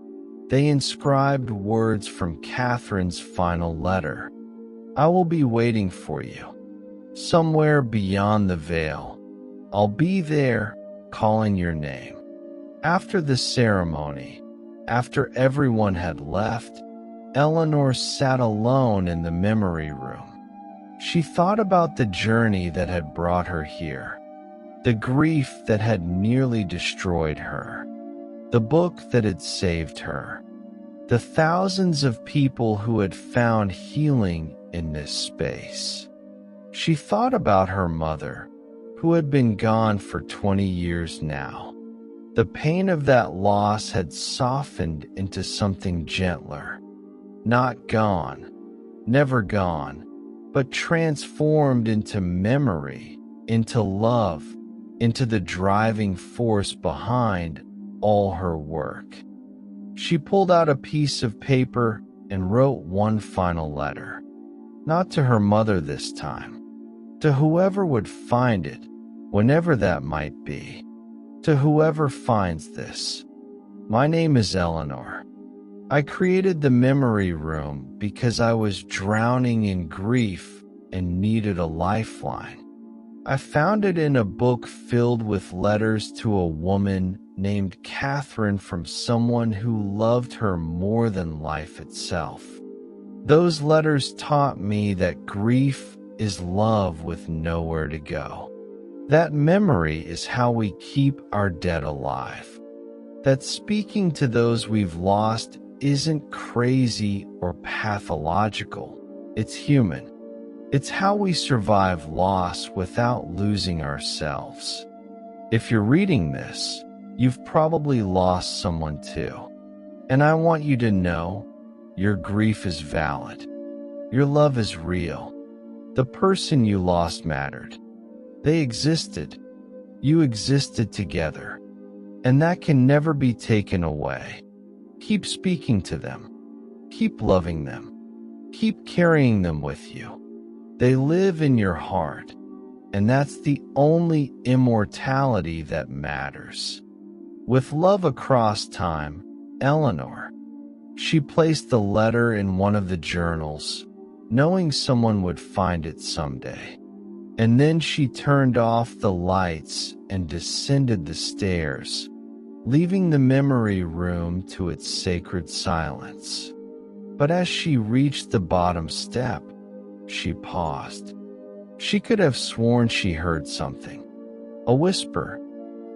they inscribed words from Catherine's final letter. "I will be waiting for you. Somewhere beyond the veil. I'll be there, calling your name." After the ceremony, after everyone had left, Eleanor sat alone in the memory room. She thought about the journey that had brought her here, the grief that had nearly destroyed her, the book that had saved her, the thousands of people who had found healing in this space. She thought about her mother, who had been gone for 20 years now. The pain of that loss had softened into something gentler. Not gone, never gone, but transformed into memory, into love, into the driving force behind all her work. She pulled out a piece of paper and wrote one final letter. Not to her mother this time. To whoever would find it, whenever that might be. To whoever finds this. My name is Eleanor. I created the memory room because I was drowning in grief and needed a lifeline. I found it in a book filled with letters to a woman named Catherine from someone who loved her more than life itself. Those letters taught me that grief is love with nowhere to go. That memory is how we keep our dead alive. That speaking to those we've lost isn't crazy or pathological. It's human. It's how we survive loss without losing ourselves. If you're reading this, you've probably lost someone too. And I want you to know, your grief is valid. Your love is real. The person you lost mattered. They existed. You existed together. And that can never be taken away. Keep speaking to them. Keep loving them. Keep carrying them with you. They live in your heart, and that's the only immortality that matters. With love across time, Eleanor. She placed the letter in one of the journals, knowing someone would find it someday. And then she turned off the lights and descended the stairs, leaving the memory room to its sacred silence. But as she reached the bottom step, she paused. She could have sworn she heard something. A whisper,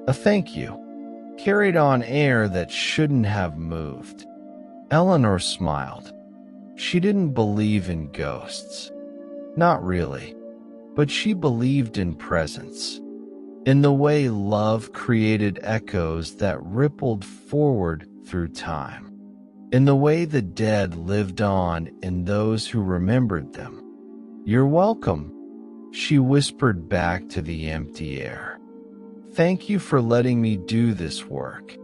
a thank you, carried on air that shouldn't have moved. Eleanor smiled. She didn't believe in ghosts. Not really. But she believed in presence. In the way love created echoes that rippled forward through time. In the way the dead lived on in those who remembered them. You're welcome, she whispered back to the empty air. Thank you for letting me do this work.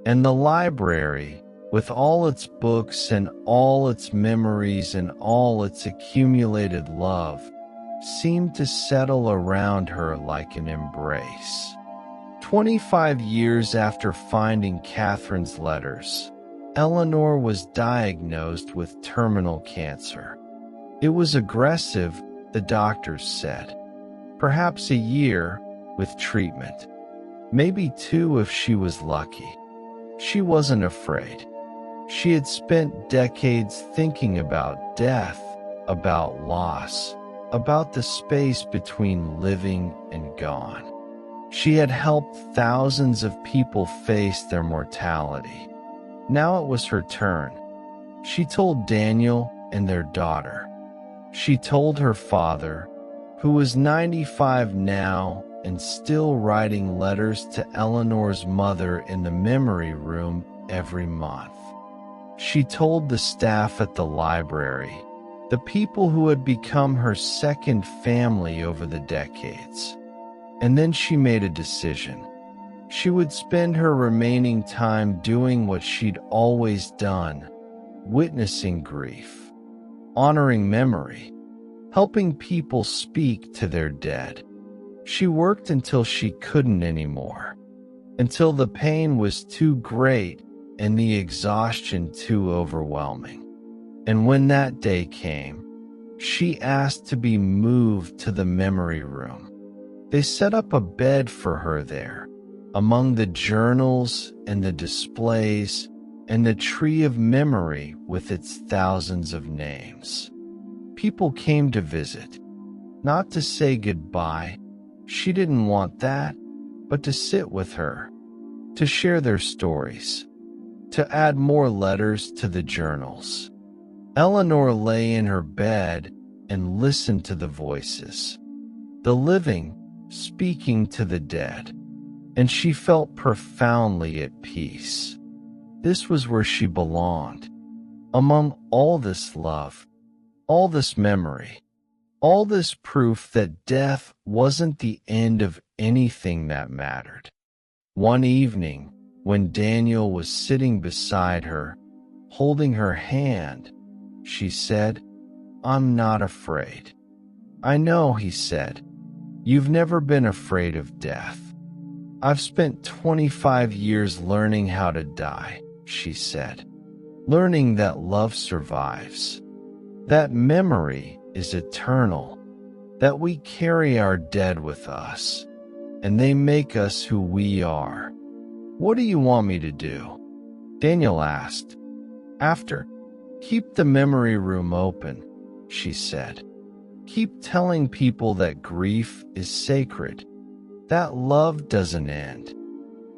And the library, with all its books and all its memories and all its accumulated love, seemed to settle around her like an embrace. 25 years after finding Catherine's letters, Eleanor was diagnosed with terminal cancer. It was aggressive, the doctors said. Perhaps a year with treatment. Maybe 2 if she was lucky. She wasn't afraid. She had spent decades thinking about death, about loss, about the space between living and gone. She had helped thousands of people face their mortality. Now it was her turn. She told Daniel and their daughter. She told her father, who was 95 now and still writing letters to Eleanor's mother in the memory room every month. She told the staff at the library, the people who had become her second family over the decades. And then she made a decision. She would spend her remaining time doing what she'd always done, witnessing grief, honoring memory, helping people speak to their dead. She worked until she couldn't anymore, until the pain was too great and the exhaustion too overwhelming. And when that day came, she asked to be moved to the memory room. They set up a bed for her there, among the journals and the displays and the tree of memory with its thousands of names. People came to visit, not to say goodbye. She didn't want that, but to sit with her, to share their stories, to add more letters to the journals. Eleanor lay in her bed and listened to the voices, the living speaking to the dead, and she felt profoundly at peace. This was where she belonged, among all this love, all this memory, all this proof that death wasn't the end of anything that mattered. One evening, When Daniel was sitting beside her, holding her hand, she said, "I'm not afraid." "I know," he said. "You've never been afraid of death." "I've spent 25 years learning how to die," she said. "Learning that love survives, that memory is eternal, that we carry our dead with us, and they make us who we are." "What do you want me to do?" Daniel asked. "After, keep the memory room open," she said. "Keep telling people that grief is sacred, that love doesn't end.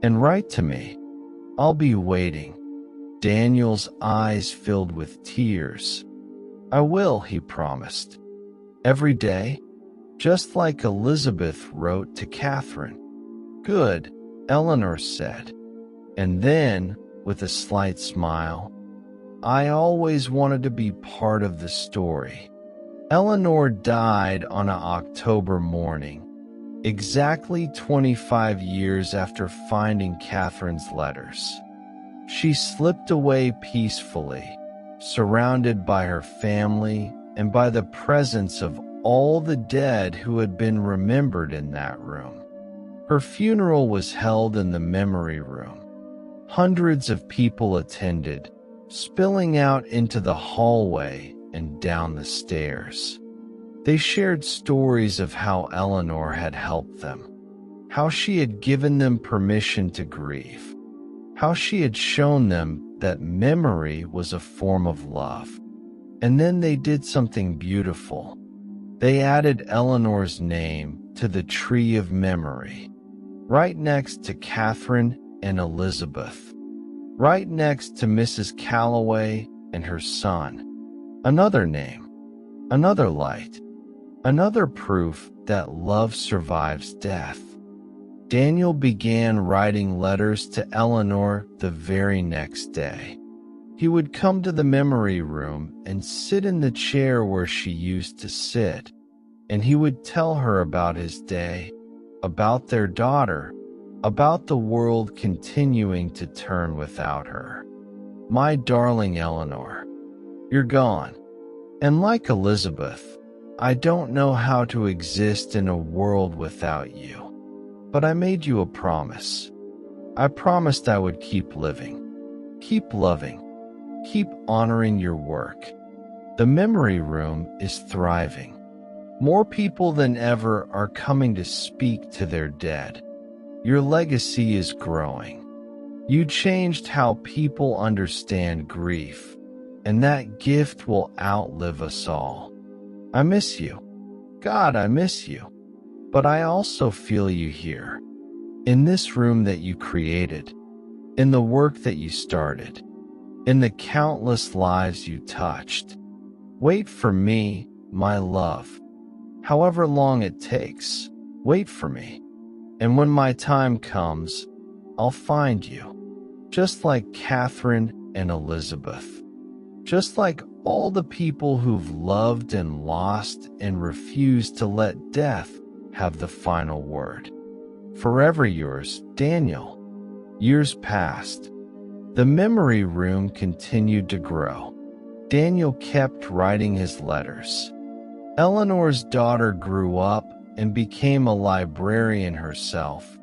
And write to me. I'll be waiting." Daniel's eyes filled with tears. "I will," he promised. "Every day, just like Elizabeth wrote to Catherine." "Good," Eleanor said. And then, with a slight smile, "I always wanted to be part of the story." Eleanor died on an October morning, exactly 25 years after finding Catherine's letters. She slipped away peacefully, surrounded by her family and by the presence of all the dead who had been remembered in that room. Her funeral was held in the memory room. Hundreds of people attended, spilling out into the hallway and down the stairs. They shared stories of how Eleanor had helped them, how she had given them permission to grieve, how she had shown them that memory was a form of love. And then they did something beautiful. They added Eleanor's name to the tree of memory, right next to Catherine and Elizabeth, right next to Mrs. Calloway and her son. Another name, another light, another proof that love survives death. Daniel began writing letters to Eleanor the very next day. He would come to the memory room and sit in the chair where she used to sit, and he would tell her about his day, about their daughter, about the world continuing to turn without her. "My darling Eleanor, you're gone. And like Elizabeth, I don't know how to exist in a world without you. But I made you a promise. I promised I would keep living, keep loving, keep honoring your work. The memory room is thriving. More people than ever are coming to speak to their dead. Your legacy is growing. You changed how people understand grief, and that gift will outlive us all. I miss you. God, I miss you. But I also feel you here, in this room that you created, in the work that you started, in the countless lives you touched. Wait for me, my love. However long it takes, wait for me. And when my time comes, I'll find you, just like Catherine and Elizabeth, just like all the people who've loved and lost and refused to let death have the final word. Forever yours, Daniel. Years passed. The memory room continued to grow. Daniel kept writing his letters. Eleanor's daughter grew up and became a librarian herself,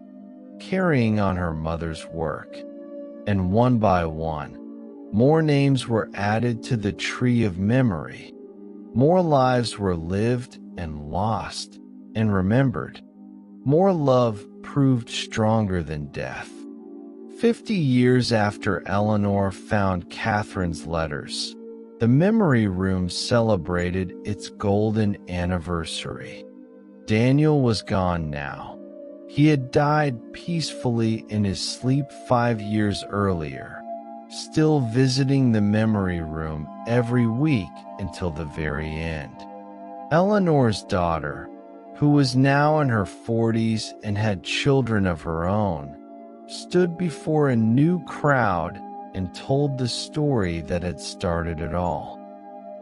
carrying on her mother's work. And one by one, more names were added to the tree of memory. More lives were lived and lost and remembered. More love proved stronger than death. 50 years after Eleanor found Catherine's letters, the memory room celebrated its golden anniversary. Daniel was gone now. He had died peacefully in his sleep 5 years earlier, still visiting the memory room every week until the very end. Eleanor's daughter, who was now in her 40s and had children of her own, stood before a new crowd and told the story that had started it all.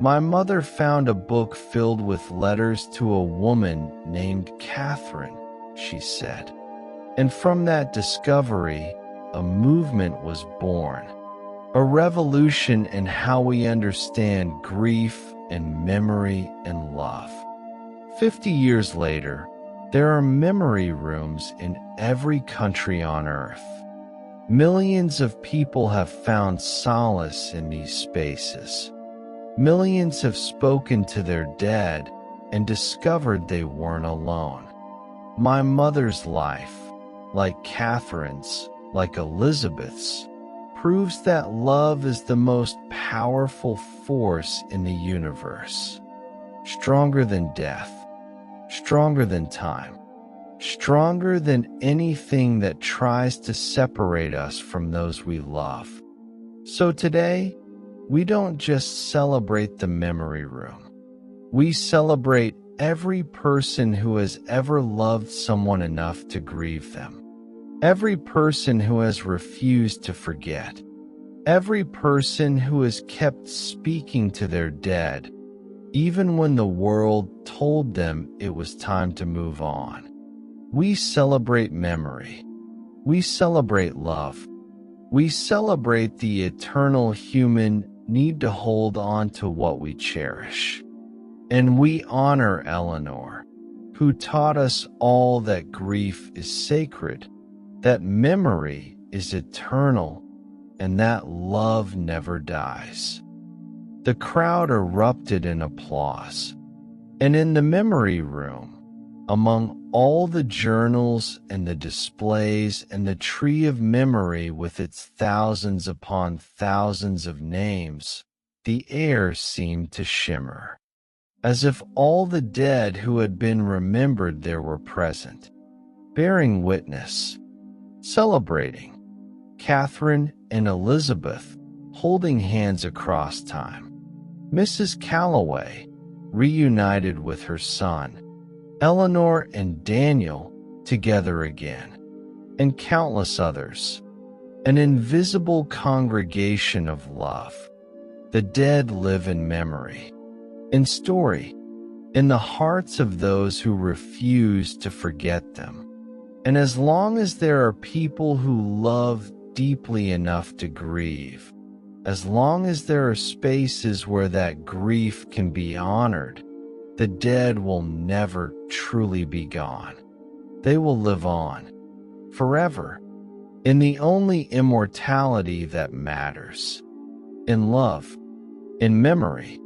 "My mother found a book filled with letters to a woman named Catherine," she said. "And from that discovery, a movement was born, a revolution in how we understand grief and memory and love. 50 years later, there are memory rooms in every country on Earth. Millions of people have found solace in these spaces. Millions have spoken to their dead and discovered they weren't alone. My mother's life, like Catherine's, like Elizabeth's, proves that love is the most powerful force in the universe. Stronger than death, stronger than time, stronger than anything that tries to separate us from those we love. So today, we don't just celebrate the memory room. We celebrate every person who has ever loved someone enough to grieve them. Every person who has refused to forget. Every person who has kept speaking to their dead, even when the world told them it was time to move on. We celebrate memory. We celebrate love. We celebrate the eternal human need to hold on to what we cherish. And we honor Eleanor, who taught us all that grief is sacred, that memory is eternal, and that love never dies. The crowd erupted in applause, and in the memory room, among all the journals and the displays and the tree of memory with its thousands upon thousands of names, the air seemed to shimmer, as if all the dead who had been remembered there were present, bearing witness, celebrating, Catherine and Elizabeth holding hands across time, Mrs. Calloway reunited with her son, Eleanor and Daniel together again, and countless others, an invisible congregation of love. The dead live in memory, in story, in the hearts of those who refuse to forget them. And as long as there are people who love deeply enough to grieve, as long as there are spaces where that grief can be honored, the dead will never truly be gone. They will live on, forever, in the only immortality that matters, in love, in memory,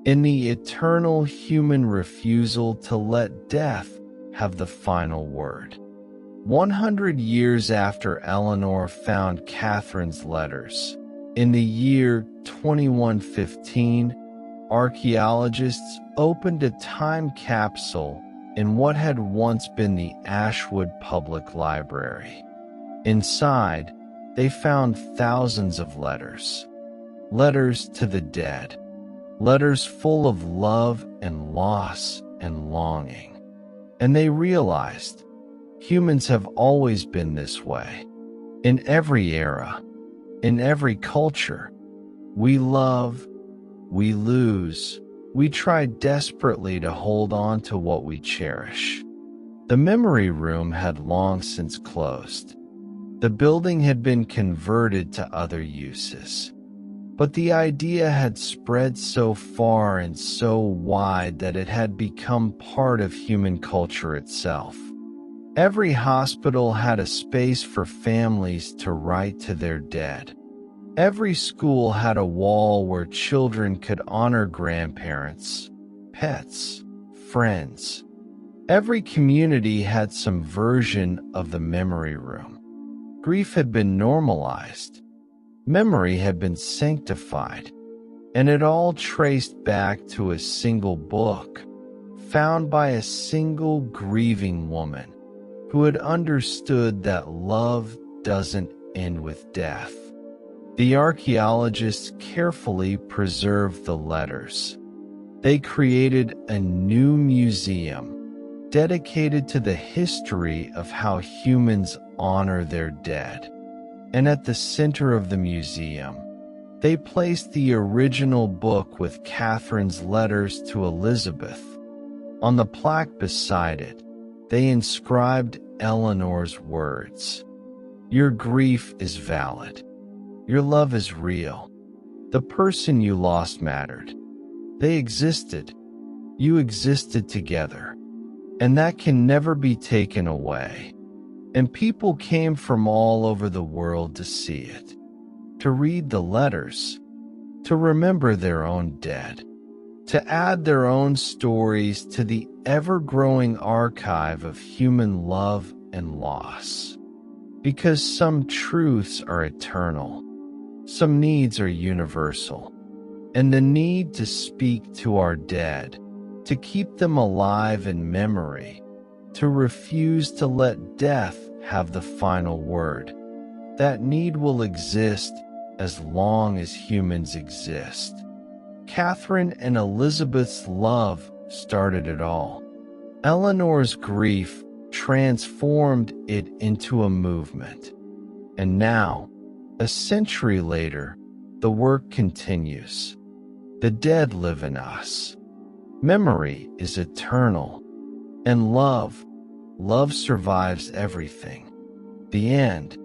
in the eternal human refusal to let death have the final word. 100 years after Eleanor found Catherine's letters, in the year 2115, archaeologists opened a time capsule in what had once been the Ashwood Public Library. Inside, they found thousands of letters. Letters to the dead. Letters full of love and loss and longing. And they realized humans have always been this way. In every era, in every culture, we love, we lose, we try desperately to hold on to what we cherish. The memory room had long since closed. The building had been converted to other uses. But the idea had spread so far and so wide that it had become part of human culture itself. Every hospital had a space for families to write to their dead. Every school had a wall where children could honor grandparents, pets, friends. Every community had some version of the memory room. Grief had been normalized. Memory had been sanctified, and it all traced back to a single book, found by a single grieving woman who had understood that love doesn't end with death. The archaeologists carefully preserved the letters. They created a new museum dedicated to the history of how humans honor their dead. And at the center of the museum, they placed the original book with Catherine's letters to Elizabeth. On the plaque beside it, they inscribed Eleanor's words. Your grief is valid. Your love is real. The person you lost mattered. They existed. You existed together. And that can never be taken away. And people came from all over the world to see it, to read the letters, to remember their own dead, to add their own stories to the ever-growing archive of human love and loss. Because some truths are eternal, some needs are universal, and the need to speak to our dead, to keep them alive in memory, to refuse to let death have the final word, that need will exist as long as humans exist. Catherine and Elizabeth's love started it all. Eleanor's grief transformed it into a movement. And now, a century later, the work continues. The dead live in us. Memory is eternal. And love survives everything. The end.